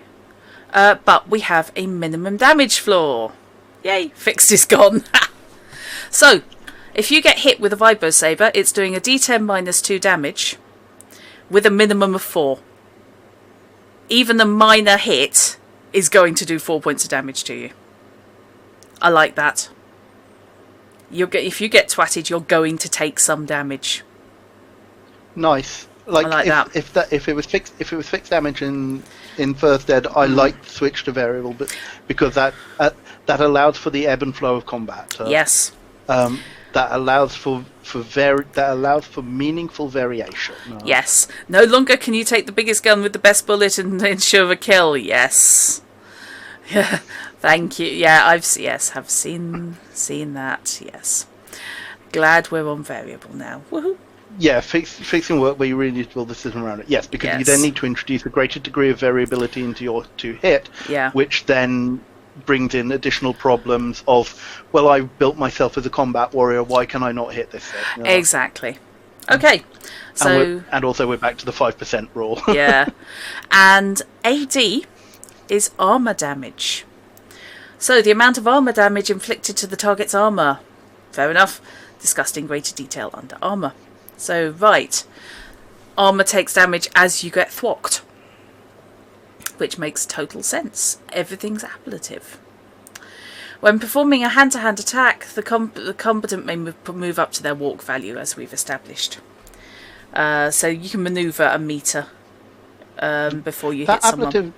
But we have a minimum damage floor. Yay, fixed is gone. So, if you get hit with a Vibro Saber, it's doing a D10 minus 2 damage with a minimum of 4. Even a minor hit is going to do 4 points of damage to you. I like that. If you get twatted, you're going to take some damage. Nice. I like that. If it was fixed damage in first ed, I like to switch to variable, but because that allows for the ebb and flow of combat. Yes. That allows for meaningful variation. Yes. No longer can you take the biggest gun with the best bullet and ensure a kill. Yes. Thank you. Yeah, have seen that. Yes. Glad we're on variable now. Woohoo. Yeah, fixing work where you really need to build the system around it. Yes, because you then need to introduce a greater degree of variability into your to hit, which then brings in additional problems of, well, I built myself as a combat warrior, why can I not hit this thing? Exactly. Okay, so... And also we're back to the 5% rule. Yeah. And AD is armor damage. So the amount of armor damage inflicted to the target's armor. Fair enough. Discussed in greater detail under armor. So, right. Armor takes damage as you get thwacked. Which makes total sense. Everything's ablative. When performing a hand-to-hand attack, the combatant may move up to their walk value, as we've established. So you can manoeuvre a meter before you hit someone.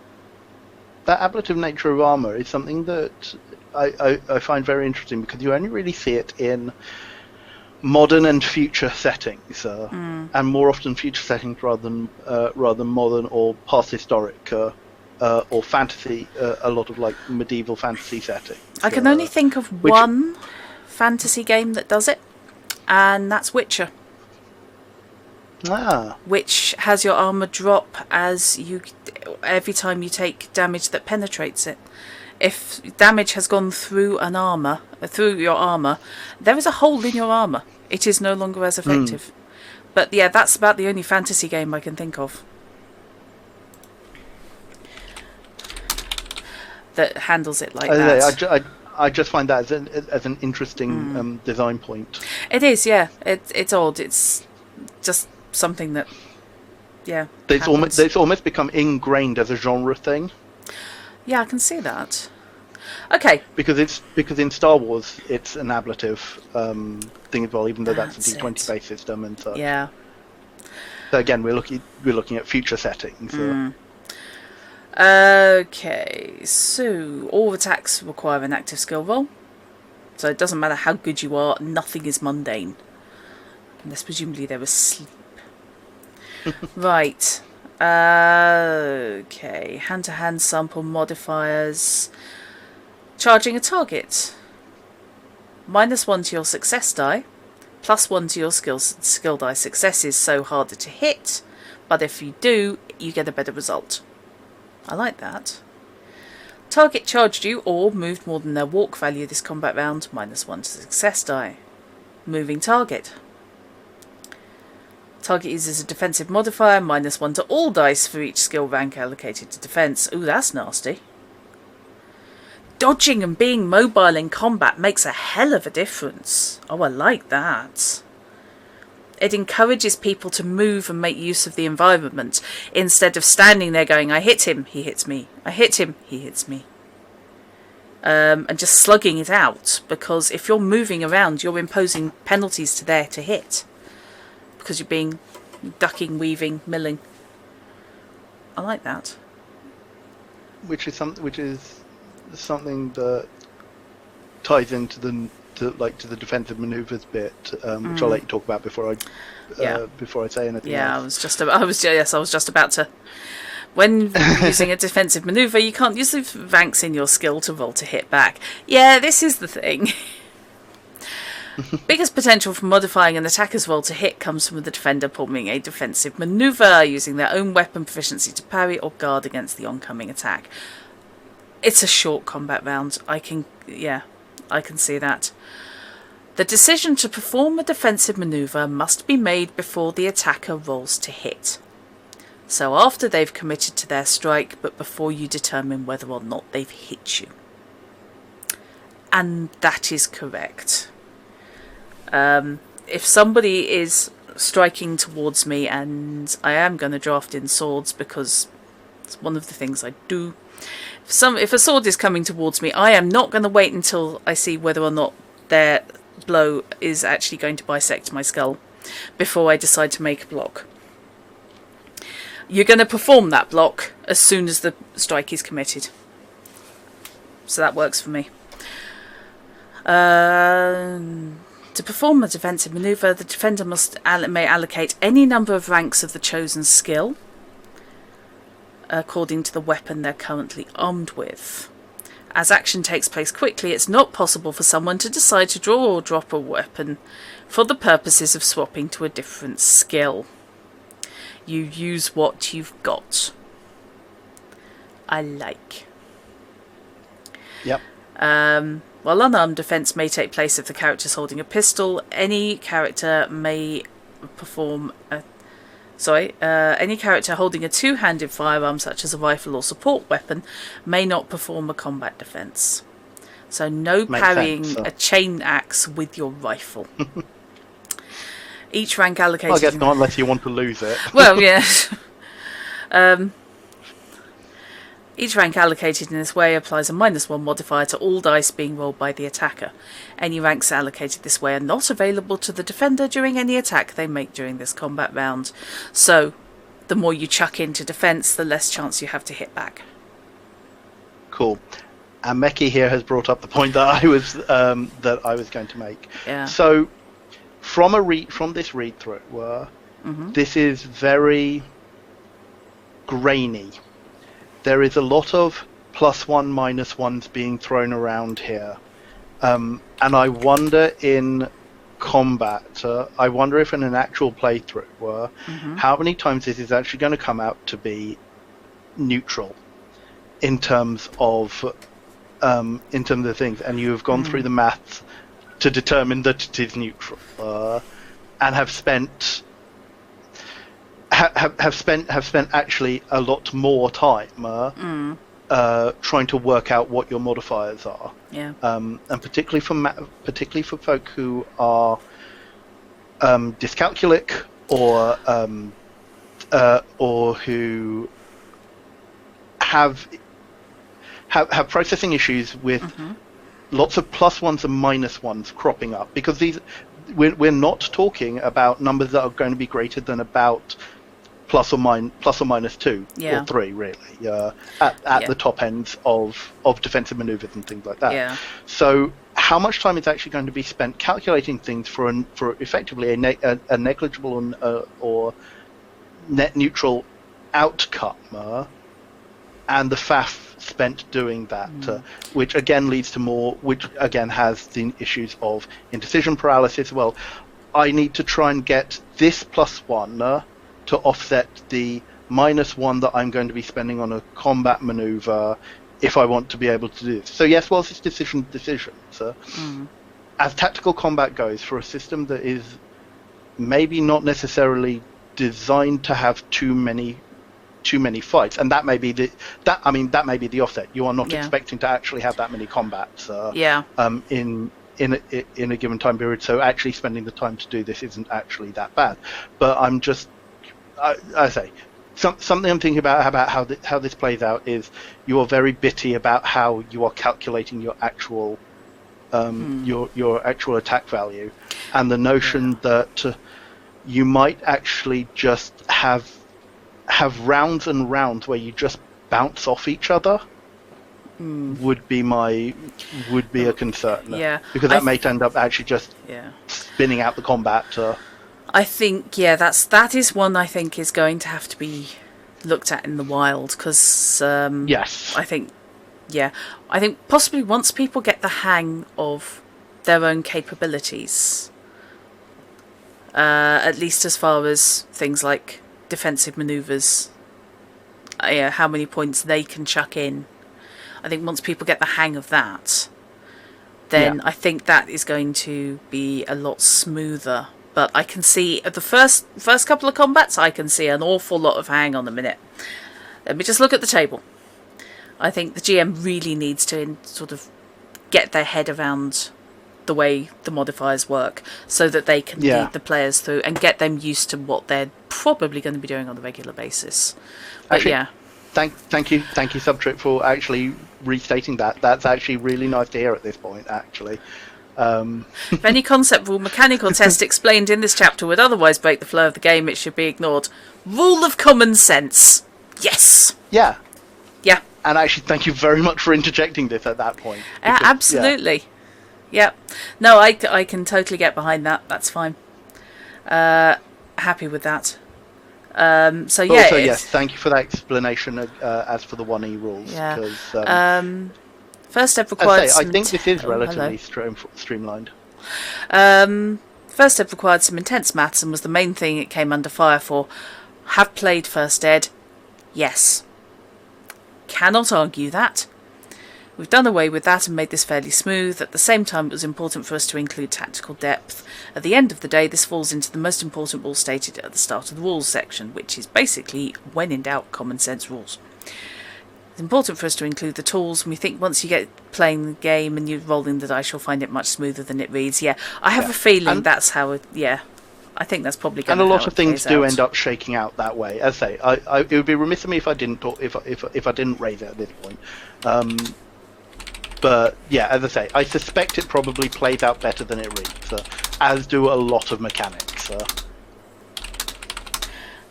That ablative nature of armor is something that I find very interesting, because you only really see it in modern and future settings, and more often future settings rather than modern or past historic or fantasy. A lot of like medieval fantasy settings. I can only think of one fantasy game that does it, and that's Witcher. Which has your armor drop every time you take damage that penetrates it. If damage has gone through your armor, there is a hole in your armor. It is no longer as effective. But yeah, that's about the only fantasy game I can think of that handles it like that. I just find that as an interesting design point. It is, yeah. It's odd. It's just something that, yeah. It's almost become ingrained as a genre thing. Yeah, I can see that. Okay. Because in Star Wars it's an ablative thing as well, even though that's a D20 based system and such. Yeah. So again, we're looking at future settings. Okay, so all attacks require an active skill roll. So it doesn't matter how good you are, nothing is mundane. Unless presumably they're asleep. Right. Okay, hand-to-hand sample modifiers. Charging a target. -1 to your success die. +1 to your skill die successes, so harder to hit, but if you do, you get a better result. I like that. Target charged you or moved more than their walk value this combat round, -1 to success die. Moving target. Target uses a defensive modifier, -1 to all dice for each skill rank allocated to defense. Ooh, that's nasty. Dodging and being mobile in combat makes a hell of a difference. Oh, I like that. It encourages people to move and make use of the environment instead of standing there going, I hit him, he hits me. I hit him, he hits me. And just slugging it out, because if you're moving around, you're imposing penalties to there to hit. Because you're being ducking, weaving, milling. I like that. Which is something that ties into the defensive maneuvers bit, which I'll let you talk about before I say anything. Yeah, else. I was just about to. When using a defensive maneuver, you can't use the ranks in your skill to roll to hit back. Yeah, this is the thing. Biggest potential for modifying an attacker's roll to hit comes from the defender performing a defensive maneuver, using their own weapon proficiency to parry or guard against the oncoming attack. It's a short combat round. I can see that. The decision to perform a defensive maneuver must be made before the attacker rolls to hit. So after they've committed to their strike, but before you determine whether or not they've hit you. And that is correct. If somebody is striking towards me, and I am going to draft in swords because it's one of the things I do. If a sword is coming towards me, I am not going to wait until I see whether or not their blow is actually going to bisect my skull before I decide to make a block. You're going to perform that block as soon as the strike is committed. So that works for me. To perform a defensive maneuver, the defender may allocate any number of ranks of the chosen skill according to the weapon they're currently armed with. As action takes place quickly, it's not possible for someone to decide to draw or drop a weapon for the purposes of swapping to a different skill. You use what you've got. I like. Yep. While unarmed defense may take place if the character is holding a pistol, any character holding a two-handed firearm such as a rifle or support weapon may not perform a combat defense. So no parrying a chain axe with your rifle. Each rank allocated... Well, I guess not unless you want to lose it. Well, yeah. Each rank allocated in this way applies a -1 modifier to all dice being rolled by the attacker. Any ranks allocated this way are not available to the defender during any attack they make during this combat round. So, the more you chuck into defence, the less chance you have to hit back. Cool. And Meki here has brought up the point that I was going to make. Yeah. So, from this read through, this is very grainy. There is a lot of +1, -1s being thrown around here. And I wonder in combat, I wonder if in an actual playthrough, how many times this is actually going to come out to be neutral in terms of the things, and you have gone through the maths to determine that it is neutral, and have spent actually a lot more time trying to work out what your modifiers are. Yeah. And particularly for folk who are dyscalculic or who have processing issues with lots of +1s and -1s cropping up, because we're not talking about numbers that are going to be greater than about +2 or 3, really, at the top ends of defensive maneuvers and things like that. Yeah. So how much time is actually going to be spent calculating things for effectively a negligible or net neutral outcome, and the faff spent doing that, which again has the issues of indecision paralysis. Well, I need to try and get this +1 to offset the -1 that I'm going to be spending on a combat maneuver if I want to be able to do this. So yes, whilst it's decisions, as tactical combat goes, for a system that is maybe not necessarily designed to have too many fights, and that may be the offset. You are not expecting to actually have that many combats in a given time period, so actually spending the time to do this isn't actually that bad. But I'm just, I say, something I'm thinking about how this plays out is you are very bitty about how you are calculating your actual your actual attack value, and the notion that you might actually just have rounds and rounds where you just bounce off each other would be a concern. Yeah, because that may end up actually just spinning out the combat. I think that is one I think is going to have to be looked at in the wild, because yes, I think possibly once people get the hang of their own capabilities, at least as far as things like defensive maneuvers, how many points they can chuck in. I think once people get the hang of that, then I think that is going to be a lot smoother. But I can see at the first couple of combats, I can see an awful lot of hang on a minute. Let me just look at the table. I think the GM really needs to sort of get their head around the way the modifiers work, so that they can lead the players through and get them used to what they're probably going to be doing on a regular basis. But actually, thank you, Subtrip, for actually restating that. That's actually really nice to hear at this point, actually. If any concept, rule, mechanic or test explained in this chapter would otherwise break the flow of the game, it should be ignored. Rule of common sense. Yes. Yeah. Yeah. And actually, thank you very much for interjecting this at that point. Because, absolutely. Yeah. No, I can totally get behind that. That's fine. Happy with that. So yeah. Also, yes, thank you for that explanation. As for the 1E rules, first step required. I think this is relatively streamlined. First step required some intense maths and was the main thing it came under fire for. Have played First Ed? Yes. Cannot argue that. We've done away with that and made this fairly smooth. At the same time, it was important for us to include tactical depth. At the end of the day, this falls into the most important rule stated at the start of the rules section, which is basically, when in doubt, common sense rules. It's important for us to include the tools, and we think once you get playing the game and you're rolling the dice, you'll find it much smoother than it reads. Yeah, I have a feeling that's how it... Yeah, I think that's probably going to. And a lot of things do end up shaking out that way. As I say, it would be remiss of me if I didn't if I didn't raise it at this point. But yeah, as I say, I suspect it probably plays out better than it reads, as do a lot of mechanics.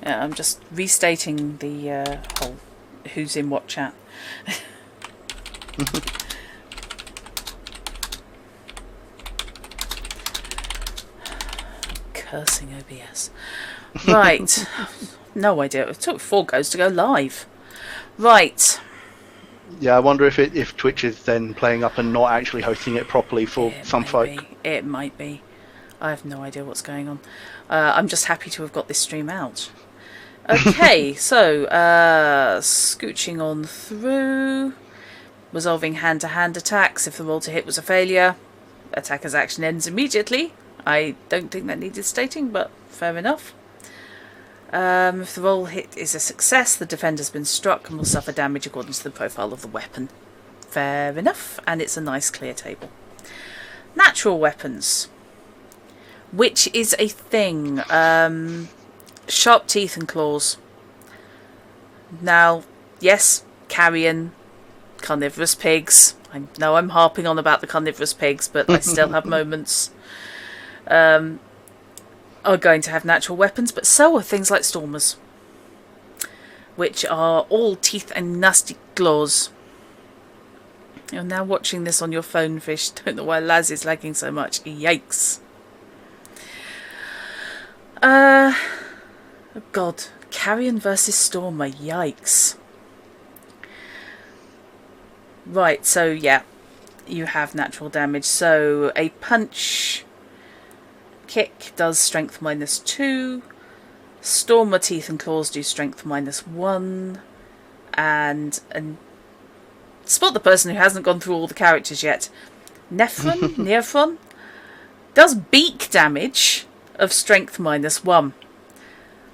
Yeah, I'm just restating the whole who's in what chat. Cursing OBS. Right. No idea. It took 4 goes to go live. Right. Yeah, I wonder if Twitch is then playing up and not actually hosting it properly for some folk. It might be. I have no idea what's going on. I'm just happy to have got this stream out. Okay, so scooching on through. Resolving hand-to-hand attacks. If the roll to hit was a failure, attacker's action ends immediately. I don't think that needed stating, but fair enough. If the roll hit is a success, the defender's been struck and will suffer damage according to the profile of the weapon. Fair enough, and it's a nice clear table. Natural weapons, which is a thing. Sharp teeth and claws. Now, yes, carrion, carnivorous pigs. I know I'm harping on about the carnivorous pigs, but I still have moments. Are going to have natural weapons, but so are things like stormers, which are all teeth and nasty claws. You're now watching this on your phone, Fish. Don't know why Laz is lagging so much. Yikes. Oh God. Carrion versus Stormer. Yikes. Right, so yeah. You have natural damage. So a punch Kick does strength -2. Stormer Teeth and Claws do strength -1. And spot the person who hasn't gone through all the characters yet. Nephron does beak damage of strength -1.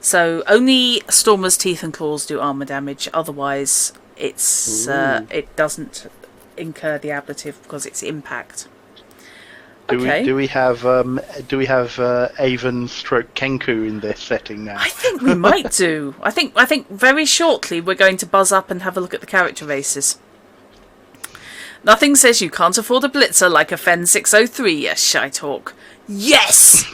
So only Stormer's Teeth and Claws do armor damage. Otherwise, it doesn't incur the ablative because it's impact. Do we have Avon stroke Kenku in this setting now? I think we might do. I think very shortly we're going to buzz up and have a look at the character races. Nothing says you can't afford a blitzer like a Fen 603, yes, Shithawk. Yes!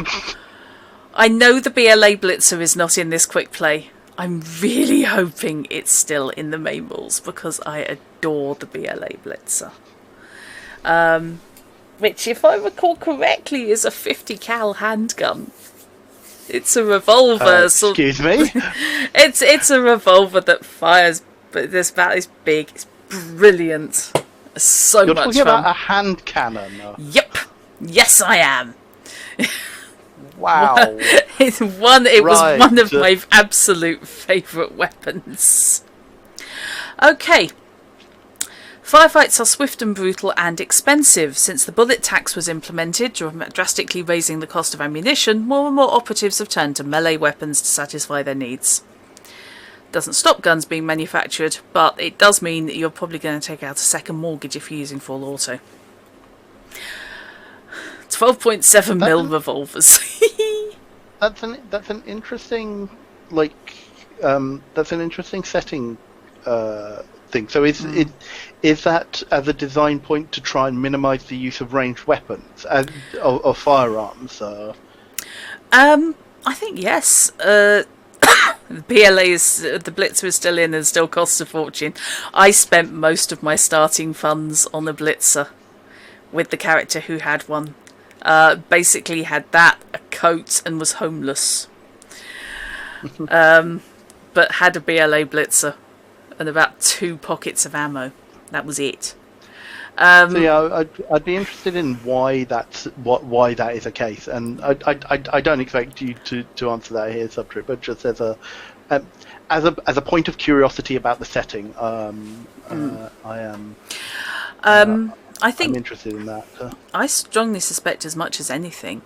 I know the BLA blitzer is not in this quick play. I'm really hoping it's still in the main rules because I adore the BLA blitzer. Which, if I recall correctly, is a 50 cal handgun. It's a revolver. Excuse me? It's a revolver that fires, but this bat is big. It's brilliant. It's so You're much talking fun. about a hand cannon. Yep. Yes, I am. Wow. It was one of my absolute favourite weapons. Okay. Firefights are swift and brutal and expensive. Since the bullet tax was implemented, drastically raising the cost of ammunition, more and more operatives have turned to melee weapons to satisfy their needs. Doesn't stop guns being manufactured, but it does mean that you're probably going to take out a second mortgage if you're using full auto. 12.7mm revolvers. That's an interesting setting thing. So is that as a design point to try and minimise the use of ranged weapons or firearms? I think yes. The Blitzer is still in and still costs a fortune. I spent most of my starting funds on the Blitzer with the character who had one. Basically had that, a coat, and was homeless. But had a BLA Blitzer and about 2 pockets of ammo. That was it. So yeah, I'd be interested in why that is the case, and I don't expect you to answer that here, Subtrue, but just as a point of curiosity about the setting, I think I'm interested in that. I strongly suspect, as much as anything,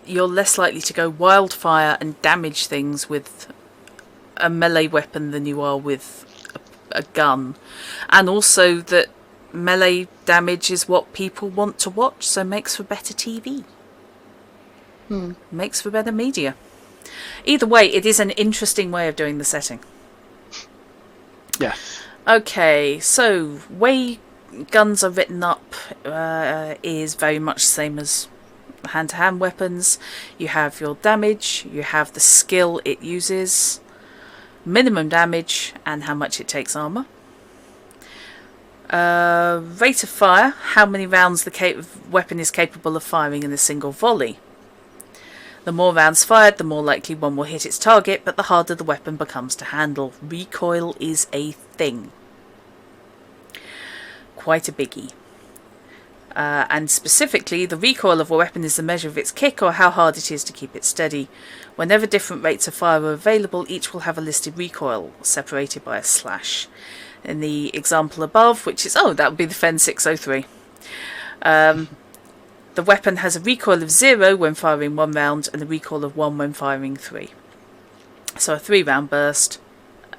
you're less likely to go wildfire and damage things with a melee weapon than you are with a gun, and also that melee damage is what people want to watch, so makes for better TV. Makes for better media. Either way, it is an interesting way of doing the setting. Yes. Okay, so way guns are written up is very much the same as hand-to-hand weapons. You have your damage, you have the skill it uses, minimum damage, and how much it takes armour. Rate of fire, how many rounds the weapon is capable of firing in a single volley. The more rounds fired, the more likely one will hit its target, but the harder the weapon becomes to handle. Recoil is a thing. Quite a biggie. And specifically, the recoil of a weapon is the measure of its kick or how hard it is to keep it steady. Whenever different rates of fire are available, each will have a listed recoil, separated by a slash. In the example above, which is, that would be the Fen 603. The weapon has a recoil of 0 when firing 1 round and a recoil of 1 when firing 3. So a 3-round burst,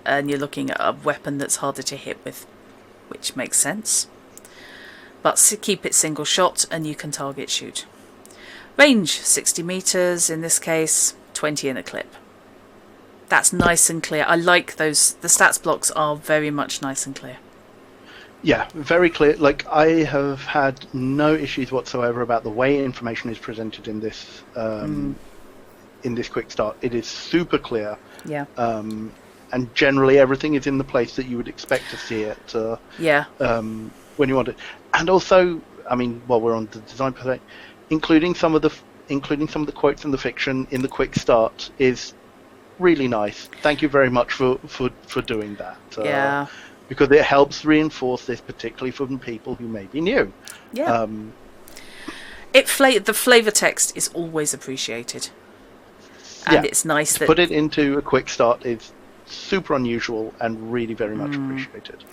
and you're looking at a weapon that's harder to hit with, which makes sense. But keep it single shot and you can target shoot. Range, 60 metres, in this case, 20 in a clip. That's nice and clear. I like those. The stats blocks are very much nice and clear. Yeah, very clear. Like, I have had no issues whatsoever about the way information is presented in this in this quick start. It is super clear. Yeah. And generally everything is in the place that you would expect to see it. When you want it. And also, I mean, while we're on the design per se, including some of the quotes and the fiction in the quick start is really nice. Thank you very much for doing that. Because it helps reinforce this, particularly from people who may be new. Yeah. The flavour text is always appreciated. And it's nice that... Put it into a quick start is super unusual and really very much appreciated.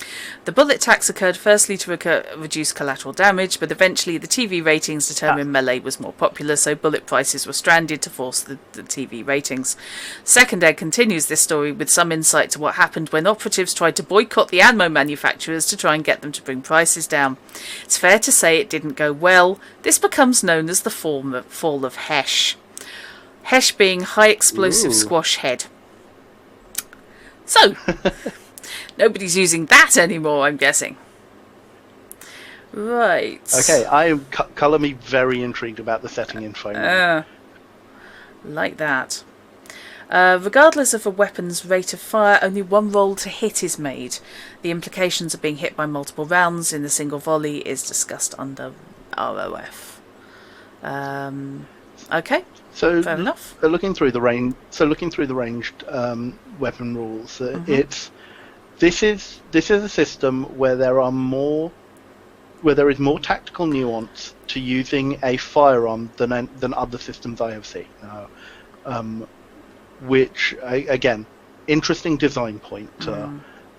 The bullet tax occurred firstly to reduce collateral damage, but eventually the TV ratings determined melee was more popular, so bullet prices were stranded to force the TV ratings. Second Ed continues this story with some insight to what happened when operatives tried to boycott the ammo manufacturers to try and get them to bring prices down. It's fair to say it didn't go well. This becomes known as the fall of Hesh. Hesh being high explosive squash head. So, nobody's using that anymore, I'm guessing. Right. Okay, colour me very intrigued about the setting info. Like that. Regardless of a weapon's rate of fire, only one roll to hit is made. The implications of being hit by multiple rounds in a single volley is discussed under ROF. Okay. So fair enough. Looking through the ranged weapon rules, this is a system where there is more tactical nuance to using a firearm than other systems I have seen. Which again, interesting design point.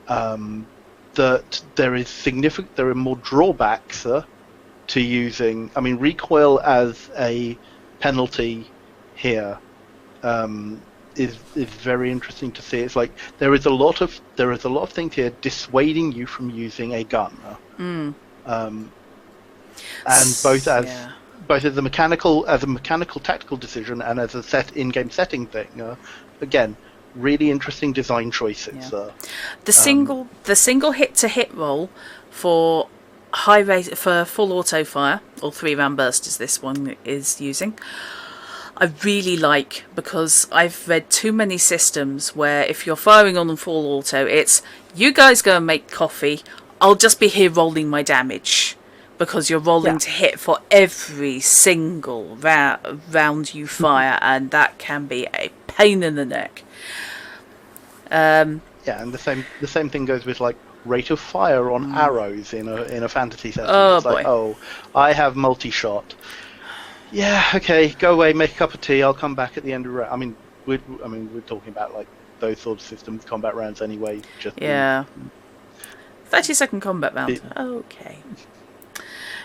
That there are more drawbacks to using. I mean, recoil as a penalty here is very interesting to see. It's like there is a lot of things here dissuading you from using a gun, and both as a mechanical tactical decision and as a in-game setting thing. Again, really interesting design choices. The single hit-to-hit roll for high rate for full auto fire or 3-round burst, as this one is using, I really like, because I've read too many systems where if you're firing on full auto, it's you guys go and make coffee, I'll just be here rolling my damage, because you're rolling to hit for every single round you fire, and that can be a pain in the neck. And the same thing goes with like rate of fire on arrows in a fantasy setting. It's like, I have multi-shot. Yeah, okay, go away, make a cup of tea, I'll come back at the end of the round. I mean, we're talking about like those sort of systems, combat rounds anyway. 30-second combat round. Okay.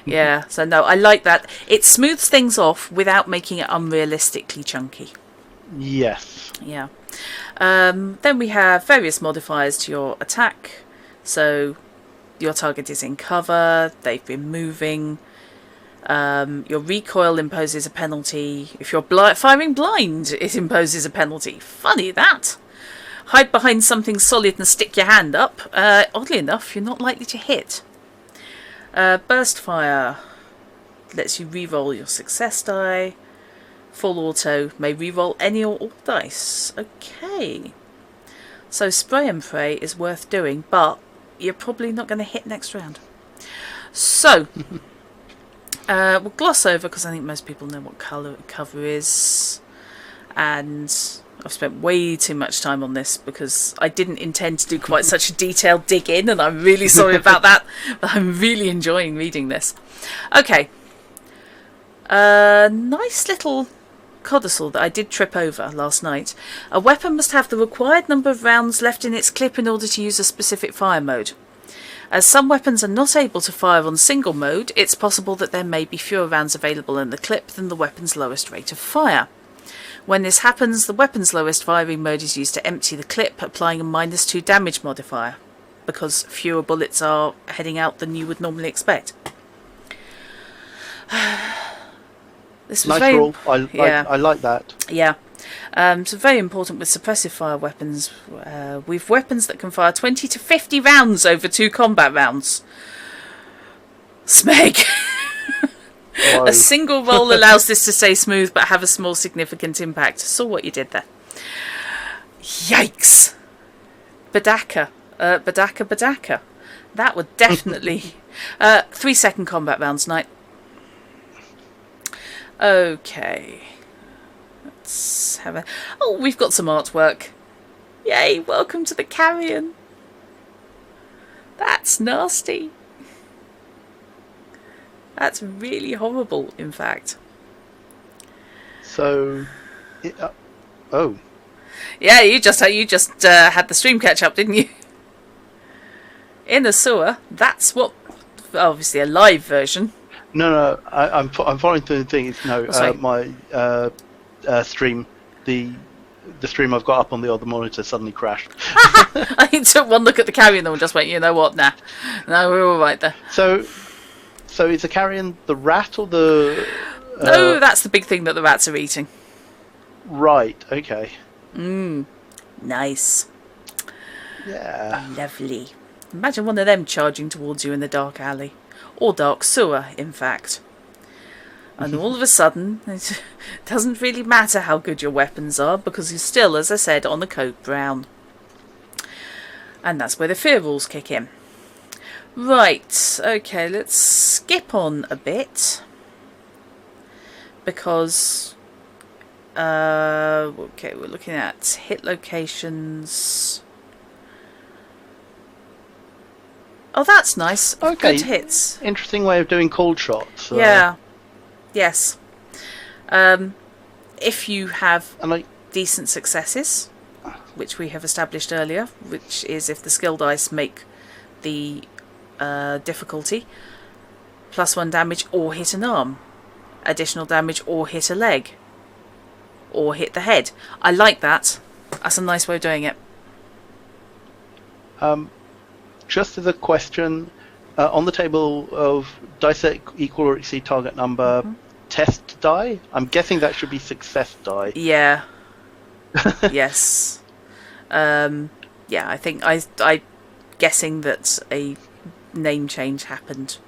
Yeah, so no, I like that. It smooths things off without making it unrealistically chunky. Yes. Yeah. Then we have various modifiers to your attack. So your target is in cover, they've been moving. Your recoil imposes a penalty. If you're firing blind, it imposes a penalty. Funny that. Hide behind something solid and stick your hand up. Oddly enough, you're not likely to hit. Burst fire lets you re-roll your success die. Full auto may re-roll any or all dice. Okay. So spray and pray is worth doing, but you're probably not going to hit next round. So, we'll gloss over, because I think most people know what cover is. And I've spent way too much time on this, because I didn't intend to do quite such a detailed dig in, and I'm really sorry about that. But I'm really enjoying reading this. Okay. Nice little codicil that I did trip over last night. A weapon must have the required number of rounds left in its clip in order to use a specific fire mode. As some weapons are not able to fire on single mode, it's possible that there may be fewer rounds available in the clip than the weapon's lowest rate of fire. When this happens, the weapon's lowest firing mode is used to empty the clip, applying a -2 damage modifier, because fewer bullets are heading out than you would normally expect. This was nice rule. I like that. Yeah. So very important with suppressive fire weapons. With weapons that can fire 20 to 50 rounds over 2 combat rounds. Smeg. A single roll allows this to stay smooth but have a small significant impact. Saw what you did there. Yikes. Badaka. Badaka. That would definitely... 3-second combat rounds, Knight. Okay. Let's have a... Oh, we've got some artwork. Yay, welcome to the carrion. That's nasty. That's really horrible, in fact. So, oh. Yeah, you just had the stream catch up, didn't you? In the sewer. That's what. Obviously, a live version. No, I'm following through the thing. My stream, the stream I've got up on the other monitor suddenly crashed. I took one look at the carrion and just went, you know what? Nah, no, we're all right there. So is the carrion the rat or the? No, that's the big thing that the rats are eating. Right. Okay. Nice. Yeah. Lovely. Imagine one of them charging towards you in the dark alley. Or dark sewer, in fact. And all of a sudden, it doesn't really matter how good your weapons are, because you're still, as I said, on the code brown. And that's where the fear rules kick in. Right, okay, let's skip on a bit. Because, okay, we're looking at hit locations. Oh, that's nice. Okay. Good hits. Interesting way of doing cold shots. Yeah. Yes. If you have decent successes, which we have established earlier, which is if the skill dice make the difficulty, +1 damage or hit an arm, additional damage or hit a leg, or hit the head. I like that. That's a nice way of doing it. Just as a question, on the table of dice that equal or exceed target number, test die? I'm guessing that should be success die. Yeah. Yes. Yeah, I think I'm guessing that a name change happened.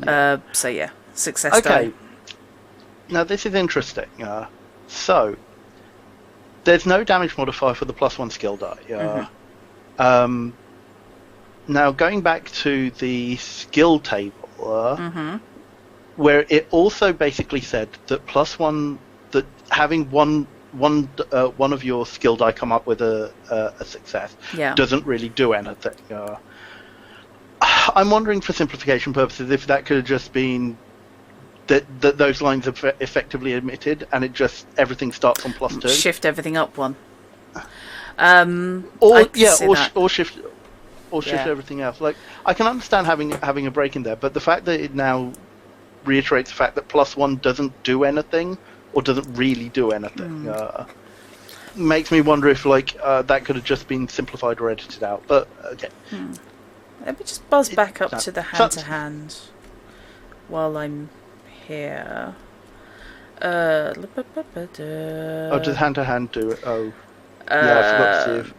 Yeah. So yeah, success die. Okay. Now this is interesting. So there's no damage modifier for the +1 skill die. Now going back to the skill table, where it also basically said that +1, that having one of your skill die come up with a success doesn't really do anything. I'm wondering, for simplification purposes, if that could have just been that those lines are effectively omitted and it just everything starts on +2. Shift everything up one. Or shift everything else. Like, I can understand having a break in there, but the fact that it now reiterates the fact that +1 doesn't do anything or doesn't really do anything makes me wonder if that could have just been simplified or edited out. But okay. Let me just buzz back up to the hand-to-hand while I'm here. Oh, does hand-to-hand do it? Oh. Yeah, I forgot to see if...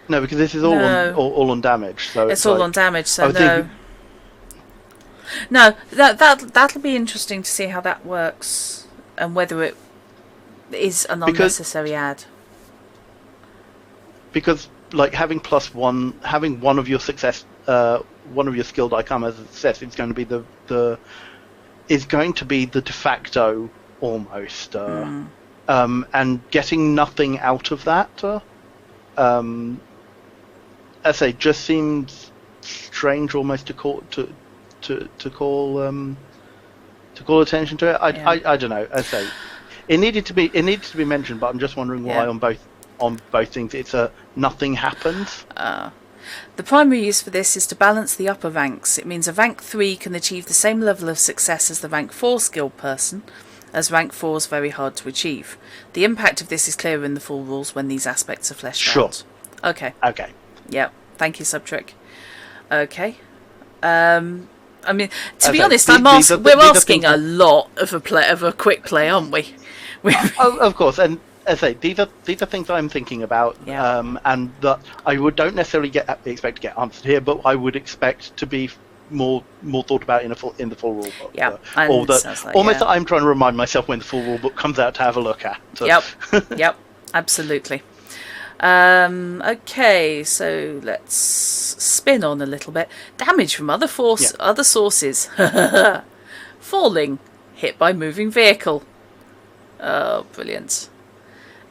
No, because this is all on damage. So it's all on damage, so no. No, that'll be interesting to see how that works and whether it is an unnecessary add. Because having +1, having one of your success, one of your skill die come as a success is going to be the de facto almost, and getting nothing out of that. I say, just seems strange almost to call attention to it. I don't know. I say it needed to be mentioned, but I'm just wondering why on both things it's a nothing happens. The primary use for this is to balance the upper ranks. It means a rank 3 can achieve the same level of success as the rank 4 skilled person, as rank 4 is very hard to achieve. The impact of this is clearer in the full rules when these aspects are fleshed out. Okay. Yep. Thank you, Subtrick. Okay. I mean, to be honest, we're asking a lot of a quick play, aren't we? Of course, and as I say, these are things I'm thinking about, and that I don't necessarily expect to get answered here, but I would expect to be more thought about in the full rule book. Yeah, that I'm trying to remind myself when the full rule book comes out to have a look at. So. Yep, absolutely. Okay, so let's spin on a little bit. Damage from other sources. Falling, hit by moving vehicle. Oh, brilliant.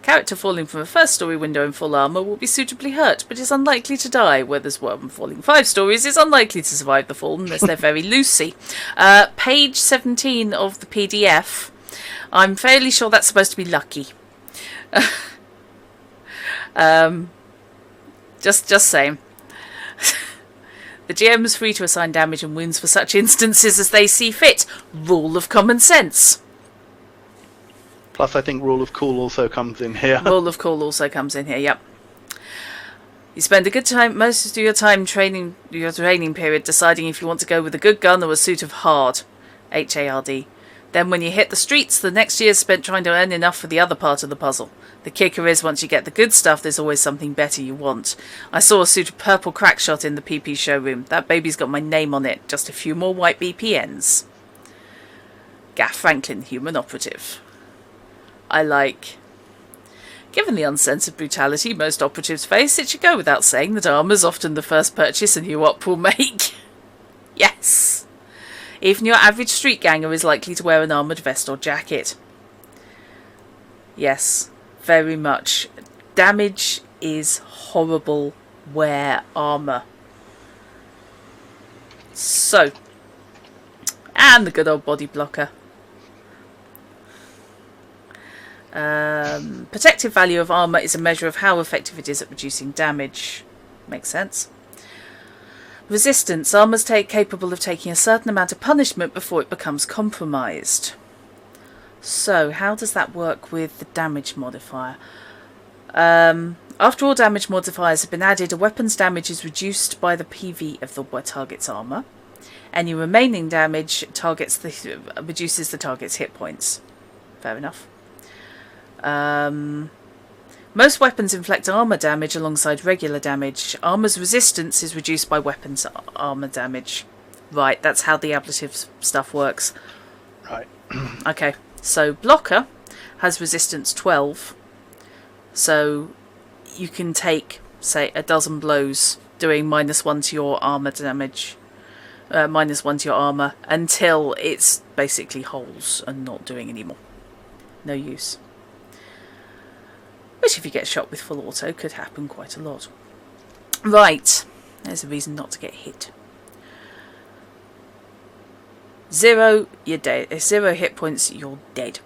Character falling from a first-story window in full armour will be suitably hurt, but is unlikely to die, whereas one falling 5 stories is unlikely to survive the fall unless they're very loosey. Page 17 of the PDF. I'm fairly sure that's supposed to be lucky. Just saying. The GM is free to assign damage and wounds for such instances as they see fit. Rule of common sense. Plus, I think rule of cool also comes in here. Rule of cool also comes in here, yep. You spend a good time, most of your time training your training period deciding if you want to go with a good gun or a suit of hard. HARD. Then when you hit the streets, the next year is spent trying to earn enough for the other part of the puzzle. The kicker is, once you get the good stuff, there's always something better you want. I saw a suit of purple crack shot in the PP showroom. That baby's got my name on it. Just a few more white BPNs. Gaff Franklin, human operative. I like. Given the uncensored brutality most operatives face, it should go without saying that armour's often the first purchase a new op will make. Yes. Even your average street ganger is likely to wear an armoured vest or jacket. Yes, very much. Damage is horrible. Wear armour. So. And the good old body blocker. Protective value of armour is a measure of how effective it is at reducing damage. Makes sense. Resistance. Armour's capable of taking a certain amount of punishment before it becomes compromised. So, how does that work with the damage modifier? After all damage modifiers have been added, a weapon's damage is reduced by the PV of the target's armour. Any remaining damage reduces the target's hit points. Fair enough. Most weapons inflict armour damage alongside regular damage. Armour's resistance is reduced by weapons' armour damage. Right, that's how the ablative stuff works. Right. Okay, so blocker has resistance 12. So you can take, say, a dozen blows doing -1 to your armour damage. -1 to your armour until it's basically holes and not doing any more. No use. Which, if you get shot with full auto, could happen quite a lot. Right. There's a reason not to get hit. 0, you're dead. 0 hit points, you're dead.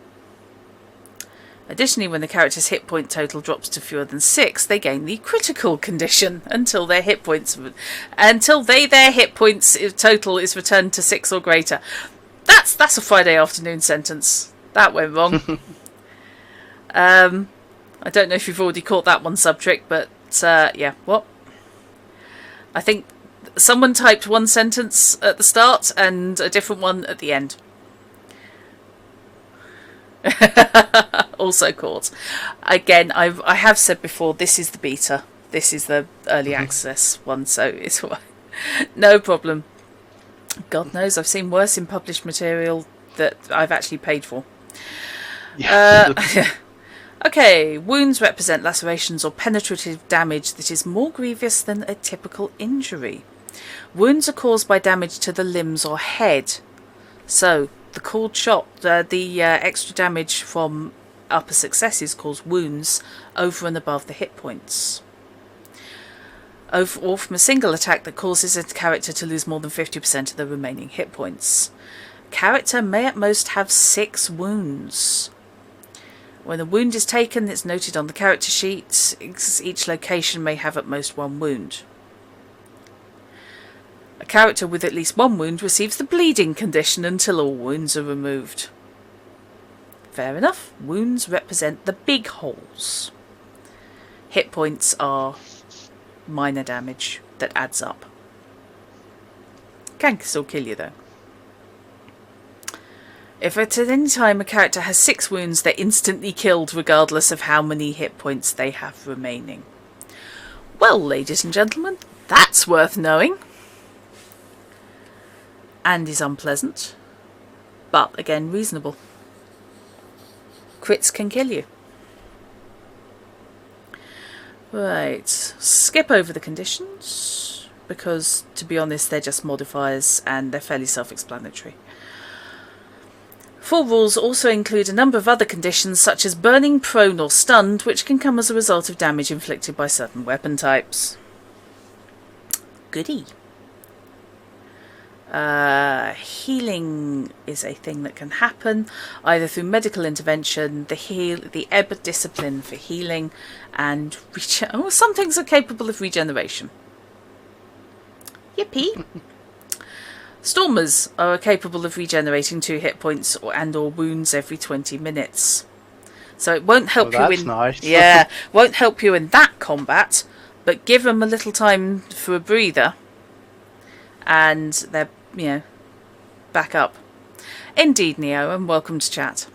Additionally, when the character's hit point total drops to fewer than 6, they gain the critical condition until their hit points total is returned to 6 or greater. That's a Friday afternoon sentence. That went wrong. I don't know if you've already caught that one sub-trick, but yeah, what? I think someone typed one sentence at the start and a different one at the end. Also caught. Again, I have said before, this is the beta. This is the early access one, so it's no problem. God knows, I've seen worse in published material that I've actually paid for. Yeah. Okay, wounds represent lacerations or penetrative damage that is more grievous than a typical injury. Wounds are caused by damage to the limbs or head. So, the called shot, the extra damage from upper successes cause wounds over and above the hit points. Or from a single attack that causes a character to lose more than 50% of the remaining hit points. Character may at most have 6 wounds. When a wound is taken, it's noted on the character sheet. Each location may have at most 1 wound. A character with at least 1 wound receives the bleeding condition until all wounds are removed. Fair enough. Wounds represent the big holes. Hit points are minor damage that adds up. Can still kill you though. If at any time a character has 6 wounds, they're instantly killed regardless of how many hit points they have remaining. Well, ladies and gentlemen, that's worth knowing. And is unpleasant. But, again, reasonable. Crits can kill you. Right, skip over the conditions, because, to be honest, they're just modifiers and they're fairly self-explanatory. Full rules also include a number of other conditions such as burning, prone or stunned, which can come as a result of damage inflicted by certain weapon types. Goody. Healing is a thing that can happen either through medical intervention, the ebb discipline for healing, and some things are capable of regeneration. Yippee! Stormers are capable of regenerating 2 hit points or wounds every 20 minutes. So it won't help you in... Nice. Yeah, won't help you in that combat, but give them a little time for a breather, and they're, back up. Indeed, Neo, and welcome to chat.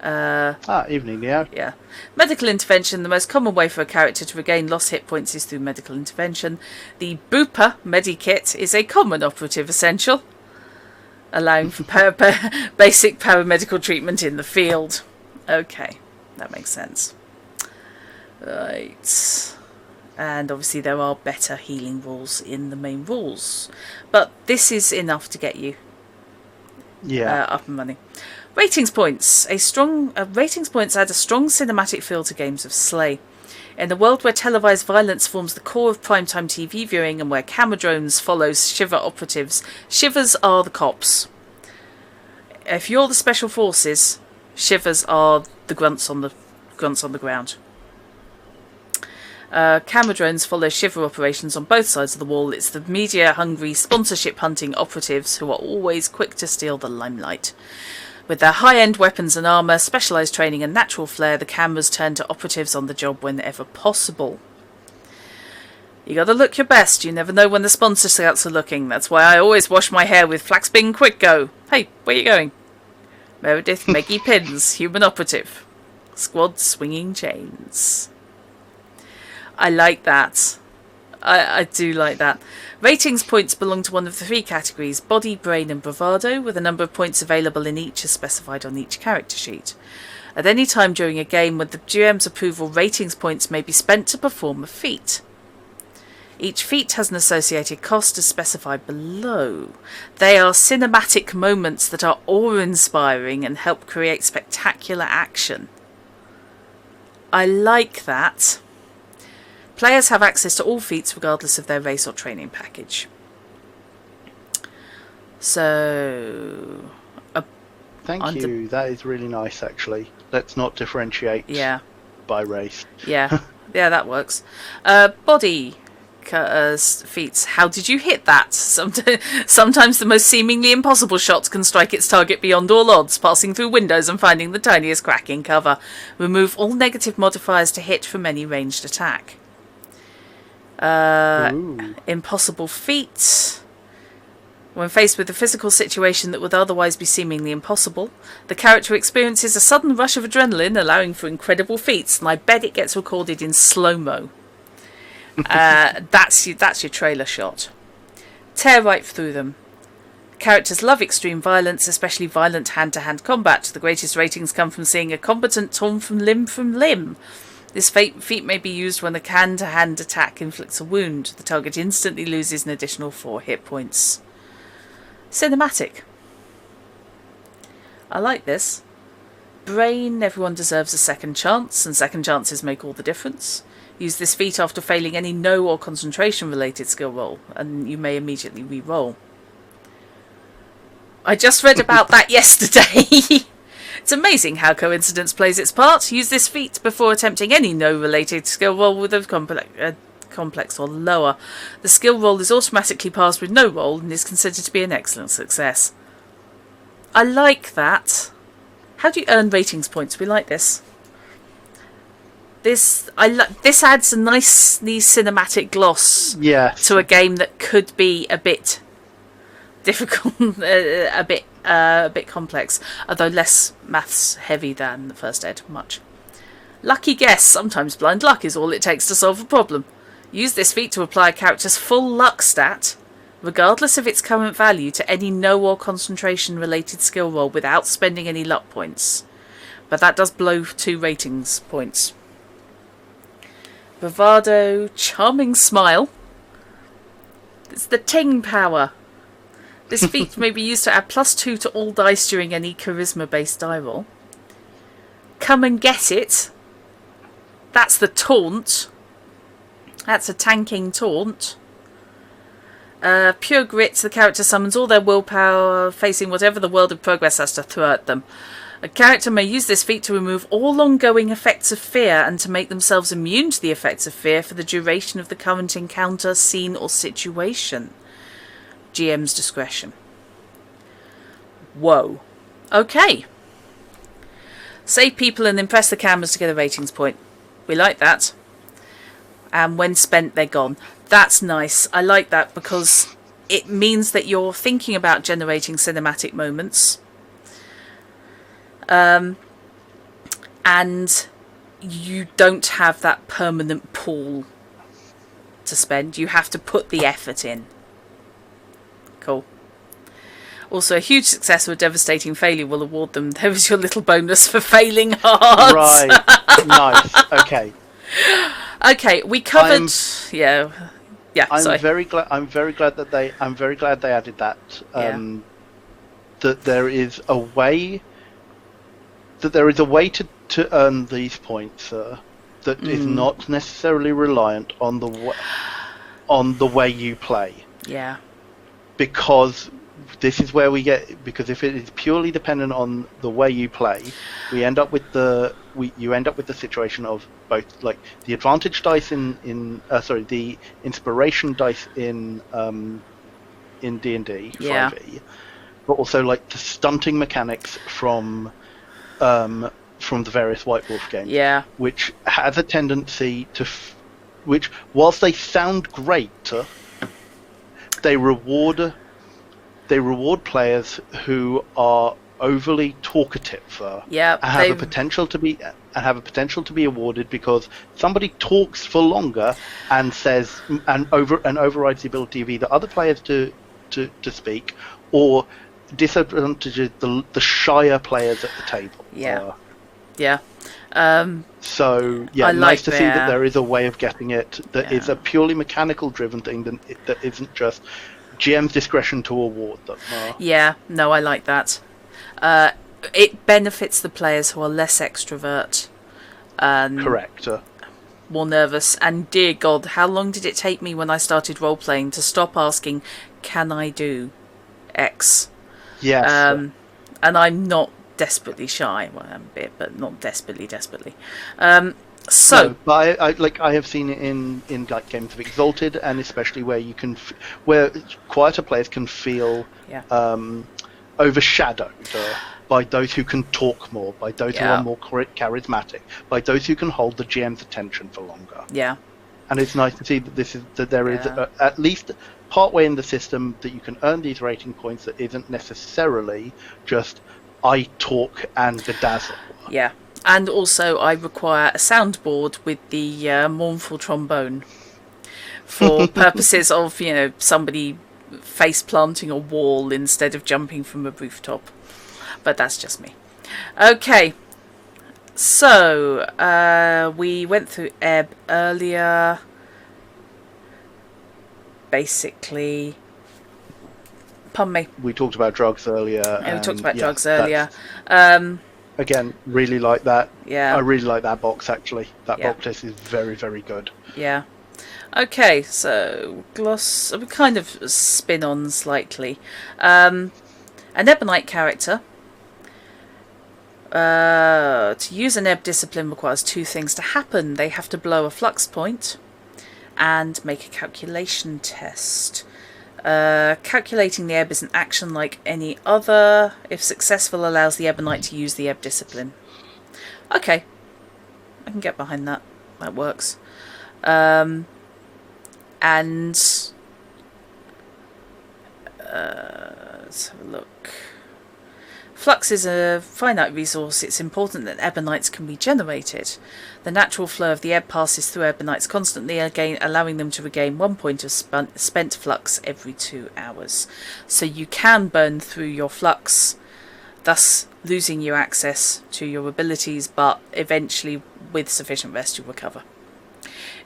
Evening, Neo. Yeah. Medical intervention. The most common way for a character to regain lost hit points is through medical intervention. The Booper Medikit is a common operative essential, allowing for basic paramedical treatment in the field. Okay, that makes sense. Right. And obviously there are better healing rules in the main rules. But this is enough to get you up and running. Ratings points. Ratings points add a strong cinematic feel to games of SLA. In a world where televised violence forms the core of primetime TV viewing and where camera drones follow Shiver operatives, Shivers are the cops. If you're the special forces, Shivers are the grunts on the ground. Camera drones follow Shiver operations on both sides of the wall. It's the media-hungry, sponsorship-hunting operatives who are always quick to steal the limelight. With their high-end weapons and armour, specialised training and natural flair, the cameras turn to operatives on the job whenever possible. You gotta look your best. You never know when the sponsor scouts are looking. That's why I always wash my hair with Flaxbing Quick Go. Hey, where you going? Meredith Meggie Pins, human operative. Squad swinging chains. I like that. I do like that. Ratings points belong to one of the 3 categories, body, brain and bravado, with a number of points available in each as specified on each character sheet. At any time during a game with the GM's approval, ratings points may be spent to perform a feat. Each feat has an associated cost as specified below. They are cinematic moments that are awe-inspiring and help create spectacular action. I like that. Players have access to all feats regardless of their race or training package. So... Thank you. That is really nice, actually. Let's not differentiate by race. Yeah, that works. Body feats. How did you hit that? Sometimes the most seemingly impossible shots can strike its target beyond all odds, passing through windows and finding the tiniest crack in cover. Remove all negative modifiers to hit from any ranged attack. Impossible feat. When faced with a physical situation that would otherwise be seemingly impossible, the character experiences a sudden rush of adrenaline, allowing for incredible feats, and I bet it gets recorded in slow-mo. That's your trailer shot. Tear right through them. Characters love extreme violence, especially violent hand-to-hand combat. The greatest ratings come from seeing a combatant torn from limb. This feat may be used when a hand-to-hand attack inflicts a wound. The target instantly loses an additional 4 hit points. Cinematic. I like this. Brain, everyone deserves a second chance, and second chances make all the difference. Use this feat after failing any no or concentration-related skill roll, and you may immediately re-roll. I just read about that yesterday. It's amazing how coincidence plays its part. Use this feat before attempting any no-related skill roll with a complex or lower. The skill roll is automatically passed with no roll and is considered to be an excellent success. I like that. How do you earn ratings points? We like this. This adds a nicely cinematic gloss to a game that could be a bit difficult, a bit complex, although less maths heavy than the first ed. Much. Lucky guess. Sometimes blind luck is all it takes to solve a problem. Use this feat to apply a character's full luck stat, regardless of its current value, to any no or concentration related skill roll without spending any luck points. But that does blow 2 ratings points. Bravado, charming smile. It's the ting power. This feat may be used to add +2 to all dice during any charisma-based die roll. Come and get it. That's the taunt. That's a tanking taunt. Pure grit, the character summons all their willpower facing whatever the world of progress has to throw at them. A character may use this feat to remove all ongoing effects of fear and to make themselves immune to the effects of fear for the duration of the current encounter, scene or situation. GM's discretion. Whoa. Okay. Save people and impress the cameras to get a ratings point. We like that. And when spent, they're gone. That's nice. I like that because it means that you're thinking about generating cinematic moments. And you don't have that permanent pool to spend. You have to put the effort in. Cool. Also, a huge success or a devastating failure will award them. There is your little bonus for failing hard. Right. Nice. Okay. Okay, we covered. I'm very glad that they added that. That there is a way. That there is a way to earn these points, that is not necessarily reliant on the way you play. Yeah. Because this is where we get. Because if it is purely dependent on the way you play, you end up with the situation of both like the advantage dice the inspiration dice in D&D 5e, but also like the stunting mechanics from the various White Wolf games, which has a tendency to, which whilst they sound great, they reward players who are overly talkative, and have a potential to be awarded because somebody talks for longer and says and overrides the ability of either other players to speak or disadvantages the shyer players at the table. Nice to see that there is a way of getting it that is a purely mechanical driven thing that isn't just GM's discretion to award them. I like that. It benefits the players who are less extrovert. Correct. More nervous. And dear God, how long did it take me when I started role-playing to stop asking, can I do X? Yes. And I'm not desperately shy. Well, I'm a bit, but not desperately. But I have seen it in like games of Exalted, and especially where where quieter players can feel overshadowed by those who can talk more, by those who are more charismatic, by those who can hold the GM's attention for longer. Yeah. And it's nice to see that there is at least partway in the system that you can earn these rating points that isn't necessarily just I talk and bedazzle. Yeah. And also I require a soundboard with the mournful trombone for purposes of, somebody face planting a wall instead of jumping from a rooftop. But that's just me. Okay. So, we went through Ebb earlier. Basically, pardon me. We talked about drugs earlier. We talked about drugs earlier. Again, really like that. Yeah. I really like that box, actually. That box list is very, very good. Yeah. Okay, so we kind of spin on slightly. An Ebonite character. To use an Ebb discipline requires two things to happen. They have to blow a flux point and make a calculation test. Calculating the Ebb is an action like any other. If successful, allows the Ebonite to use the Ebb discipline. Okay, I can get behind that. That works. And let's have a look. Flux is a finite resource. It's important that Ebonites can be generated. The natural flow of the Ebb passes through Ebonites constantly, again allowing them to regain 1 point of spent flux every 2 hours. So you can burn through your flux, thus losing your access to your abilities, but eventually, with sufficient rest, you'll recover.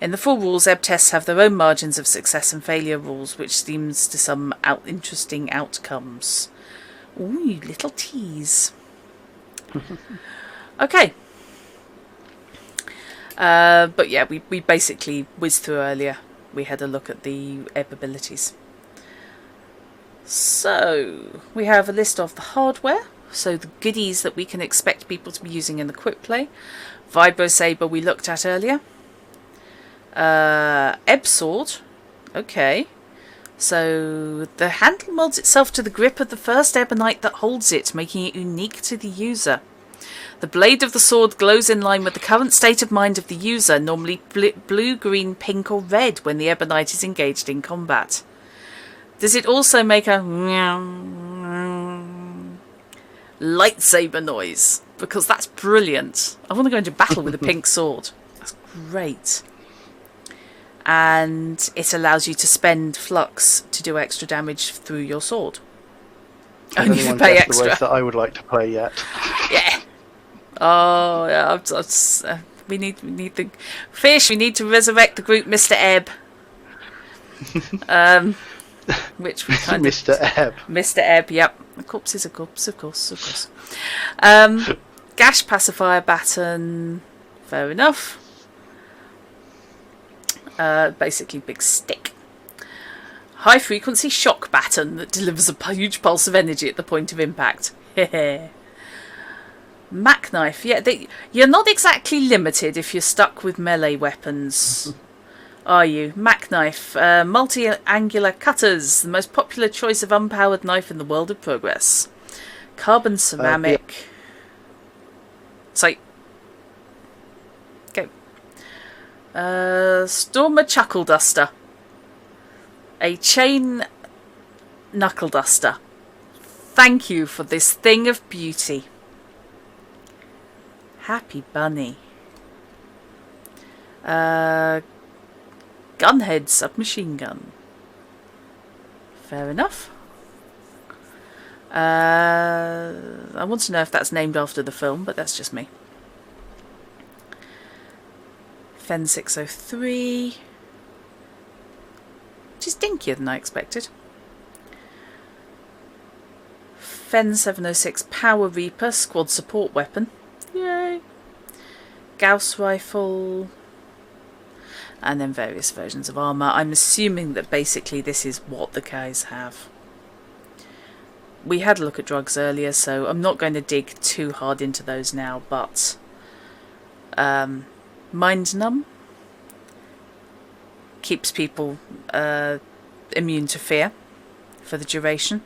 In the full rules, ebb tests have their own margins of success and failure rules, which seems to some interesting outcomes. Ooh, you little tease. Okay. But yeah, we basically whizzed through earlier. We had a look at the ebb abilities. So, we have a list of the hardware. So the goodies that we can expect people to be using in the quick play. Vibro Saber we looked at earlier. Ebb Sword. Okay. So the handle molds itself to the grip of the first ebonite that holds it, making it unique to the user. The blade of the sword glows in line with the current state of mind of the user, normally blue, green, pink or red when the ebonite is engaged in combat. Does it also make a lightsaber noise? Because that's brilliant. I want to go into battle with a pink sword. That's great. And it allows you to spend flux to do extra damage through your sword. Only if you pay extra. The ways that I would like to play yet. Yeah. Oh, yeah. We need the fish. We need to resurrect the group, Mr. Ebb. Which we kind of Mr. Ebb. Mr. Ebb. Yep. A corpse is a corpse, of course. Gash pacifier baton. Fair enough. Basically big stick. High frequency shock baton that delivers a huge pulse of energy at the point of impact. Mac knife. Yeah, you're not exactly limited if you're stuck with melee weapons, are you? Mac knife. Multi-angular cutters. The most popular choice of unpowered knife in the world of progress. Carbon ceramic. Yeah. So, Stormer Chuckle Duster. A chain knuckle duster. Thank you for this thing of beauty. Happy bunny. Gunhead submachine gun. Fair enough. I want to know if that's named after the film, but that's just me. Fen 603, which is dinkier than I expected. Fen 706 Power Reaper squad support weapon. Yay! Gauss rifle. And then various versions of armour. I'm assuming that basically this is what the guys have. We had a look at drugs earlier, so I'm not going to dig too hard into those now, but Mind Numb keeps people immune to fear for the duration.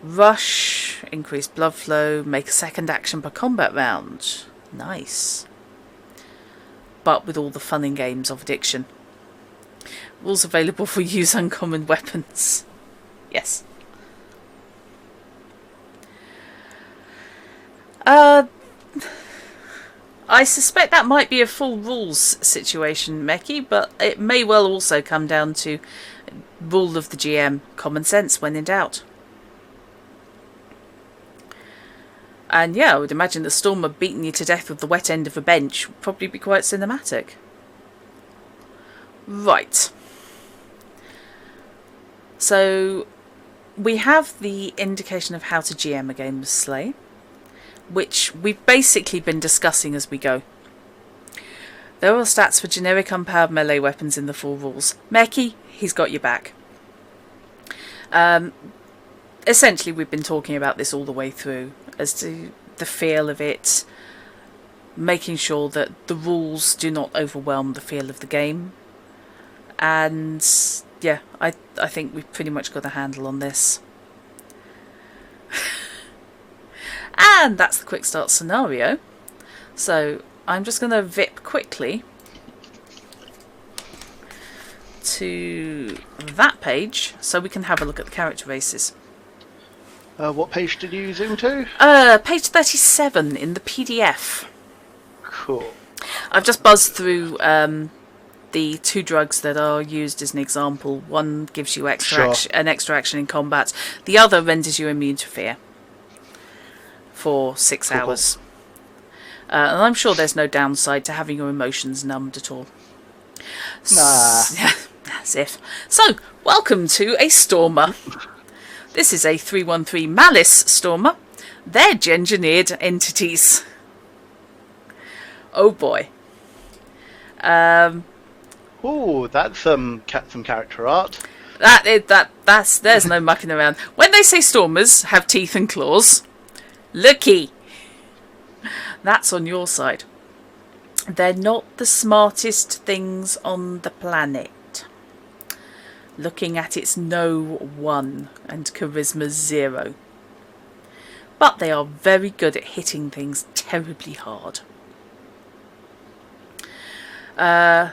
Rush, increase blood flow, make a second action per combat round. Nice. But with all the fun and games of addiction. Rules available for use uncommon weapons. Yes. I suspect that might be a full rules situation, Meki, but it may well also come down to rule of the GM, common sense when in doubt. And yeah, I would imagine the Stormer beating you to death with the wet end of a bench would probably be quite cinematic. Right. So, we have the indication of how to GM a game of Slay, which we've basically been discussing as we go. There are stats for generic unpowered melee weapons in the full rules. Meki, he's got your back. Essentially, we've been talking about this all the way through, as to the feel of it, making sure that the rules do not overwhelm the feel of the game. And yeah, I think we've pretty much got a handle on this. And that's the quick start scenario. So I'm just going to vip quickly to that page so we can have a look at the character races. What page did you zoom to? Page 37 in the PDF. Cool. I've just buzzed through the two drugs that are used as an example. One gives you an extra action in combat. The other renders you immune to fear for 6 hours. And I'm sure there's no downside to having your emotions numbed at all. Nah. As if. So, welcome to a Stormer. This is a 313 Malice Stormer. They're engineered entities. Oh boy. Ooh, that's some character art. There's no mucking around. When they say Stormers have teeth and claws, looky. That's on your side. They're not the smartest things on the planet. Looking at it's no 1 and charisma 0. But they are very good at hitting things terribly hard. They're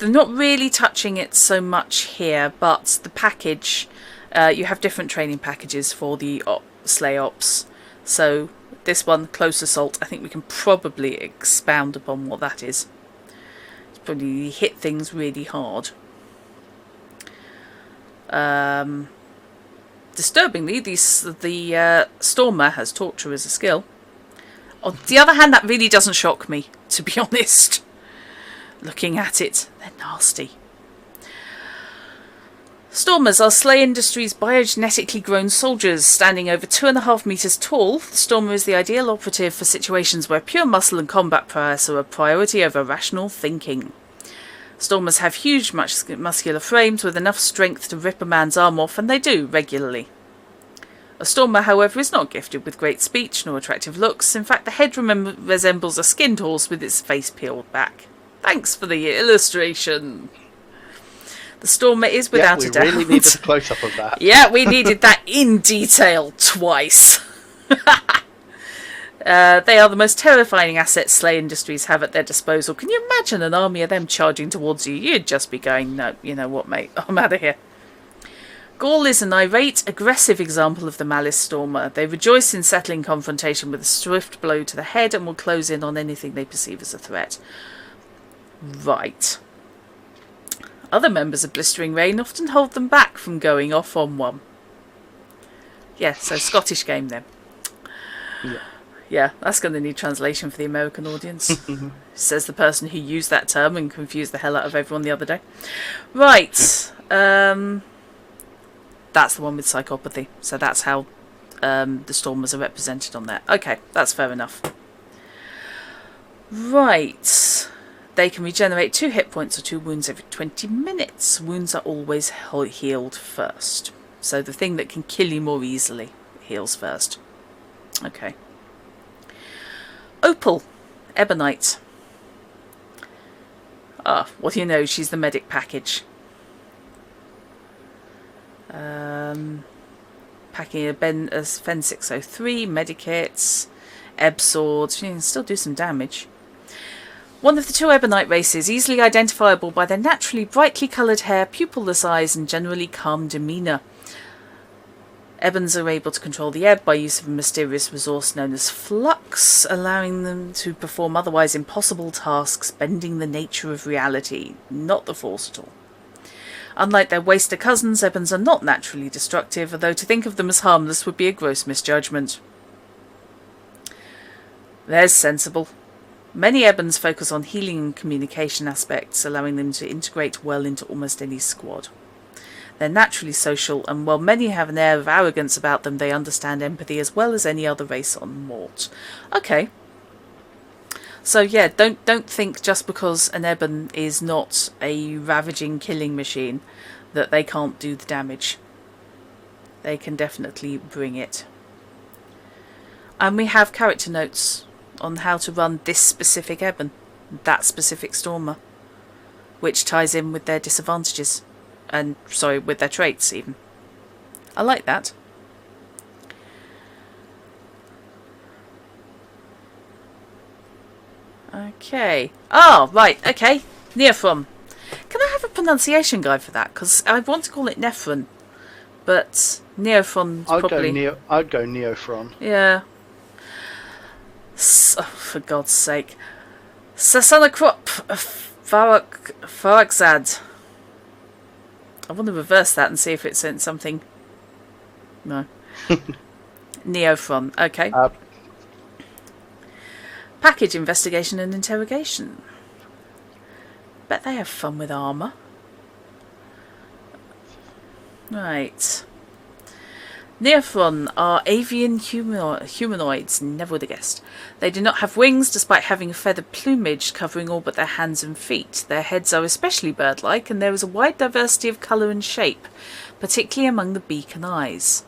not really touching it so much here, but the package, you have different training packages for the Slay Ops. So this one, Close Assault, I think we can probably expound upon what that is. It's probably hit things really hard. Disturbingly, the Stormer has Torture as a skill. On the other hand, that really doesn't shock me, to be honest. Looking at it, they're nasty. Stormers are SLA Industries biogenetically grown soldiers. Standing over 2.5 meters tall, the Stormer is the ideal operative for situations where pure muscle and combat prowess are a priority over rational thinking. Stormers have huge muscular frames with enough strength to rip a man's arm off, and they do regularly. A Stormer, however, is not gifted with great speech nor attractive looks. In fact, the head resembles a skinned horse with its face peeled back. Thanks for the illustration. The Stormer is without a doubt. We really needed a close-up of that. Yeah, we needed that in detail twice. They are the most terrifying assets SLA Industries have at their disposal. Can you imagine an army of them charging towards you? You'd just be going, no, you know what, mate, I'm out of here. Gaul is an irate, aggressive example of the Malice Stormer. They rejoice in settling confrontation with a swift blow to the head and will close in on anything they perceive as a threat. Right. Other members of Blistering Rain often hold them back from going off on one. Yeah, so Scottish game then. Yeah, that's going to need translation for the American audience. Says the person who used that term and confused the hell out of everyone the other day. Right. That's the one with psychopathy. So that's how the Stormers are represented on there. Okay, that's fair enough. Right. They can regenerate 2 hit points or 2 wounds every 20 minutes. Wounds are always healed first. So the thing that can kill you more easily heals first. Okay. Opal. Ebonite. Ah, what do you know? She's the medic package. Packing a Fen 603, medikits, Ebb swords. She can still do some damage. One of the 2 Ebonite races, easily identifiable by their naturally brightly coloured hair, pupilless eyes, and generally calm demeanour. Ebons are able to control the ebb by use of a mysterious resource known as flux, allowing them to perform otherwise impossible tasks, bending the nature of reality, not the force at all. Unlike their waster cousins, Ebons are not naturally destructive, although to think of them as harmless would be a gross misjudgment. There's sensible. Many Ebons focus on healing and communication aspects, allowing them to integrate well into almost any squad. They're naturally social, and while many have an air of arrogance about them, they understand empathy as well as any other race on Mort. Okay. So yeah, don't think just because an Ebon is not a ravaging killing machine that they can't do the damage. They can definitely bring it. And we have character notes on how to run this specific Ebon, that specific Stormer, which ties in with their disadvantages. And, sorry, with their traits, even. I like that. Okay. Oh, right, okay. Neophron. Can I have a pronunciation guide for that? Because I want to call it Nephron. But Neophron's probably... I'd go Neophron. Yeah. Oh, for God's sake. Sasanakrop Farakzad. I want to reverse that and see if it's in something. No. Neophron. Okay. Package investigation and interrogation. Bet they have fun with armour. Right. Neophron are avian humanoids, never would have guessed. They do not have wings despite having a feathered plumage covering all but their hands and feet. Their heads are especially bird-like, and there is a wide diversity of colour and shape, particularly among the beak and eyes.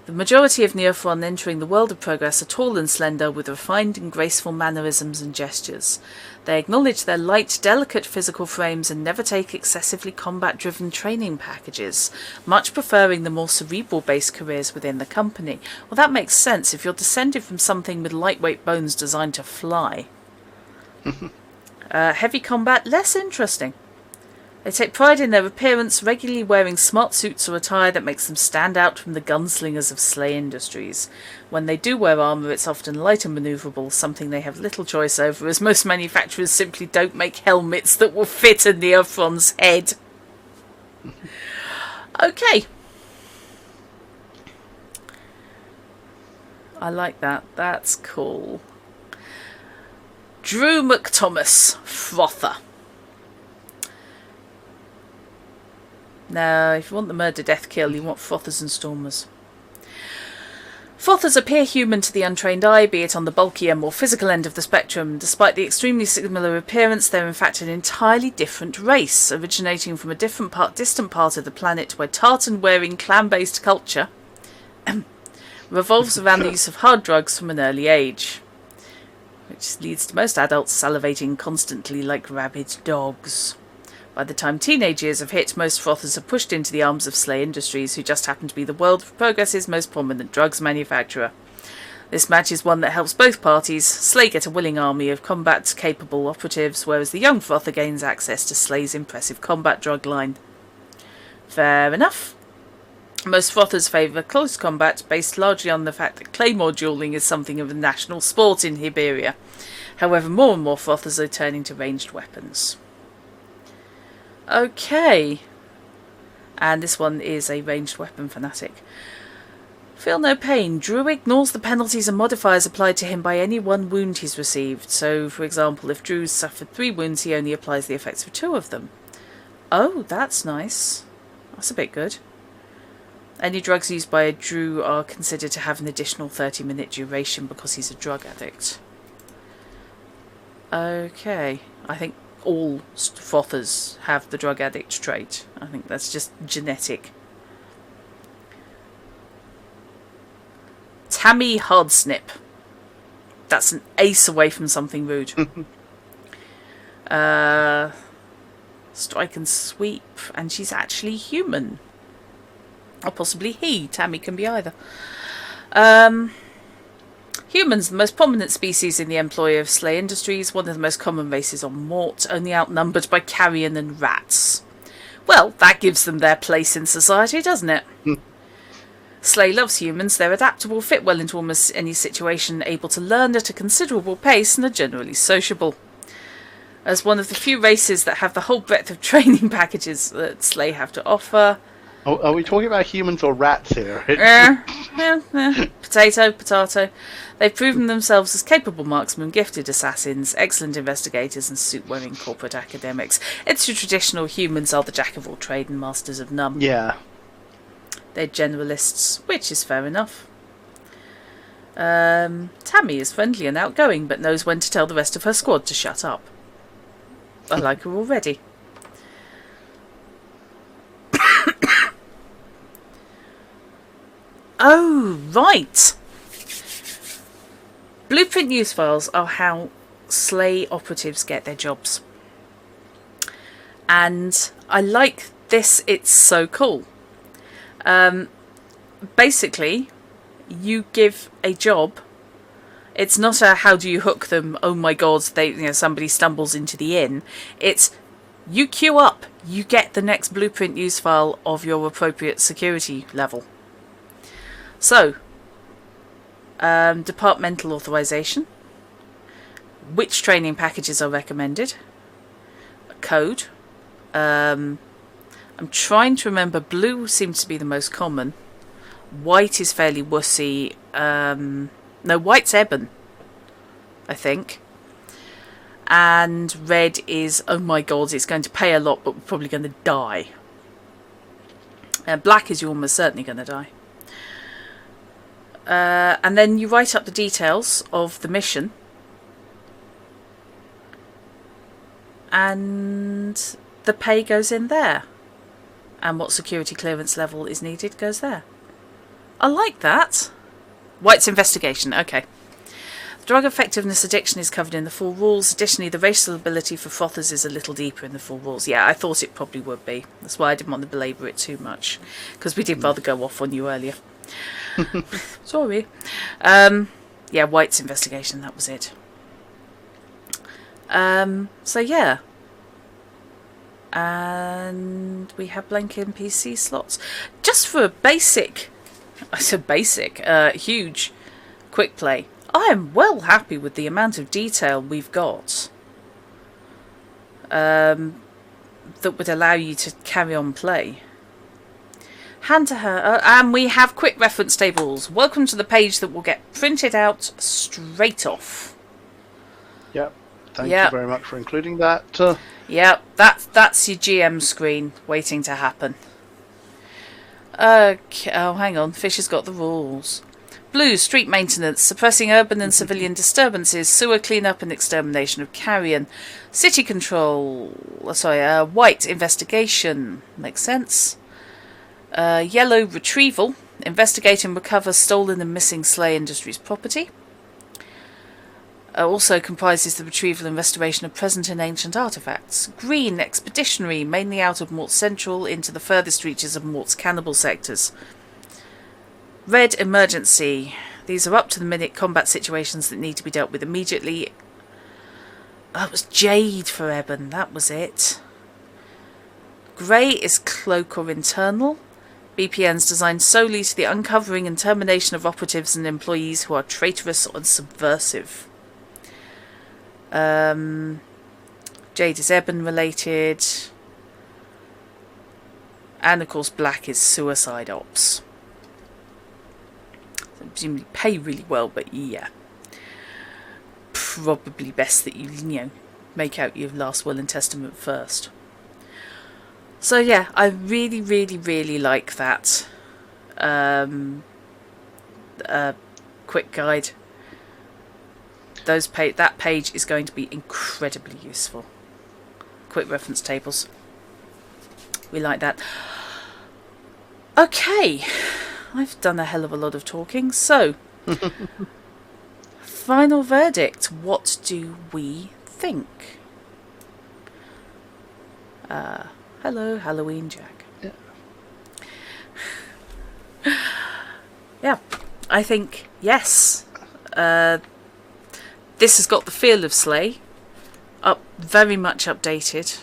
The majority of Neophron entering the world of progress are tall and slender, with refined and graceful mannerisms and gestures. They acknowledge their light, delicate physical frames and never take excessively combat-driven training packages, much preferring the more cerebral-based careers within the company. Well, that makes sense if you're descended from something with lightweight bones designed to fly. Heavy combat, less interesting. They take pride in their appearance, regularly wearing smart suits or attire that makes them stand out from the gunslingers of SLA Industries. When they do wear armour, it's often light and manoeuvrable, something they have little choice over, as most manufacturers simply don't make helmets that will fit a Neophron's head. Okay. I like that. That's cool. Drew McThomas, Frother. Now, if you want the murder, death, kill, you want frothers and stormers. Frothers appear human to the untrained eye, be it on the bulkier, more physical end of the spectrum. Despite the extremely similar appearance, they're in fact an entirely different race, originating from a distant part of the planet where tartan-wearing, clan-based culture revolves around the use of hard drugs from an early age, which leads to most adults salivating constantly like rabid dogs. By the time teenage years have hit, most frothers are pushed into the arms of SLA Industries, who just happen to be the world of progress's most prominent drugs manufacturer. This match is one that helps both parties. SLA get a willing army of combat-capable operatives, whereas the young frother gains access to SLA's impressive combat drug line. Fair enough. Most frothers favour close combat, based largely on the fact that claymore duelling is something of a national sport in Hiberia. However, more and more frothers are turning to ranged weapons. Okay. And this one is a ranged weapon fanatic. Feel no pain. Drew ignores the penalties and modifiers applied to him by any one wound he's received. So, for example, if Drew's suffered 3 wounds, he only applies the effects of 2 of them. Oh, that's nice. That's a bit good. Any drugs used by a Drew are considered to have an additional 30-minute duration because he's a drug addict. Okay. I think all frothers have the drug addict trait. I think that's just genetic. Tammy Hardsnip. That's an ace away from something rude. Strike and sweep, and she's actually human. Or possibly he. Tammy can be either. Humans, the most prominent species in the employ of SLA Industries, one of the most common races on Mort, only outnumbered by carrion and rats. Well, that gives them their place in society, doesn't it? SLA loves humans. They're adaptable, fit well into almost any situation, able to learn at a considerable pace, and are generally sociable. As one of the few races that have the whole breadth of training packages that SLA have to offer... Oh, are we talking about humans or rats here? Potato, potato. They've proven themselves as capable marksmen, gifted assassins, excellent investigators, and suit-wearing corporate academics. It's your traditional humans are the jack-of-all-trade and masters of none. Yeah. They're generalists, which is fair enough. Tammy is friendly and outgoing, but knows when to tell the rest of her squad to shut up. I like her already. Oh, right. Blueprint news files are how SLA operatives get their jobs. And I like this, it's so cool. Basically, you give a job. It's not a how do you hook them, oh my god, somebody stumbles into the inn. It's you queue up, you get the next blueprint news file of your appropriate security level. So, departmental authorization, which training packages are recommended, a code. I'm trying to remember, blue seems to be the most common. White is fairly wussy. No, white's ebon, I think. And red is, oh my god, it's going to pay a lot, but we're probably going to die. Black is, you're almost certainly going to die. And then you write up the details of the mission. And the pay goes in there. And what security clearance level is needed goes there. I like that. White's investigation, okay. Drug effectiveness addiction is covered in the full rules. Additionally, the racial ability for frothers is a little deeper in the full rules. Yeah, I thought it probably would be. That's why I didn't want to belabour it too much. Because we did rather go off on you earlier. Sorry. Yeah, White's investigation, that was it. So yeah. And we have blank NPC slots. Just for a basic, I said basic, huge quick play. I am well happy with the amount of detail we've got that would allow you to carry on play. Hand to her, and we have quick reference tables. Welcome to the page that will get printed out straight off. Yep. Thank you very much for including that. Yep, that's your GM screen waiting to happen. Okay, oh hang on, Fish has got the rules. Blue, street maintenance, suppressing urban and civilian disturbances, sewer cleanup and extermination of carrion, city control, white, investigation, makes sense. Yellow, retrieval, investigate and recover stolen and missing SLA Industries property. Also comprises the retrieval and restoration of present and ancient artefacts. Green, expeditionary, mainly out of Mort's Central into the furthest reaches of Mort's cannibal sectors. Red, emergency. These are up-to-the-minute combat situations that need to be dealt with immediately. Oh, it was Jade for Eben, that was it. Grey is cloak or internal. BPNs designed solely to the uncovering and termination of operatives and employees who are traitorous or subversive. Jade is Eben related. And of course black is suicide ops. So presumably pay really well, but yeah. Probably best that you make out your last will and testament first. So yeah, I really, really, really like that quick guide. That page is going to be incredibly useful. Quick reference tables. We like that. Okay, I've done a hell of a lot of talking. So, final verdict. What do we think? Hello, Halloween Jack. Yeah, I think yes. This has got the feel of SLA, very much updated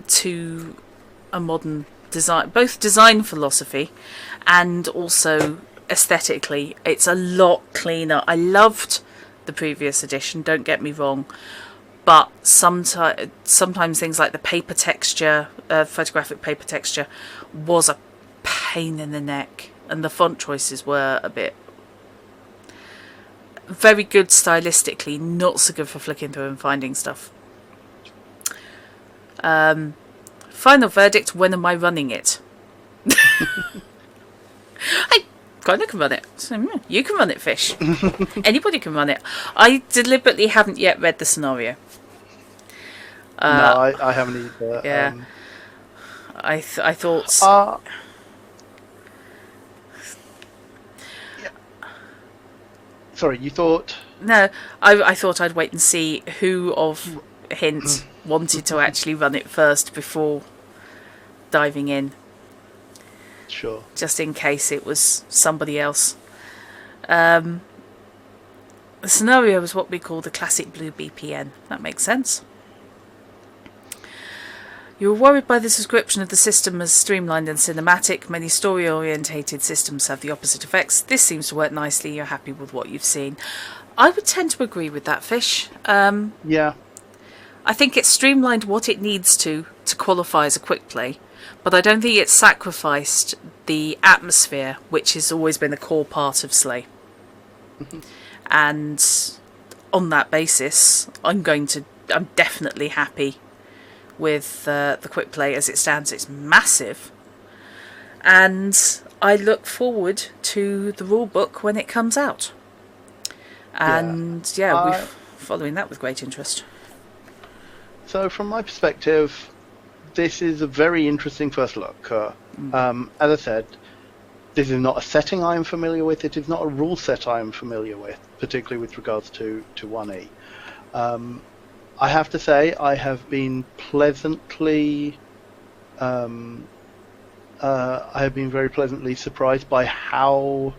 to a modern design, both design philosophy and also aesthetically. It's a lot cleaner. I loved the previous edition, don't get me wrong, but sometimes things like the paper texture, photographic paper texture, was a pain in the neck, and the font choices were a bit very good stylistically, not so good for flicking through and finding stuff. Final verdict, when am I running it? I kind of can run it. So, you can run it, Fish. Anybody can run it. I deliberately haven't yet read the scenario. No, I haven't either. Yeah. I thought... Sorry, you thought... No, I thought I'd wait and see who of Hint wanted to actually run it first before diving in. Sure. Just in case it was somebody else. The scenario is what we call the classic blue BPN. That makes sense. You were worried by the description of the system as streamlined and cinematic. Many story-orientated systems have the opposite effects. This seems to work nicely. You're happy with what you've seen. I would tend to agree with that, Fish. Yeah. I think it's streamlined what it needs to qualify as a quick play, but I don't think it's sacrificed the atmosphere, which has always been a core part of SLA. And on that basis, I'm definitely happy with the quick play as it stands. It's massive, and I look forward to the rule book when it comes out. And we're following that with great interest. So from my perspective, this is a very interesting first look. As I said, this is not a setting I am familiar with. It is not a rule set I am familiar with, particularly with regards to 1E. I have to say I have been pleasantly very pleasantly surprised by how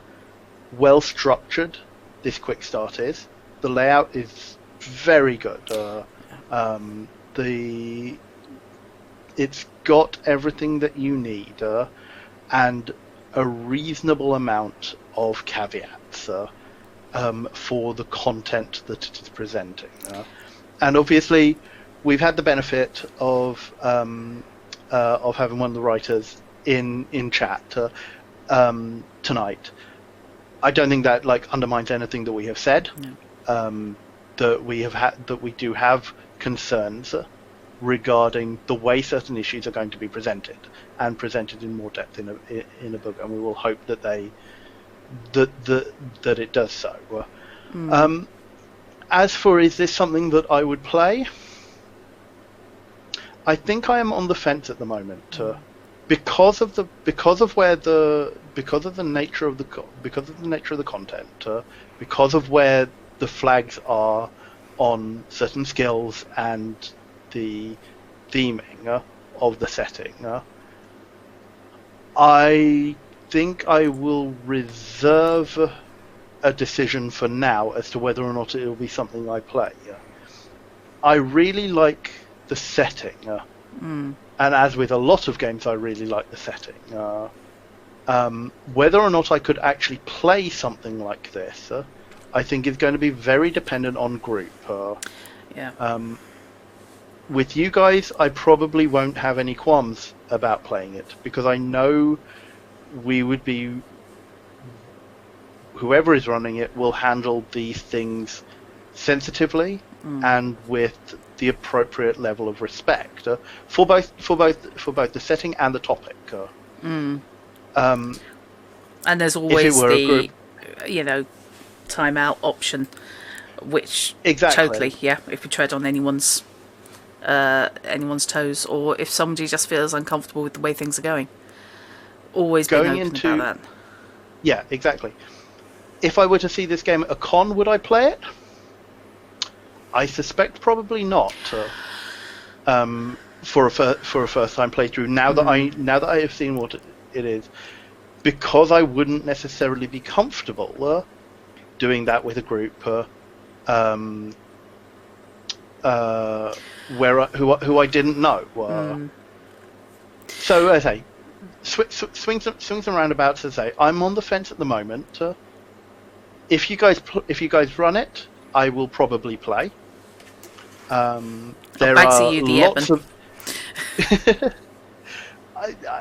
well structured this quick start is. The layout is very good. It's got everything that you need, and a reasonable amount of caveats for the content that it is presenting. And obviously, we've had the benefit of having one of the writers in chat tonight. I don't think that undermines anything that we have said. No. That we do have concerns regarding the way certain issues are going to be presented, and presented in more depth in a book, and we will hope that that it does so. As for, is this something that I would play? I think I am on the fence at the moment, because of the nature of the content, because of where the flags are on certain skills and the theming of the setting. I think I will reserve a decision for now as to whether or not it will be something I play. I really like the setting, and as with a lot of games, I really like the setting. Whether or not I could actually play something like this, I think is going to be very dependent on group. With you guys, I probably won't have any qualms about playing it, because I know we would be... whoever is running it will handle these things sensitively and with the appropriate level of respect for both the setting and the topic. And there's always the timeout option, which totally, if we tread on anyone's toes, or if somebody just feels uncomfortable with the way things are going, always being open about that. Yeah, exactly. If I were to see this game at a con, would I play it? I suspect probably not. For a first time playthrough. Now that I have seen what it is, because I wouldn't necessarily be comfortable doing that with a group who I didn't know. So as I say, swings and roundabouts. As I say, I'm on the fence at the moment. If you guys run it, I will probably play. There are lots of.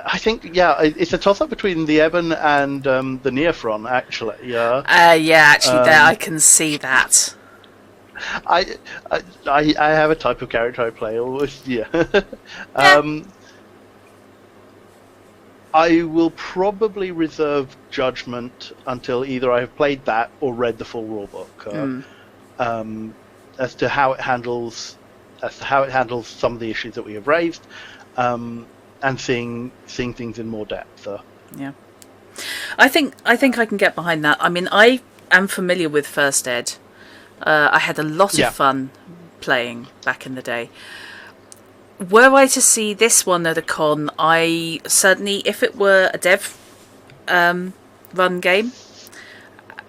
I think it's a toss-up between the Eben and the Neophron, actually. There I can see that. I have a type of character I play always. I will probably reserve judgment until either I have played that or read the full rulebook, as to how it handles some of the issues that we have raised, and seeing things in more depth. I think I can get behind that. I mean, I am familiar with First Ed. I had a lot of fun playing back in the day. Were I to see this one at a con, I certainly, if it were a dev run game,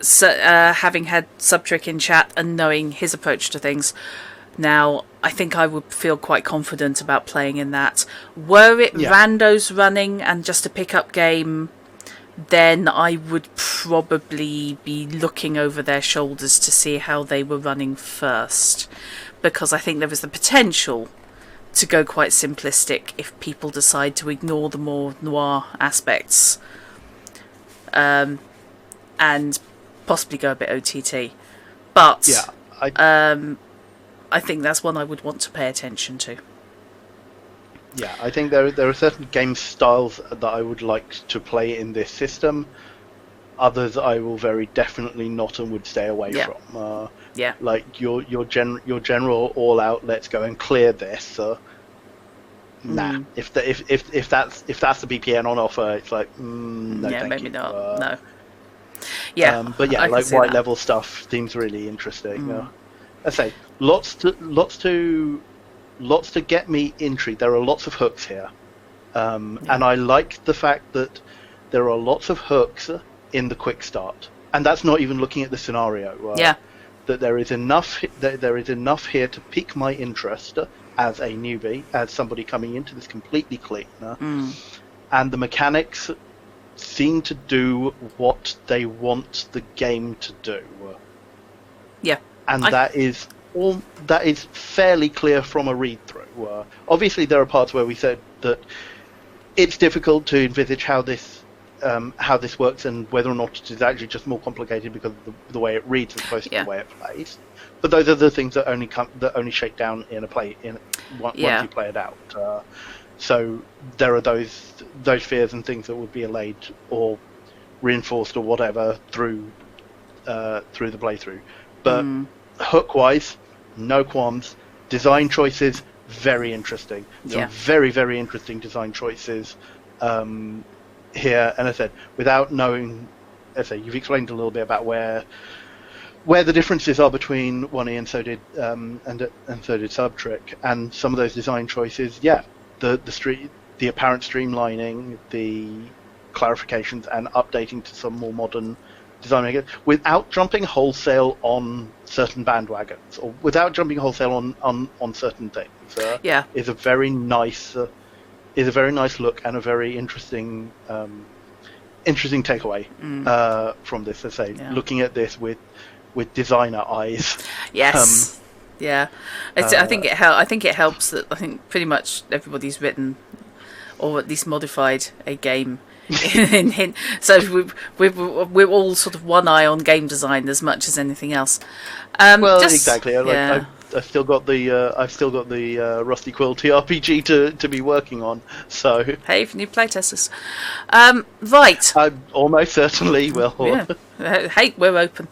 having had Subtrick in chat and knowing his approach to things, now I think I would feel quite confident about playing in that. Were it randos running and just a pick-up game, then I would probably be looking over their shoulders to see how they were running first, because I think there is the potential to go quite simplistic if people decide to ignore the more noir aspects, and possibly go a bit OTT. But I think that's one I would want to pay attention to. Yeah, I think there are certain game styles that I would like to play in this system. Others I will very definitely not and would stay away from. Like your general all out. Let's go and clear this. Nah. If that's the BPN on offer, it's like no, yeah, thank maybe you. not. No. Yeah, but yeah, like white level stuff seems really interesting. I say lots to get me intrigued. There are lots of hooks here, and I like the fact that there are lots of hooks in the quick start, and that's not even looking at the scenario. That there is enough here to pique my interest as a newbie, as somebody coming into this completely clean, and the mechanics seem to do what they want the game to do. And that is fairly clear from a read through. Obviously, there are parts where we said that it's difficult to envisage how this works and whether or not it is actually just more complicated because of the way it reads as opposed to the way it plays. But those are the things that only shake down once you play it out. So there are those fears and things that would be allayed or reinforced or whatever through the playthrough. But hook-wise, no qualms. Design choices, very interesting. Some very, very interesting design choices here. And as I said, without knowing, you've explained a little bit about where the differences are between 1E and so did Subtrick, and some of those design choices. The apparent streamlining, the clarifications, and updating to some more modern design without jumping wholesale on certain bandwagons or without jumping wholesale on certain things. Is a very nice look and a very interesting takeaway from this. As I say, looking at this with designer eyes. Yes. I think it helps that I think pretty much everybody's written or at least modified a game in hint. So we're all sort of one eye on game design as much as anything else. Exactly. I've still got the Rusty Quill TRPG to be working on. So hey, for new playtesters, right? I almost certainly will. Hey, we're open.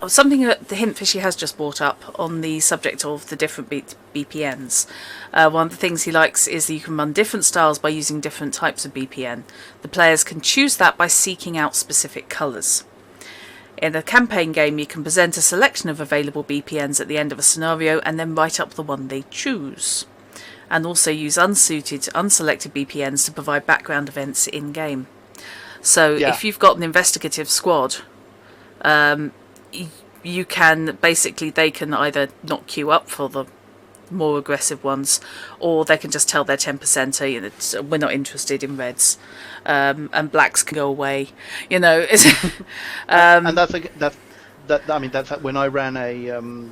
Something that the Hint Fishy has just brought up on the subject of the different BPNs. One of the things he likes is that you can run different styles by using different types of BPN. The players can choose that by seeking out specific colours. In a campaign game, you can present a selection of available BPNs at the end of a scenario and then write up the one they choose. And also use unselected BPNs to provide background events in-game. So if you've got an investigative squad, you can basically, they can either not queue up for the more aggressive ones, or they can just tell their 10%er, we're not interested in reds, and blacks can go away. And that's when I ran a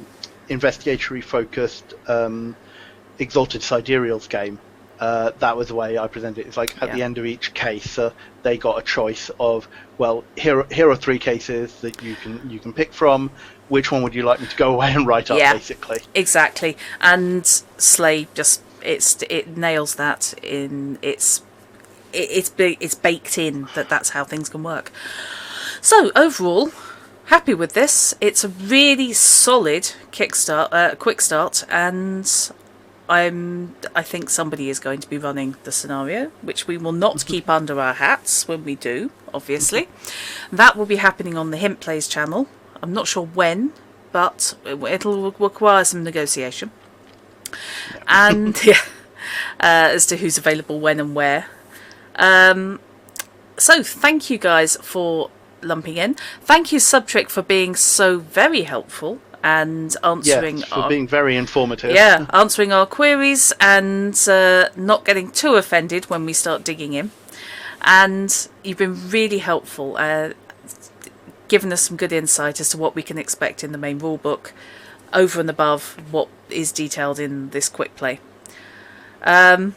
investigatory focused Exalted Sidereals game. That was the way I presented it. It's like at the end of each case, they got a choice of, well, here are 3 cases that you can pick from. Which one would you like me to go away and write up? Basically, exactly. And Slay just it nails that in it's baked in that's how things can work. So overall, happy with this. It's a really solid quick start, and I think somebody is going to be running the scenario, which we will not keep under our hats when we do, obviously. That will be happening on the Hint Plays channel. I'm not sure when, but it'll require some negotiation. And as to who's available when and where. So thank you guys for lumping in. Thank you, Subtrick, for being so very helpful and answering being very informative. Answering our queries and not getting too offended when we start digging in. And you've been really helpful, giving us some good insight as to what we can expect in the main rulebook, over and above what is detailed in this quick play. When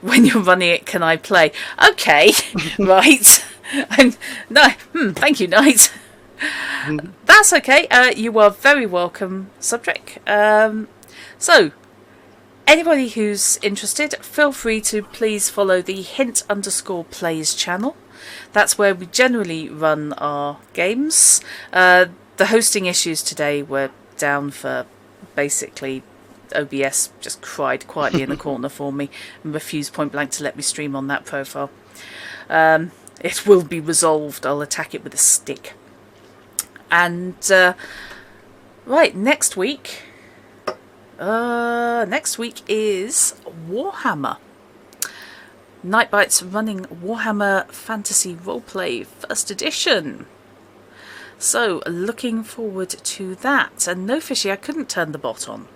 you're running it, can I play? Okay, right. Thank you, Knight. That's okay. You are very welcome, Subject. So, anybody who's interested, feel free to please follow the hint_plays channel. That's where we generally run our games. The hosting issues today were down for basically OBS just cried quietly in the corner for me and refused point blank to let me stream on that profile. It will be resolved. I'll attack it with a stick. And right, next week is Warhammer. Nightbite's running Warhammer Fantasy Roleplay First Edition. So, looking forward to that. And no, Fishy, I couldn't turn the bot on.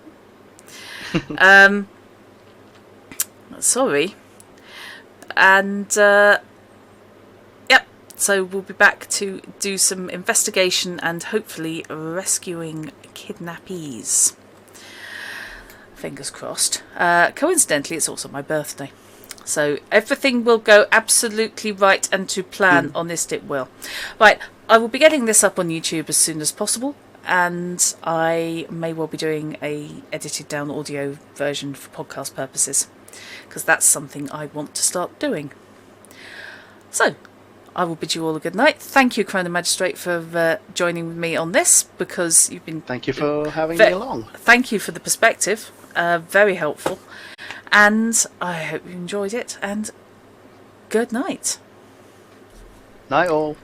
Sorry. And, yep, so we'll be back to do some investigation and hopefully rescuing kidnappees. Fingers crossed. Coincidentally, it's also my birthday. So everything will go absolutely right and to plan on this it will. Right, I will be getting this up on YouTube as soon as possible, and I may well be doing a edited down audio version for podcast purposes, because that's something I want to start doing. So, I will bid you all a good night. Thank you, Chrono Magistrate, for joining with me on this, because you've been... Thank you for having me along. Thank you for the perspective. Very helpful. And I hope you enjoyed it, and good night. Night all.